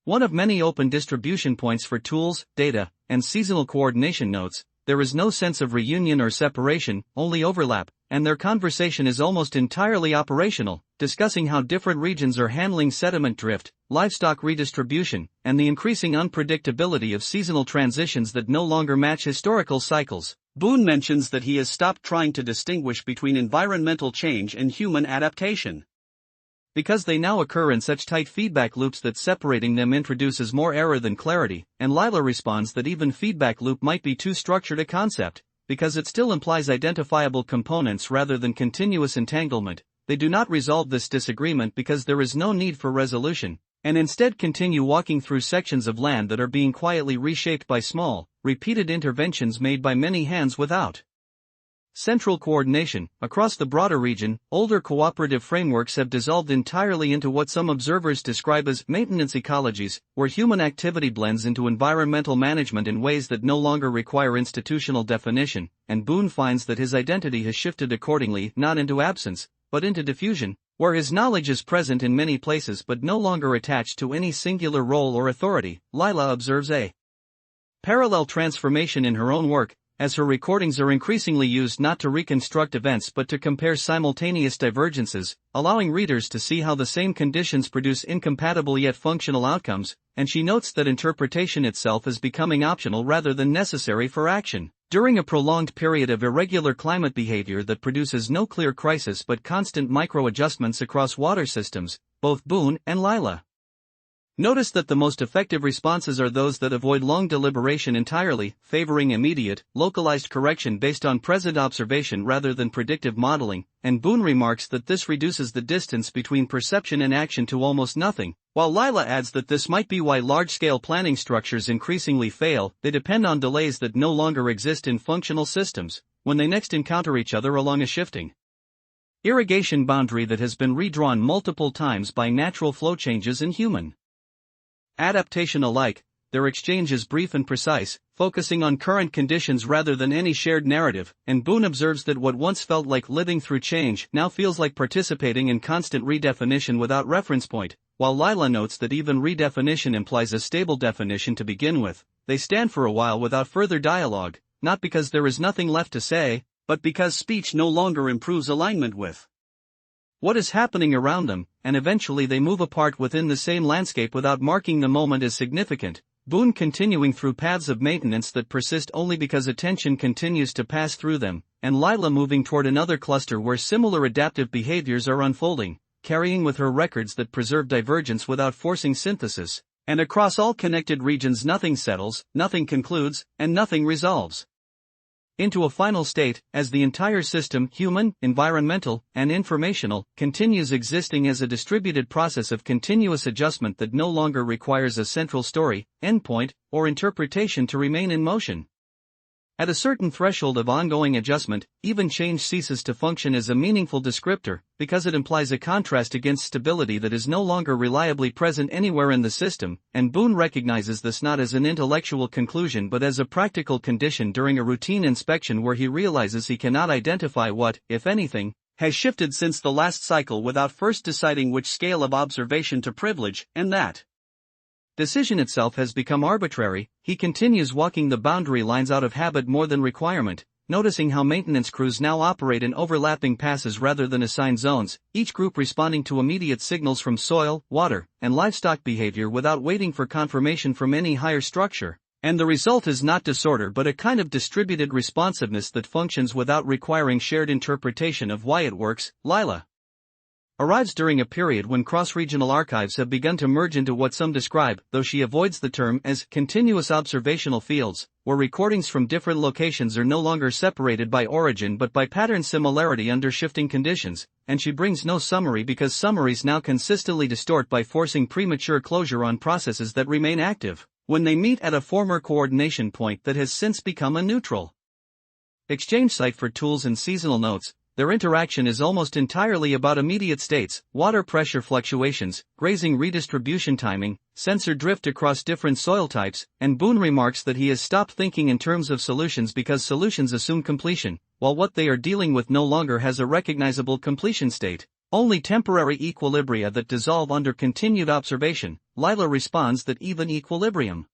one of many open distribution points for tools, data, and seasonal coordination notes. There is no sense of reunion or separation, only overlap, and their conversation is almost entirely operational, discussing how different regions are handling sediment drift, livestock redistribution, and the increasing unpredictability of seasonal transitions that no longer match historical cycles. Boone mentions that he has stopped trying to distinguish between environmental change and human adaptation, because they now occur in such tight feedback loops that separating them introduces more error than clarity, and Lila responds that even feedback loop might be too structured a concept, because it still implies identifiable components rather than continuous entanglement. They do not resolve this disagreement because there is no need for resolution, and instead continue walking through sections of land that are being quietly reshaped by small, repeated interventions made by many hands without central coordination. Across the broader region, older cooperative frameworks have dissolved entirely into what some observers describe as maintenance ecologies, where human activity blends into environmental management in ways that no longer require institutional definition, and Boone finds that his identity has shifted accordingly, not into absence, but into diffusion, where his knowledge is present in many places but no longer attached to any singular role or authority. Lila observes a parallel transformation in her own work, as her recordings are increasingly used not to reconstruct events but to compare simultaneous divergences, allowing readers to see how the same conditions produce incompatible yet functional outcomes, and she notes that interpretation itself is becoming optional rather than necessary for action. During a prolonged period of irregular climate behavior that produces no clear crisis but constant micro-adjustments across water systems, both Boone and Lila notice that the most effective responses are those that avoid long deliberation entirely, favoring immediate, localized correction based on present observation rather than predictive modeling, and Boone remarks that this reduces the distance between perception and action to almost nothing, while Lila adds that this might be why large-scale planning structures increasingly fail. They depend on delays that no longer exist in functional systems, when they next encounter each other along a shifting irrigation boundary that has been redrawn multiple times by natural flow changes in human adaptation alike. Their exchange is brief and precise, focusing on current conditions rather than any shared narrative, and Boone observes that what once felt like living through change now feels like participating in constant redefinition without reference point, while Lila notes that even redefinition implies a stable definition to begin with. They stand for a while without further dialogue, not because there is nothing left to say, but because speech no longer improves alignment with what is happening around them, and eventually they move apart within the same landscape without marking the moment as significant, Boone continuing through paths of maintenance that persist only because attention continues to pass through them, and Lila moving toward another cluster where similar adaptive behaviors are unfolding, carrying with her records that preserve divergence without forcing synthesis, and across all connected regions nothing settles, nothing concludes, and nothing resolves into a final state, as the entire system, human, environmental, and informational, continues existing as a distributed process of continuous adjustment that no longer requires a central story, endpoint, or interpretation to remain in motion. At a certain threshold of ongoing adjustment, even change ceases to function as a meaningful descriptor, because it implies a contrast against stability that is no longer reliably present anywhere in the system, and Boone recognizes this not as an intellectual conclusion but as a practical condition during a routine inspection where he realizes he cannot identify what, if anything, has shifted since the last cycle without first deciding which scale of observation to privilege, and that decision itself has become arbitrary. He continues walking the boundary lines out of habit more than requirement, noticing how maintenance crews now operate in overlapping passes rather than assigned zones, each group responding to immediate signals from soil, water, and livestock behavior without waiting for confirmation from any higher structure. And the result is not disorder but a kind of distributed responsiveness that functions without requiring shared interpretation of why it works. Lila arrives during a period when cross-regional archives have begun to merge into what some describe, though she avoids the term, as continuous observational fields, where recordings from different locations are no longer separated by origin but by pattern similarity under shifting conditions, and she brings no summary because summaries now consistently distort by forcing premature closure on processes that remain active when they meet at a former coordination point that has since become a neutral exchange site for tools and seasonal notes. Their interaction is almost entirely about immediate states, water pressure fluctuations, grazing redistribution timing, sensor drift across different soil types, and Boone remarks that he has stopped thinking in terms of solutions because solutions assume completion, while what they are dealing with no longer has a recognizable completion state, only temporary equilibria that dissolve under continued observation. Lila responds that even equilibrium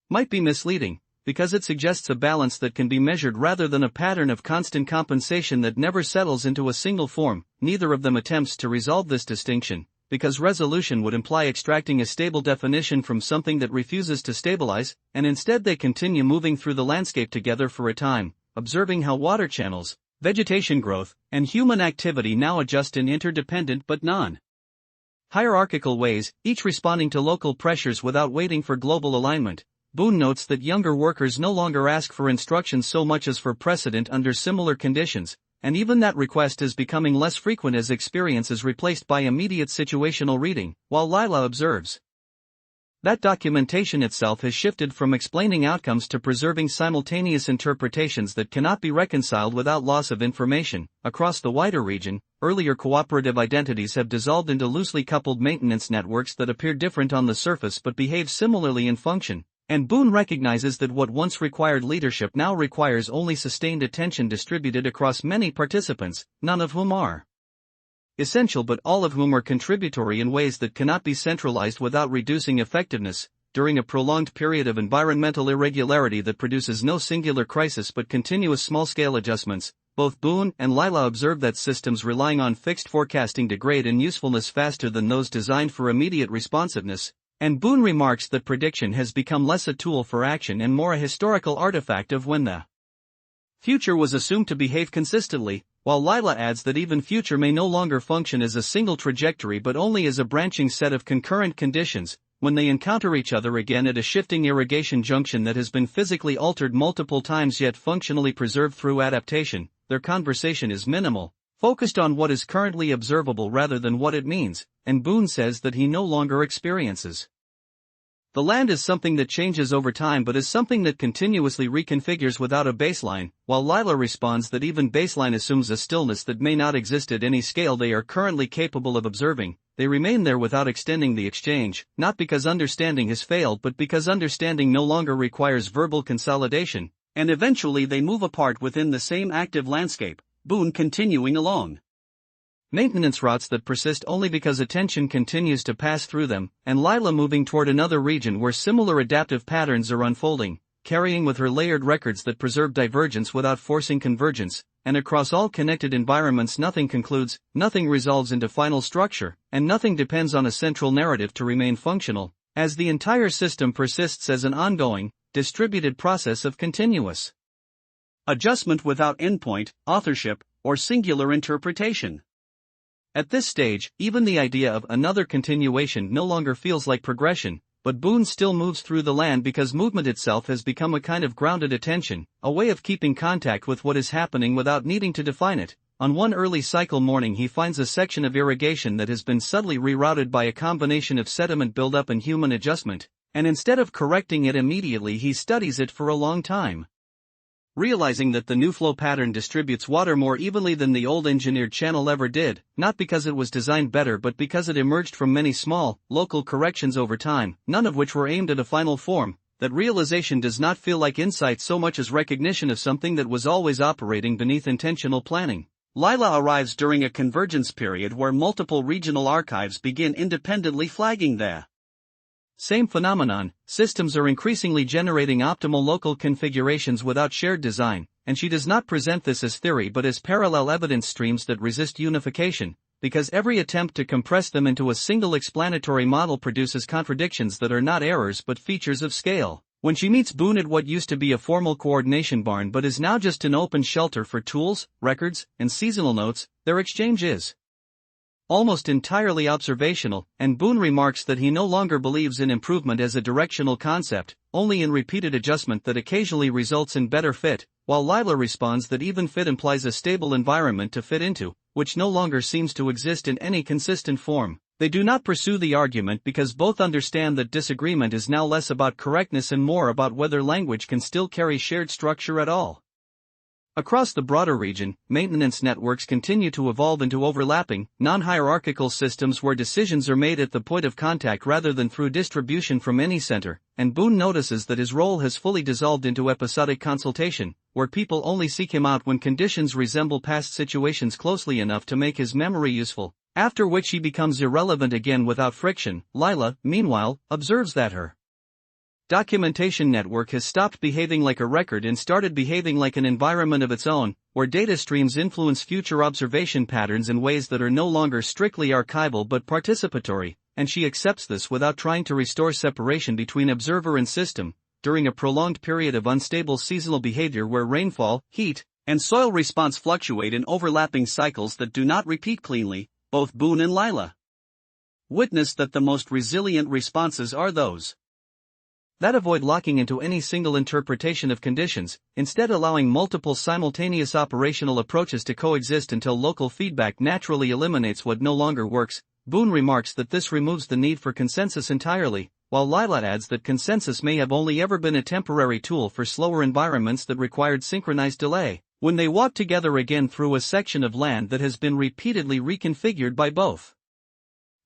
might be misleading, because it suggests a balance that can be measured rather than a pattern of constant compensation that never settles into a single form. Neither of them attempts to resolve this distinction, because resolution would imply extracting a stable definition from something that refuses to stabilize, and instead they continue moving through the landscape together for a time, observing how water channels, vegetation growth, and human activity now adjust in interdependent but non-hierarchical ways, each responding to local pressures without waiting for global alignment. Boone notes that younger workers no longer ask for instructions so much as for precedent under similar conditions, and even that request is becoming less frequent as experience is replaced by immediate situational reading, while Lila observes that documentation itself has shifted from explaining outcomes to preserving simultaneous interpretations that cannot be reconciled without loss of information. Across the wider region, earlier cooperative identities have dissolved into loosely coupled maintenance networks that appear different on the surface but behave similarly in function, and Boone recognizes that what once required leadership now requires only sustained attention distributed across many participants, none of whom are essential but all of whom are contributory in ways that cannot be centralized without reducing effectiveness. During a prolonged period of environmental irregularity that produces no singular crisis but continuous small-scale adjustments, both Boone and Lila observe that systems relying on fixed forecasting degrade in usefulness faster than those designed for immediate responsiveness, and Boone remarks that prediction has become less a tool for action and more a historical artifact of when the future was assumed to behave consistently, while Lila adds that even future may no longer function as a single trajectory but only as a branching set of concurrent conditions. When they encounter each other again at a shifting irrigation junction that has been physically altered multiple times yet functionally preserved through adaptation, their conversation is minimal, focused on what is currently observable rather than what it means, and Boone says that he no longer experiences the land as something that changes over time but as something that continuously reconfigures without a baseline, while Lila responds that even baseline assumes a stillness that may not exist at any scale they are currently capable of observing. They remain there without extending the exchange, not because understanding has failed but because understanding no longer requires verbal consolidation, and eventually they move apart within the same active landscape, Boone continuing along maintenance routes that persist only because attention continues to pass through them, and Lila moving toward another region where similar adaptive patterns are unfolding, carrying with her layered records that preserve divergence without forcing convergence, and across all connected environments nothing concludes, nothing resolves into final structure, and nothing depends on a central narrative to remain functional, as the entire system persists as an ongoing, distributed process of continuous adjustment without endpoint, authorship, or singular interpretation. At this stage, even the idea of another continuation no longer feels like progression, but Boone still moves through the land because movement itself has become a kind of grounded attention, a way of keeping contact with what is happening without needing to define it. On one early cycle morning he finds a section of irrigation that has been subtly rerouted by a combination of sediment buildup and human adjustment, and instead of correcting it immediately he studies it for a long time, realizing that the new flow pattern distributes water more evenly than the old engineered channel ever did, not because it was designed better but because it emerged from many small, local corrections over time, none of which were aimed at a final form. That realization does not feel like insight so much as recognition of something that was always operating beneath intentional planning. Lila arrives during a convergence period where multiple regional archives begin independently flagging the same phenomenon. Systems are increasingly generating optimal local configurations without shared design, and she does not present this as theory but as parallel evidence streams that resist unification, because every attempt to compress them into a single explanatory model produces contradictions that are not errors but features of scale. When she meets Boone at what used to be a formal coordination barn but is now just an open shelter for tools, records, and seasonal notes, their exchange is almost entirely observational, and Boone remarks that he no longer believes in improvement as a directional concept, only in repeated adjustment that occasionally results in better fit, while Lila responds that even fit implies a stable environment to fit into, which no longer seems to exist in any consistent form. They do not pursue the argument because both understand that disagreement is now less about correctness and more about whether language can still carry shared structure at all. Across the broader region, maintenance networks continue to evolve into overlapping, non-hierarchical systems where decisions are made at the point of contact rather than through distribution from any center, and Boone notices that his role has fully dissolved into episodic consultation, where people only seek him out when conditions resemble past situations closely enough to make his memory useful, after which he becomes irrelevant again without friction. Lila, meanwhile, observes that her documentation network has stopped behaving like a record and started behaving like an environment of its own, where data streams influence future observation patterns in ways that are no longer strictly archival but participatory, and she accepts this without trying to restore separation between observer and system, during a prolonged period of unstable seasonal behavior where rainfall, heat, and soil response fluctuate in overlapping cycles that do not repeat cleanly, both Boone and Lila witness that the most resilient responses are those that avoid locking into any single interpretation of conditions, instead allowing multiple simultaneous operational approaches to coexist until local feedback naturally eliminates what no longer works. Boone remarks that this removes the need for consensus entirely, while Lila adds that consensus may have only ever been a temporary tool for slower environments that required synchronized delay. When they walk together again through a section of land that has been repeatedly reconfigured by both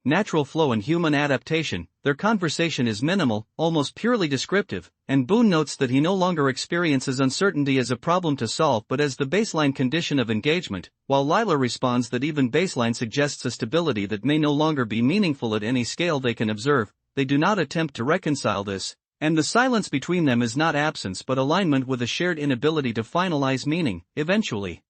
natural flow and human adaptation, their conversation is minimal, almost purely descriptive, and Boone notes that he no longer experiences uncertainty as a problem to solve but as the baseline condition of engagement, while Lila responds that even baseline suggests a stability that may no longer be meaningful at any scale they can observe. They do not attempt to reconcile this, and the silence between them is not absence but alignment with a shared inability to finalize meaning. Eventually,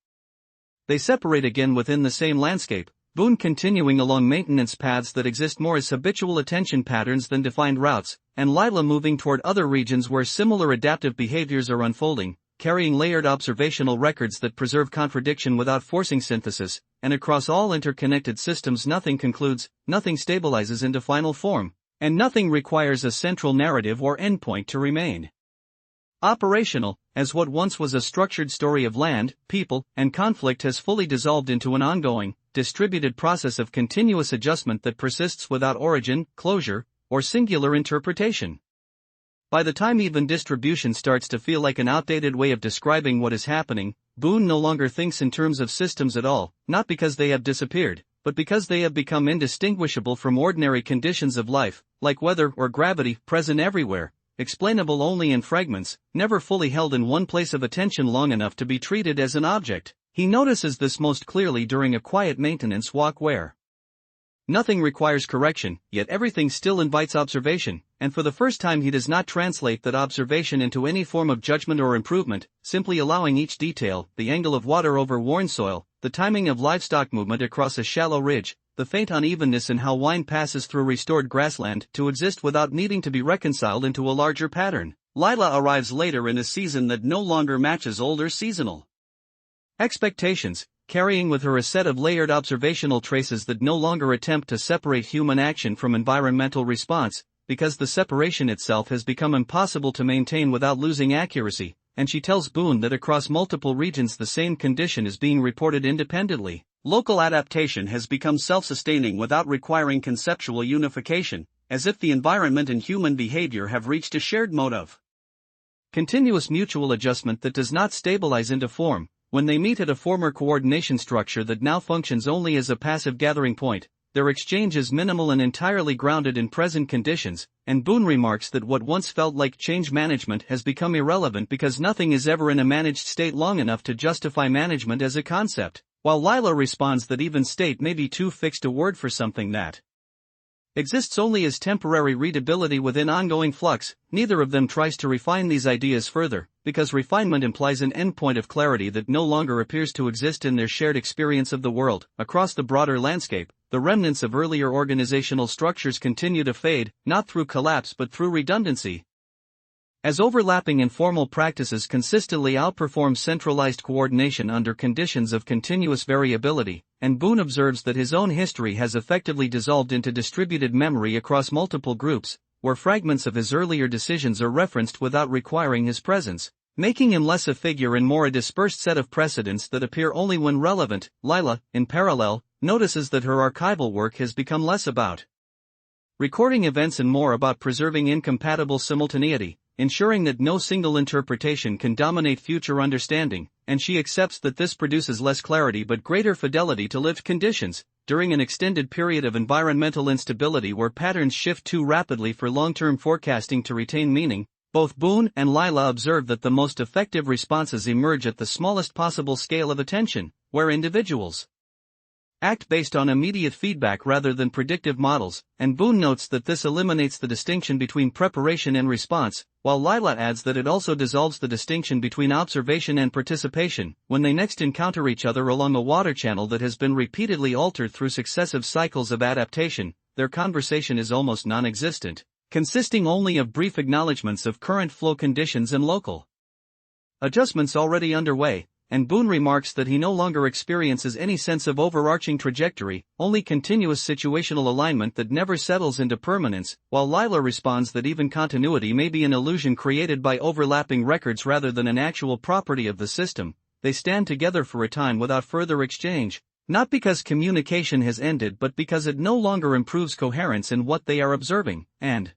they separate again within the same landscape, Boone continuing along maintenance paths that exist more as habitual attention patterns than defined routes, and Lila moving toward other regions where similar adaptive behaviors are unfolding, carrying layered observational records that preserve contradiction without forcing synthesis, and across all interconnected systems nothing concludes, nothing stabilizes into final form, and nothing requires a central narrative or endpoint to remain operational, as what once was a structured story of land, people, and conflict has fully dissolved into an ongoing, distributed process of continuous adjustment that persists without origin, closure, or singular interpretation. By the time even distribution starts to feel like an outdated way of describing what is happening, Boone no longer thinks in terms of systems at all, not because they have disappeared, but because they have become indistinguishable from ordinary conditions of life, like weather or gravity, present everywhere, explainable only in fragments, never fully held in one place of attention long enough to be treated as an object. He notices this most clearly during a quiet maintenance walk where nothing requires correction, yet everything still invites observation, and for the first time he does not translate that observation into any form of judgment or improvement, simply allowing each detail, the angle of water over worn soil, the timing of livestock movement across a shallow ridge, the faint unevenness in how wine passes through restored grassland, to exist without needing to be reconciled into a larger pattern. Lila arrives later in a season that no longer matches older seasonal expectations, carrying with her a set of layered observational traces that no longer attempt to separate human action from environmental response, because the separation itself has become impossible to maintain without losing accuracy, and she tells Boone that across multiple regions the same condition is being reported independently. Local adaptation has become self-sustaining without requiring conceptual unification, as if the environment and human behavior have reached a shared mode of continuous mutual adjustment that does not stabilize into form. When they meet at a former coordination structure that now functions only as a passive gathering point, their exchange is minimal and entirely grounded in present conditions, and Boone remarks that what once felt like change management has become irrelevant because nothing is ever in a managed state long enough to justify management as a concept, while Lila responds that even state may be too fixed a word for something that exists only as temporary readability within ongoing flux. Neither of them tries to refine these ideas further, because refinement implies an endpoint of clarity that no longer appears to exist in their shared experience of the world. Across the broader landscape, the remnants of earlier organizational structures continue to fade, not through collapse but through redundancy. As overlapping informal practices consistently outperform centralized coordination under conditions of continuous variability, and Boone observes that his own history has effectively dissolved into distributed memory across multiple groups, where fragments of his earlier decisions are referenced without requiring his presence, making him less a figure and more a dispersed set of precedents that appear only when relevant. Lila, in parallel, notices that her archival work has become less about recording events and more about preserving incompatible simultaneity, ensuring that no single interpretation can dominate future understanding, and she accepts that this produces less clarity but greater fidelity to lived conditions. During an extended period of environmental instability where patterns shift too rapidly for long-term forecasting to retain meaning, both Boone and Lila observe that the most effective responses emerge at the smallest possible scale of attention, where individuals act based on immediate feedback rather than predictive models, and Boone notes that this eliminates the distinction between preparation and response, while Lila adds that it also dissolves the distinction between observation and participation. When they next encounter each other along a water channel that has been repeatedly altered through successive cycles of adaptation, their conversation is almost non-existent. consisting only of brief acknowledgments of current flow conditions and local adjustments already underway, and Boone remarks that he no longer experiences any sense of overarching trajectory, only continuous situational alignment that never settles into permanence, while Lila responds that even continuity may be an illusion created by overlapping records rather than an actual property of the system. They stand together for a time without further exchange, not because communication has ended but because it no longer improves coherence in what they are observing, and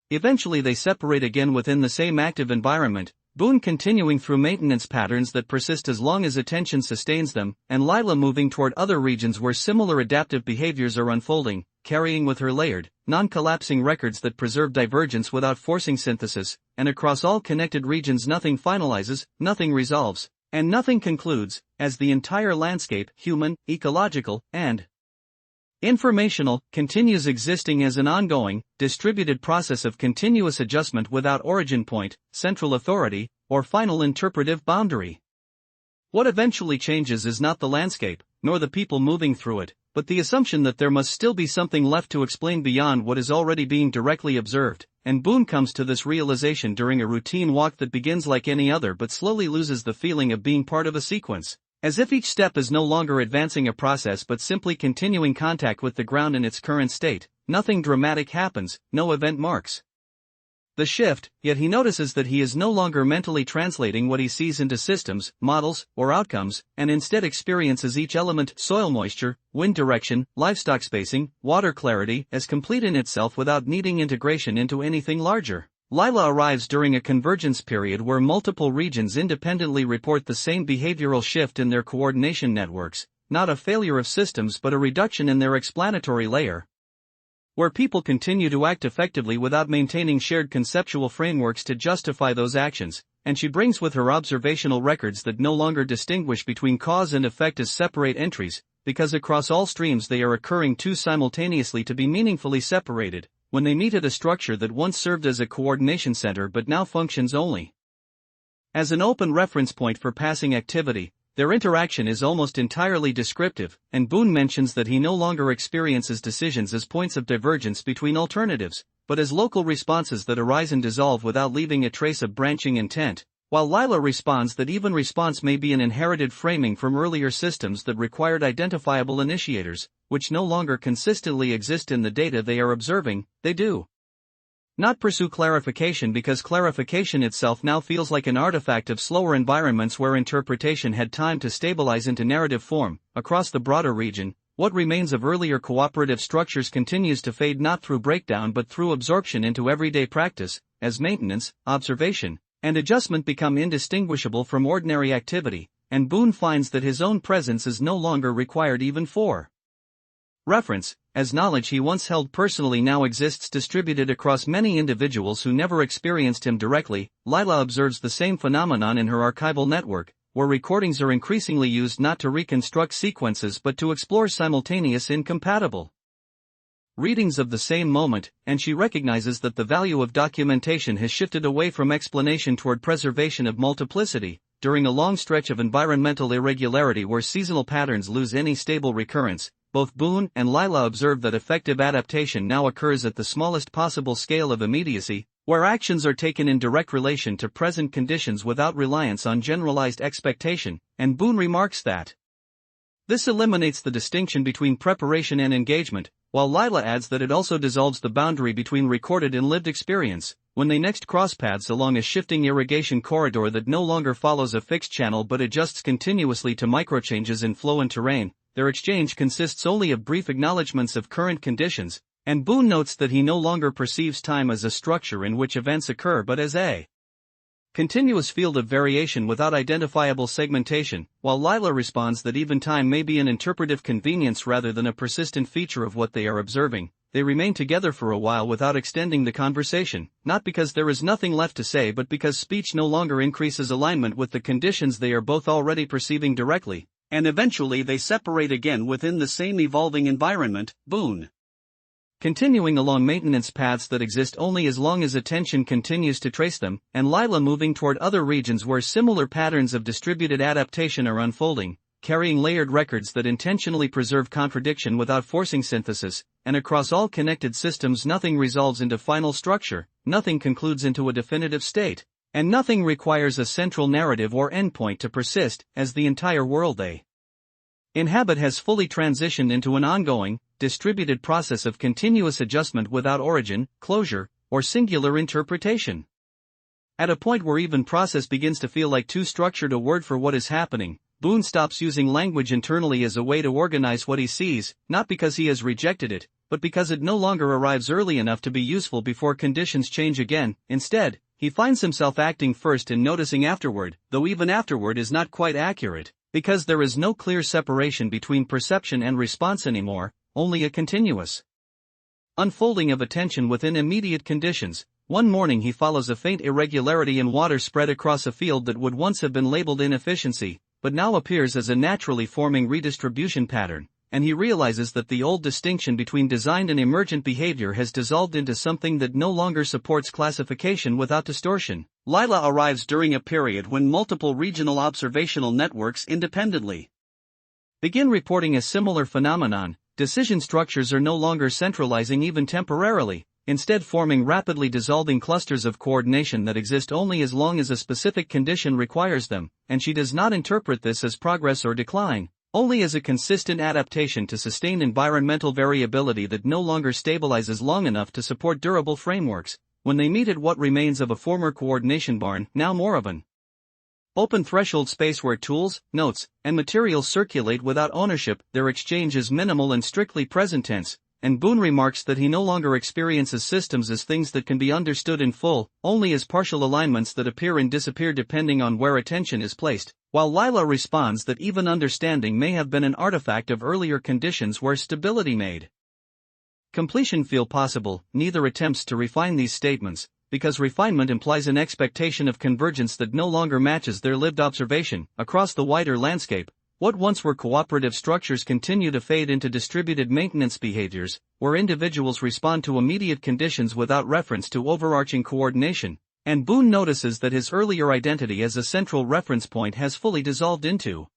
eventually they separate again within the same active environment, Boone continuing through maintenance patterns that persist as long as attention sustains them, and Lila moving toward other regions where similar adaptive behaviors are unfolding, carrying with her layered, non-collapsing records that preserve divergence without forcing synthesis, and across all connected regions nothing finalizes, nothing resolves, and nothing concludes, as the entire landscape, human, ecological, and informational, continues existing as an ongoing, distributed process of continuous adjustment without origin point, central authority, or final interpretive boundary. What eventually changes is not the landscape, nor the people moving through it, but the assumption that there must still be something left to explain beyond what is already being directly observed, and Boone comes to this realization during a routine walk that begins like any other but slowly loses the feeling of being part of a sequence. As if each step is no longer advancing a process but simply continuing contact with the ground in its current state, nothing dramatic happens, no event marks the shift, yet he notices that he is no longer mentally translating what he sees into systems, models, or outcomes, and instead experiences each element, soil moisture, wind direction, livestock spacing, water clarity, as complete in itself without needing integration into anything larger. Lila arrives during a convergence period where multiple regions independently report the same behavioral shift in their coordination networks, not a failure of systems but a reduction in their explanatory layer, where people continue to act effectively without maintaining shared conceptual frameworks to justify those actions, and she brings with her observational records that no longer distinguish between cause and effect as separate entries, because across all streams they are occurring too simultaneously to be meaningfully separated. When they meet at a structure that once served as a coordination center but now functions only as an open reference point for passing activity, their interaction is almost entirely descriptive, and Boone mentions that he no longer experiences decisions as points of divergence between alternatives, but as local responses that arise and dissolve without leaving a trace of branching intent, while Lila responds that even response may be an inherited framing from earlier systems that required identifiable initiators, which no longer consistently exist in the data they are observing. They do not pursue clarification because clarification itself now feels like an artifact of slower environments where interpretation had time to stabilize into narrative form. Across the broader region, what remains of earlier cooperative structures continues to fade not through breakdown but through absorption into everyday practice, as maintenance, observation, and adjustment become indistinguishable from ordinary activity, and Boone finds that his own presence is no longer required even for reference, as knowledge he once held personally now exists distributed across many individuals who never experienced him directly. Lila observes the same phenomenon in her archival network, where recordings are increasingly used not to reconstruct sequences but to explore simultaneous incompatible readings of the same moment, and she recognizes that the value of documentation has shifted away from explanation toward preservation of multiplicity. During a long stretch of environmental irregularity where seasonal patterns lose any stable recurrence, both Boone and Lila observe that effective adaptation now occurs at the smallest possible scale of immediacy, where actions are taken in direct relation to present conditions without reliance on generalized expectation, and Boone remarks that this eliminates the distinction between preparation and engagement, while Lila adds that it also dissolves the boundary between recorded and lived experience. When they next cross paths along a shifting irrigation corridor that no longer follows a fixed channel but adjusts continuously to microchanges in flow and terrain, their exchange consists only of brief acknowledgments of current conditions, and Boone notes that he no longer perceives time as a structure in which events occur but as a continuous field of variation without identifiable segmentation, while Lila responds that even time may be an interpretive convenience rather than a persistent feature of what they are observing. They remain together for a while without extending the conversation, not because there is nothing left to say but because speech no longer increases alignment with the conditions they are both already perceiving directly, and eventually they separate again within the same evolving environment. Boone continuing along maintenance paths that exist only as long as attention continues to trace them, and Lila moving toward other regions where similar patterns of distributed adaptation are unfolding, carrying layered records that intentionally preserve contradiction without forcing synthesis, and across all connected systems nothing resolves into final structure, nothing concludes into a definitive state, and nothing requires a central narrative or endpoint to persist, as the entire world they inhabit has fully transitioned into an ongoing, distributed process of continuous adjustment without origin, closure, or singular interpretation. At a point where even process begins to feel like too structured a word for what is happening, Boone stops using language internally as a way to organize what he sees, not because he has rejected it, but because it no longer arrives early enough to be useful before conditions change again. Instead, he finds himself acting first and noticing afterward, though even afterward is not quite accurate, because there is no clear separation between perception and response anymore, only a continuous unfolding of attention within immediate conditions. One morning he follows a faint irregularity in water spread across a field that would once have been labeled inefficiency, but now appears as a naturally forming redistribution pattern, and he realizes that the old distinction between designed and emergent behavior has dissolved into something that no longer supports classification without distortion. Lila arrives during a period when multiple regional observational networks independently begin reporting a similar phenomenon. Decision structures are no longer centralizing even temporarily, instead forming rapidly dissolving clusters of coordination that exist only as long as a specific condition requires them, and she does not interpret this as progress or decline, only as a consistent adaptation to sustained environmental variability that no longer stabilizes long enough to support durable frameworks. When they meet at what remains of a former coordination barn, now more of an open threshold space where tools, notes, and materials circulate without ownership, their exchange is minimal and strictly present tense, and Boone remarks that he no longer experiences systems as things that can be understood in full, only as partial alignments that appear and disappear depending on where attention is placed, while Lila responds that even understanding may have been an artifact of earlier conditions where stability made completion feel possible. Neither attempts to refine these statements, because refinement implies an expectation of convergence that no longer matches their lived observation. Across the wider landscape, what once were cooperative structures continue to fade into distributed maintenance behaviors, where individuals respond to immediate conditions without reference to overarching coordination, and Boone notices that his earlier identity as a central reference point has fully dissolved into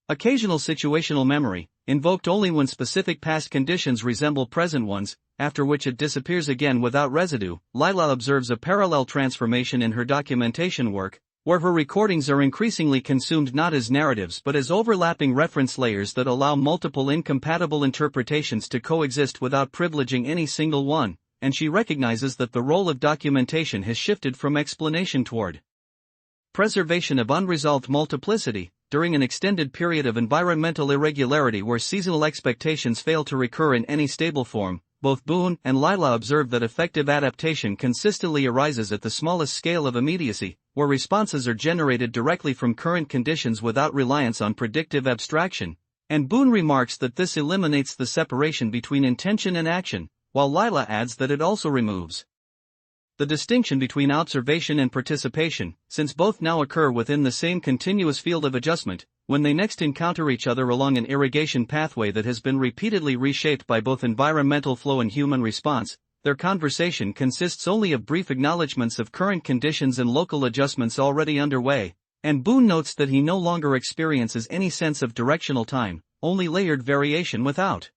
occasional situational memory, invoked only when specific past conditions resemble present ones, after which it disappears again without residue. Lila observes a parallel transformation in her documentation work, where her recordings are increasingly consumed not as narratives but as overlapping reference layers that allow multiple incompatible interpretations to coexist without privileging any single one, and she recognizes that the role of documentation has shifted from explanation toward preservation of unresolved multiplicity. During an extended period of environmental irregularity where seasonal expectations fail to recur in any stable form, both Boone and Lila observe that effective adaptation consistently arises at the smallest scale of immediacy, where responses are generated directly from current conditions without reliance on predictive abstraction, and Boone remarks that this eliminates the separation between intention and action, while Lila adds that it also removes the distinction between observation and participation, since both now occur within the same continuous field of adjustment. When they next encounter each other along an irrigation pathway that has been repeatedly reshaped by both environmental flow and human response, their conversation consists only of brief acknowledgments of current conditions and local adjustments already underway, and Boone notes that he no longer experiences any sense of directional time, only layered variation without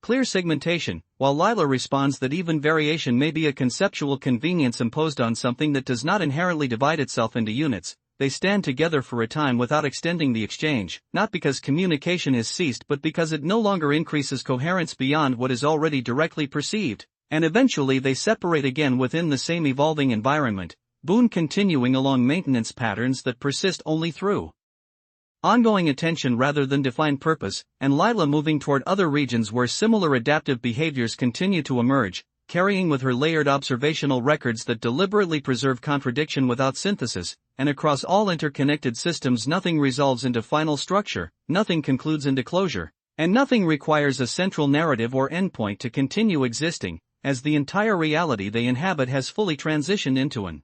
clear segmentation, while Lila responds that even variation may be a conceptual convenience imposed on something that does not inherently divide itself into units. They stand together for a time without extending the exchange, not because communication has ceased but because it no longer increases coherence beyond what is already directly perceived, and eventually they separate again within the same evolving environment, Boone continuing along maintenance patterns that persist only through ongoing attention rather than defined purpose, and Lila moving toward other regions where similar adaptive behaviors continue to emerge, carrying with her layered observational records that deliberately preserve contradiction without synthesis, and across all interconnected systems nothing resolves into final structure, nothing concludes into closure, and nothing requires a central narrative or endpoint to continue existing, as the entire reality they inhabit has fully transitioned into an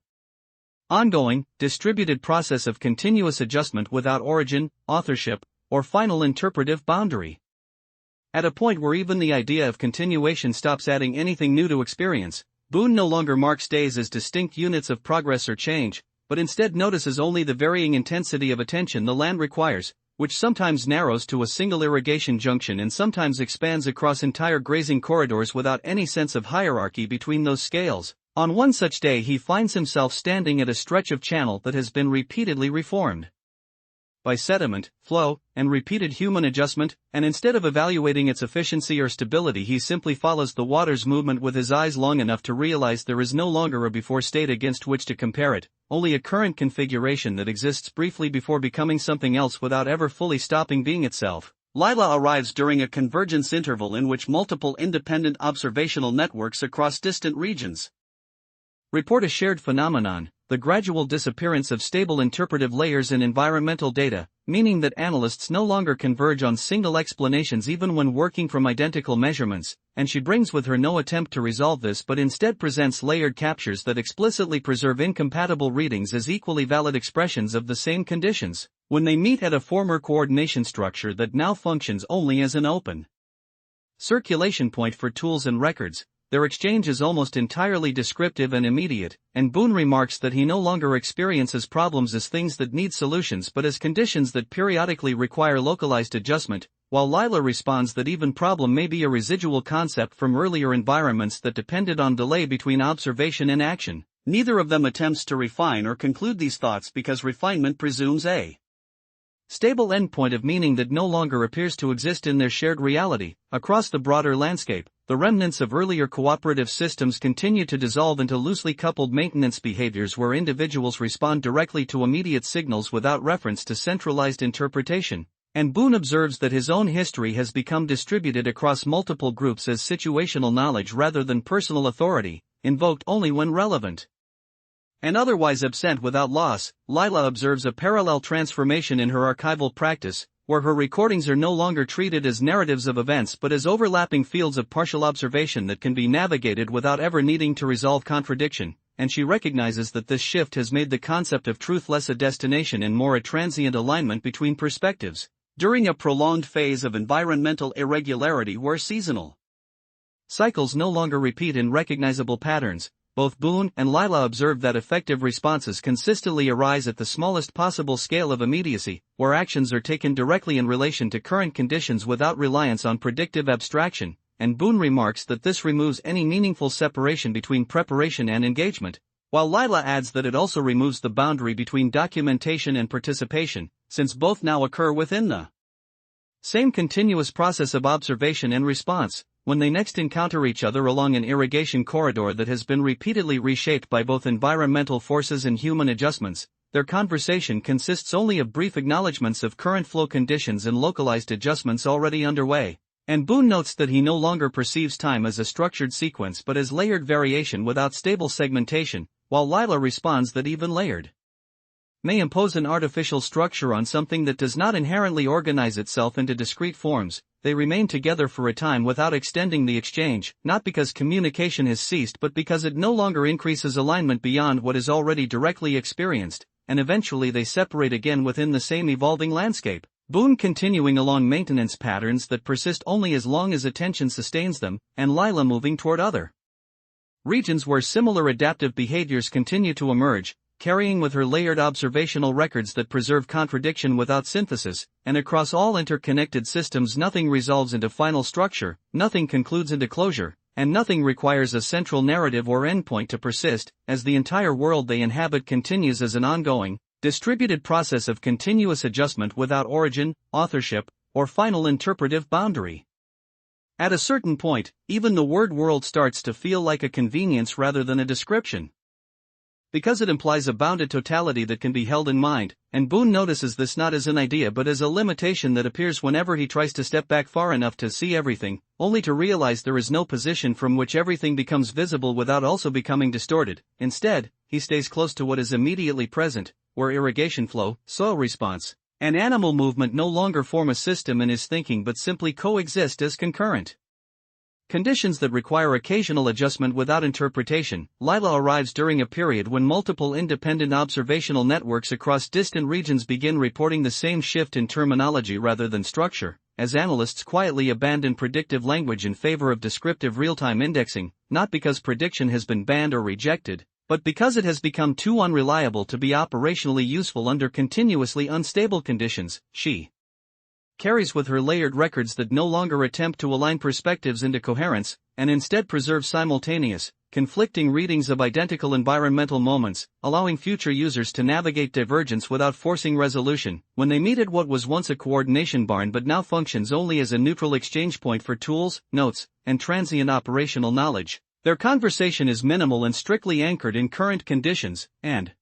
ongoing, distributed process of continuous adjustment without origin, authorship, or final interpretive boundary. At a point where even the idea of continuation stops adding anything new to experience, Boone no longer marks days as distinct units of progress or change, but instead notices only the varying intensity of attention the land requires, which sometimes narrows to a single irrigation junction and sometimes expands across entire grazing corridors without any sense of hierarchy between those scales. On one such day he finds himself standing at a stretch of channel that has been repeatedly reformed by sediment, flow, and repeated human adjustment, and instead of evaluating its efficiency or stability he simply follows the water's movement with his eyes long enough to realize there is no longer a before state against which to compare it, only a current configuration that exists briefly before becoming something else without ever fully stopping being itself. Lila arrives during a convergence interval in which multiple independent observational networks across distant regions report a shared phenomenon, the gradual disappearance of stable interpretive layers in environmental data, meaning that analysts no longer converge on single explanations even when working from identical measurements, and she brings with her no attempt to resolve this but instead presents layered captures that explicitly preserve incompatible readings as equally valid expressions of the same conditions, when they meet at a former coordination structure that now functions only as an open circulation point for tools and records. Their exchange is almost entirely descriptive and immediate, and Boone remarks that he no longer experiences problems as things that need solutions but as conditions that periodically require localized adjustment, while Lila responds that even problem may be a residual concept from earlier environments that depended on delay between observation and action. Neither of them attempts to refine or conclude these thoughts because refinement presumes a stable endpoint of meaning that no longer appears to exist in their shared reality. Across the broader landscape, the remnants of earlier cooperative systems continue to dissolve into loosely coupled maintenance behaviors where individuals respond directly to immediate signals without reference to centralized interpretation, and Boone observes that his own history has become distributed across multiple groups as situational knowledge rather than personal authority, invoked only when relevant and otherwise absent without loss. Lila observes a parallel transformation in her archival practice, where her recordings are no longer treated as narratives of events but as overlapping fields of partial observation that can be navigated without ever needing to resolve contradiction, and she recognizes that this shift has made the concept of truth less a destination and more a transient alignment between perspectives, during a prolonged phase of environmental irregularity where seasonal cycles no longer repeat in recognizable patterns. Both Boone and Lila observe that effective responses consistently arise at the smallest possible scale of immediacy, where actions are taken directly in relation to current conditions without reliance on predictive abstraction, and Boone remarks that this removes any meaningful separation between preparation and engagement, while Lila adds that it also removes the boundary between documentation and participation, since both now occur within the same continuous process of observation and response. When they next encounter each other along an irrigation corridor that has been repeatedly reshaped by both environmental forces and human adjustments, their conversation consists only of brief acknowledgments of current flow conditions and localized adjustments already underway, and Boone notes that he no longer perceives time as a structured sequence but as layered variation without stable segmentation, while Lila responds that even layered may impose an artificial structure on something that does not inherently organize itself into discrete forms. They remain together for a time without extending the exchange, not because communication has ceased but because it no longer increases alignment beyond what is already directly experienced, and eventually they separate again within the same evolving landscape. Boone continuing along maintenance patterns that persist only as long as attention sustains them, and Lila moving toward other regions where similar adaptive behaviors continue to emerge, carrying with her layered observational records that preserve contradiction without synthesis, and across all interconnected systems nothing resolves into final structure, nothing concludes into closure, and nothing requires a central narrative or endpoint to persist, as the entire world they inhabit continues as an ongoing, distributed process of continuous adjustment without origin, authorship, or final interpretive boundary. At a certain point, even the word world starts to feel like a convenience rather than a description, because it implies a bounded totality that can be held in mind, and Boone notices this not as an idea but as a limitation that appears whenever he tries to step back far enough to see everything, only to realize there is no position from which everything becomes visible without also becoming distorted. Instead, he stays close to what is immediately present, where irrigation flow, soil response, and animal movement no longer form a system in his thinking but simply coexist as concurrent conditions that require occasional adjustment without interpretation. Lila arrives during a period when multiple independent observational networks across distant regions begin reporting the same shift in terminology rather than structure, as analysts quietly abandon predictive language in favor of descriptive real-time indexing, not because prediction has been banned or rejected, but because it has become too unreliable to be operationally useful under continuously unstable conditions. She carries with her layered records that no longer attempt to align perspectives into coherence, and instead preserve simultaneous, conflicting readings of identical environmental moments, allowing future users to navigate divergence without forcing resolution. When they meet at what was once a coordination barn but now functions only as a neutral exchange point for tools, notes, and transient operational knowledge, their conversation is minimal and strictly anchored in current conditions, and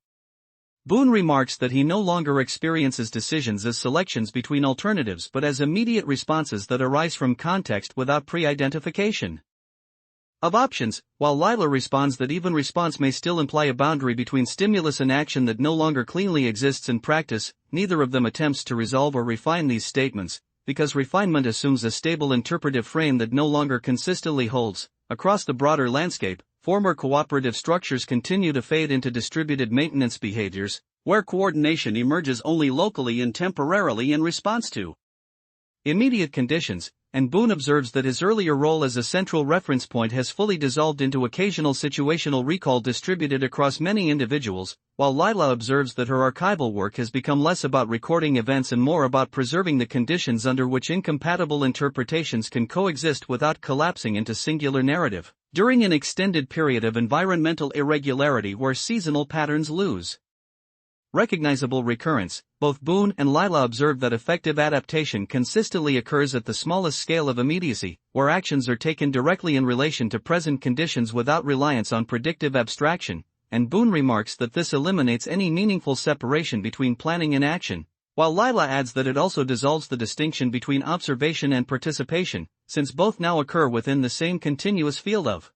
Boone remarks that he no longer experiences decisions as selections between alternatives but as immediate responses that arise from context without pre-identification of options, while Lila responds that even response may still imply a boundary between stimulus and action that no longer cleanly exists in practice. Neither of them attempts to resolve or refine these statements, because refinement assumes a stable interpretive frame that no longer consistently holds. Across the broader landscape, former cooperative structures continue to fade into distributed maintenance behaviors, where coordination emerges only locally and temporarily in response to immediate conditions, and Boone observes that his earlier role as a central reference point has fully dissolved into occasional situational recall distributed across many individuals, while Lila observes that her archival work has become less about recording events and more about preserving the conditions under which incompatible interpretations can coexist without collapsing into singular narrative, during an extended period of environmental irregularity where seasonal patterns lose recognizable recurrence. Both Boone and Lila observe that effective adaptation consistently occurs at the smallest scale of immediacy, where actions are taken directly in relation to present conditions without reliance on predictive abstraction, and Boone remarks that this eliminates any meaningful separation between planning and action, while Lila adds that it also dissolves the distinction between observation and participation, since both now occur within the same continuous field of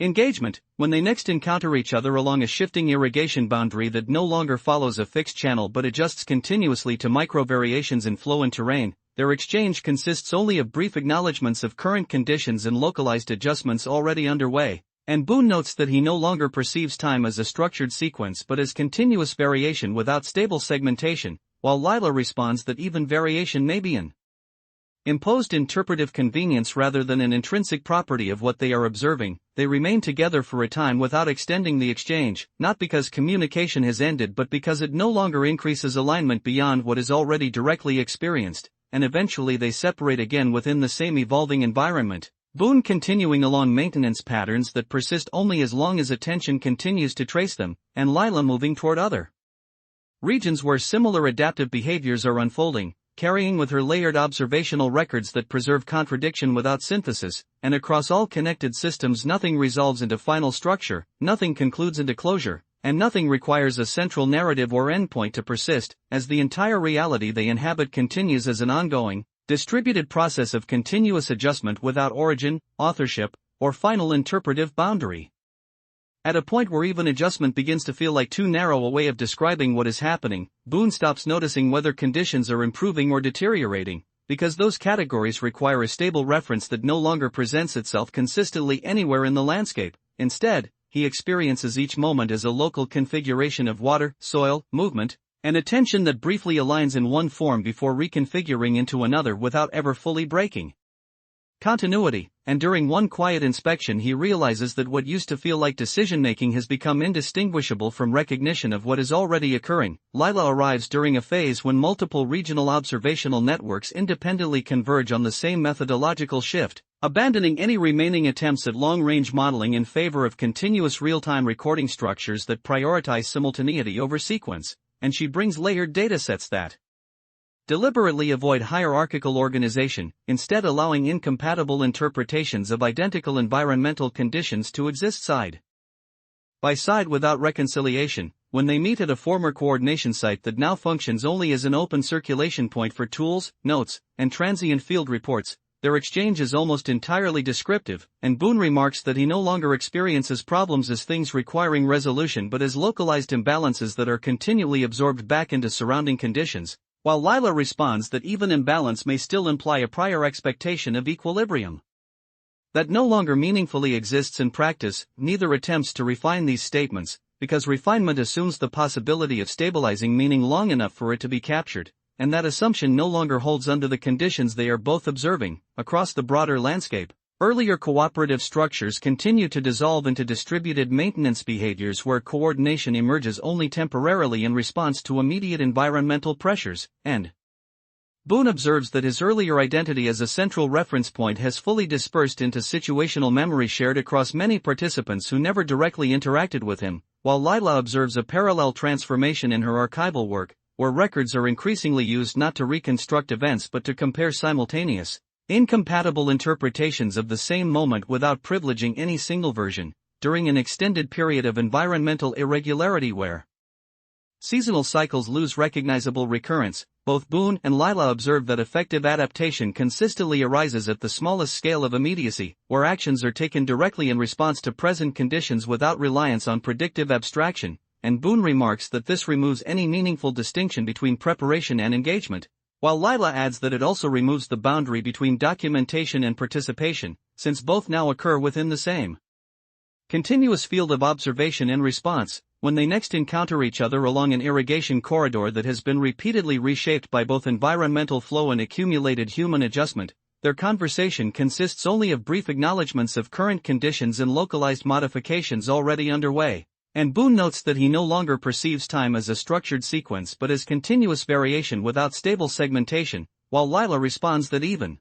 engagement. When they next encounter each other along a shifting irrigation boundary that no longer follows a fixed channel but adjusts continuously to micro-variations in flow and terrain, their exchange consists only of brief acknowledgments of current conditions and localized adjustments already underway, and Boone notes that he no longer perceives time as a structured sequence but as continuous variation without stable segmentation, while Lila responds that even variation may be an imposed interpretive convenience rather than an intrinsic property of what they are observing. They remain together for a time without extending the exchange, not because communication has ended but because it no longer increases alignment beyond what is already directly experienced, and eventually they separate again within the same evolving environment, Boone continuing along maintenance patterns that persist only as long as attention continues to trace them, and Lila moving toward other regions where similar adaptive behaviors are unfolding, carrying with her layered observational records that preserve contradiction without synthesis, and across all connected systems nothing resolves into final structure, nothing concludes into closure, and nothing requires a central narrative or endpoint to persist, as the entire reality they inhabit continues as an ongoing, distributed process of continuous adjustment without origin, authorship, or final interpretive boundary. At a point where even adjustment begins to feel like too narrow a way of describing what is happening, Boone stops noticing whether conditions are improving or deteriorating, because those categories require a stable reference that no longer presents itself consistently anywhere in the landscape. Instead, he experiences each moment as a local configuration of water, soil, movement, and attention that briefly aligns in one form before reconfiguring into another without ever fully breaking continuity, and during one quiet inspection he realizes that what used to feel like decision-making has become indistinguishable from recognition of what is already occurring. Lila arrives during a phase when multiple regional observational networks independently converge on the same methodological shift, abandoning any remaining attempts at long-range modeling in favor of continuous real-time recording structures that prioritize simultaneity over sequence, and she brings layered datasets that deliberately avoid hierarchical organization, instead allowing incompatible interpretations of identical environmental conditions to exist side by side without reconciliation. When they meet at a former coordination site that now functions only as an open circulation point for tools, notes, and transient field reports, their exchange is almost entirely descriptive, and Boone remarks that he no longer experiences problems as things requiring resolution but as localized imbalances that are continually absorbed back into surrounding conditions, while Lila responds that even imbalance may still imply a prior expectation of equilibrium that no longer meaningfully exists in practice. Neither attempts to refine these statements, because refinement assumes the possibility of stabilizing meaning long enough for it to be captured, and that assumption no longer holds under the conditions they are both observing. Across the broader landscape, earlier cooperative structures continue to dissolve into distributed maintenance behaviors where coordination emerges only temporarily in response to immediate environmental pressures, and Boone observes that his earlier identity as a central reference point has fully dispersed into situational memory shared across many participants who never directly interacted with him, while Lila observes a parallel transformation in her archival work, where records are increasingly used not to reconstruct events but to compare simultaneous, incompatible interpretations of the same moment without privileging any single version, during an extended period of environmental irregularity where seasonal cycles lose recognizable recurrence. Both Boone and Lila observe that effective adaptation consistently arises at the smallest scale of immediacy, where actions are taken directly in response to present conditions without reliance on predictive abstraction, and Boone remarks that this removes any meaningful distinction between preparation and engagement, while Lila adds that it also removes the boundary between documentation and participation, since both now occur within the same continuous field of observation and response. When they next encounter each other along an irrigation corridor that has been repeatedly reshaped by both environmental flow and accumulated human adjustment, their conversation consists only of brief acknowledgments of current conditions and localized modifications already underway, and Boone notes that he no longer perceives time as a structured sequence but as continuous variation without stable segmentation, while Lila responds that even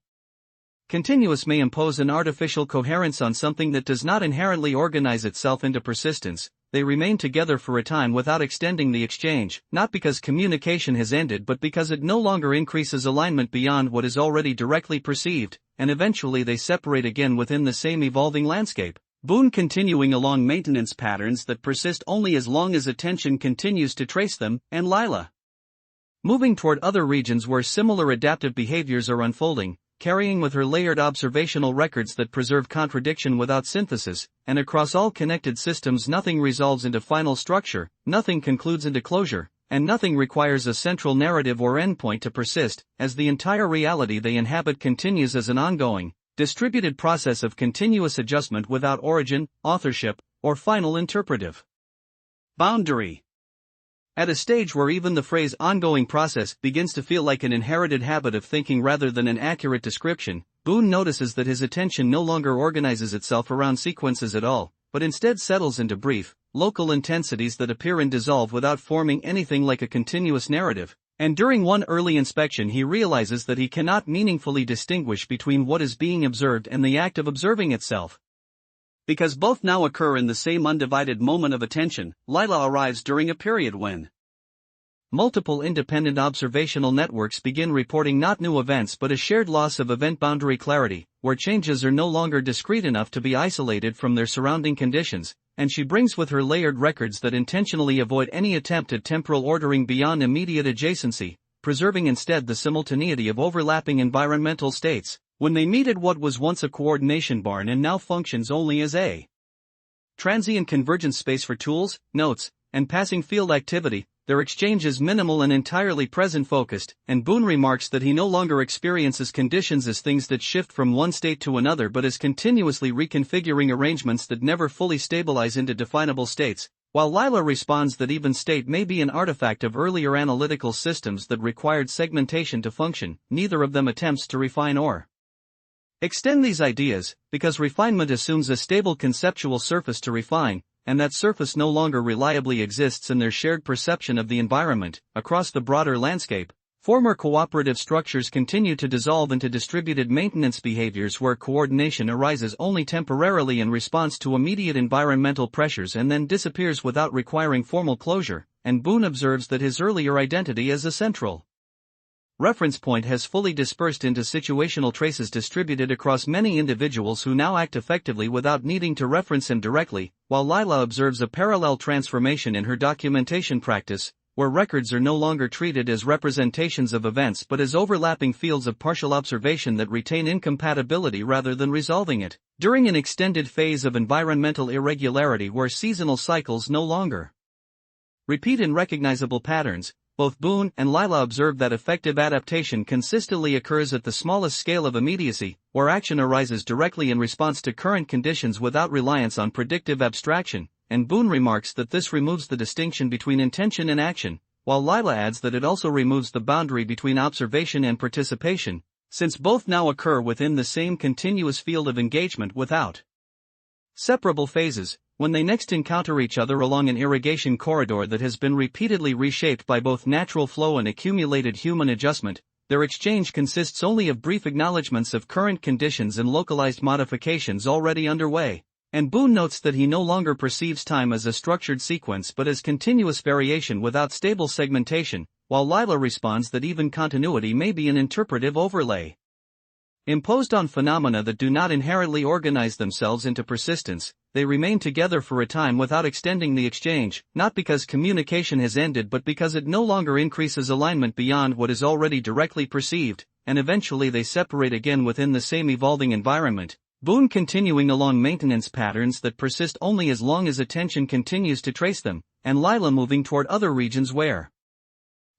continuous may impose an artificial coherence on something that does not inherently organize itself into persistence. They remain together for a time without extending the exchange, not because communication has ended but because it no longer increases alignment beyond what is already directly perceived, and eventually they separate again within the same evolving landscape. Boone continuing along maintenance patterns that persist only as long as attention continues to trace them, and Lila moving toward other regions where similar adaptive behaviors are unfolding, carrying with her layered observational records that preserve contradiction without synthesis, and across all connected systems nothing resolves into final structure, nothing concludes into closure, and nothing requires a central narrative or endpoint to persist, as the entire reality they inhabit continues as an ongoing, distributed process of continuous adjustment without origin, authorship, or final interpretive boundary. At a stage where even the phrase ongoing process begins to feel like an inherited habit of thinking rather than an accurate description, Boone notices that his attention no longer organizes itself around sequences at all, but instead settles into brief, local intensities that appear and dissolve without forming anything like a continuous narrative, and during one early inspection he realizes that he cannot meaningfully distinguish between what is being observed and the act of observing itself. Because both now occur in the same undivided moment of attention, Lila arrives during a period when multiple independent observational networks begin reporting not new events but a shared loss of event boundary clarity, where changes are no longer discrete enough to be isolated from their surrounding conditions, and she brings with her layered records that intentionally avoid any attempt at temporal ordering beyond immediate adjacency, preserving instead the simultaneity of overlapping environmental states. When they meet at what was once a coordination barn and now functions only as a transient convergence space for tools, notes, and passing field activity, their exchange is minimal and entirely present-focused, and Boone remarks that he no longer experiences conditions as things that shift from one state to another but as continuously reconfiguring arrangements that never fully stabilize into definable states, while Lila responds that even state may be an artifact of earlier analytical systems that required segmentation to function. Neither of them attempts to refine or extend these ideas, because refinement assumes a stable conceptual surface to refine, and that surface no longer reliably exists in their shared perception of the environment. Across the broader landscape, former cooperative structures continue to dissolve into distributed maintenance behaviors where coordination arises only temporarily in response to immediate environmental pressures and then disappears without requiring formal closure, and Boone observes that his earlier identity as a central reference point has fully dispersed into situational traces distributed across many individuals who now act effectively without needing to reference him directly, while Lila observes a parallel transformation in her documentation practice, where records are no longer treated as representations of events but as overlapping fields of partial observation that retain incompatibility rather than resolving it, during an extended phase of environmental irregularity where seasonal cycles no longer repeat in recognizable patterns. Both Boone and Lila observe that effective adaptation consistently occurs at the smallest scale of immediacy, where action arises directly in response to current conditions without reliance on predictive abstraction, and Boone remarks that this removes the distinction between intention and action, while Lila adds that it also removes the boundary between observation and participation, since both now occur within the same continuous field of engagement without separable phases. When they next encounter each other along an irrigation corridor that has been repeatedly reshaped by both natural flow and accumulated human adjustment, their exchange consists only of brief acknowledgments of current conditions and localized modifications already underway. And Boone notes that he no longer perceives time as a structured sequence but as continuous variation without stable segmentation, while Lila responds that even continuity may be an interpretive overlay imposed on phenomena that do not inherently organize themselves into persistence. They remain together for a time without extending the exchange, not because communication has ended but because it no longer increases alignment beyond what is already directly perceived, and eventually they separate again within the same evolving environment. Boone continuing along maintenance patterns that persist only as long as attention continues to trace them, and Lila moving toward other regions where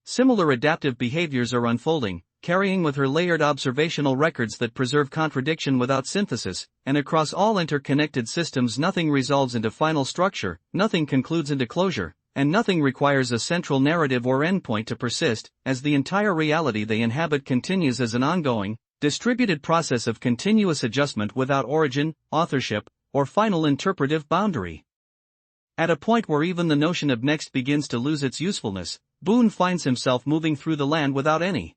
similar adaptive behaviors are unfolding, carrying with her layered observational records that preserve contradiction without synthesis, and across all interconnected systems nothing resolves into final structure, nothing concludes into closure, and nothing requires a central narrative or endpoint to persist, as the entire reality they inhabit continues as an ongoing, distributed process of continuous adjustment without origin, authorship, or final interpretive boundary. At a point where even the notion of next begins to lose its usefulness, Boone finds himself moving through the land without any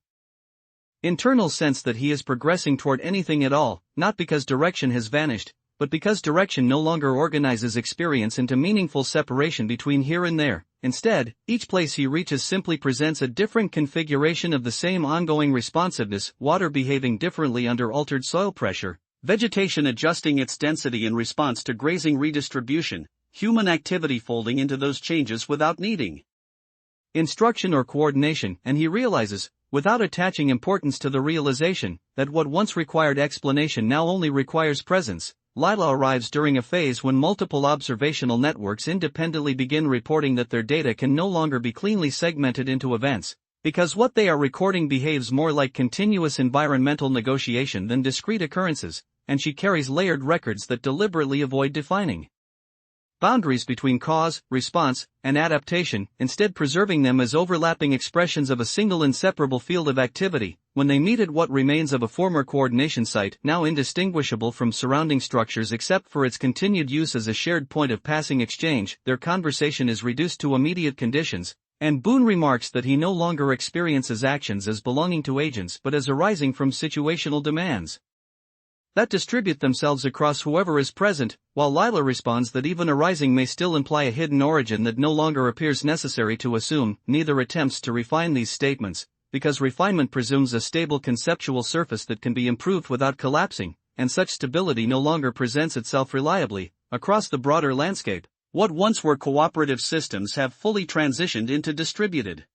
internal sense that he is progressing toward anything at all, not because direction has vanished, but because direction no longer organizes experience into meaningful separation between here and there. Instead, each place he reaches simply presents a different configuration of the same ongoing responsiveness, water behaving differently under altered soil pressure, vegetation adjusting its density in response to grazing redistribution, human activity folding into those changes without needing instruction or coordination, and he realizes, without attaching importance to the realization, that what once required explanation now only requires presence. Lila arrives during a phase when multiple observational networks independently begin reporting that their data can no longer be cleanly segmented into events, because what they are recording behaves more like continuous environmental negotiation than discrete occurrences, and she carries layered records that deliberately avoid defining boundaries between cause, response, and adaptation, instead preserving them as overlapping expressions of a single inseparable field of activity. When they meet at what remains of a former coordination site, now indistinguishable from surrounding structures except for its continued use as a shared point of passing exchange, their conversation is reduced to immediate conditions, and Boone remarks that he no longer experiences actions as belonging to agents but as arising from situational demands that distribute themselves across whoever is present, while Lila responds that even arising may still imply a hidden origin that no longer appears necessary to assume. Neither attempts to refine these statements, because refinement presumes a stable conceptual surface that can be improved without collapsing, and such stability no longer presents itself reliably across the broader landscape. What once were cooperative systems have fully transitioned into distributed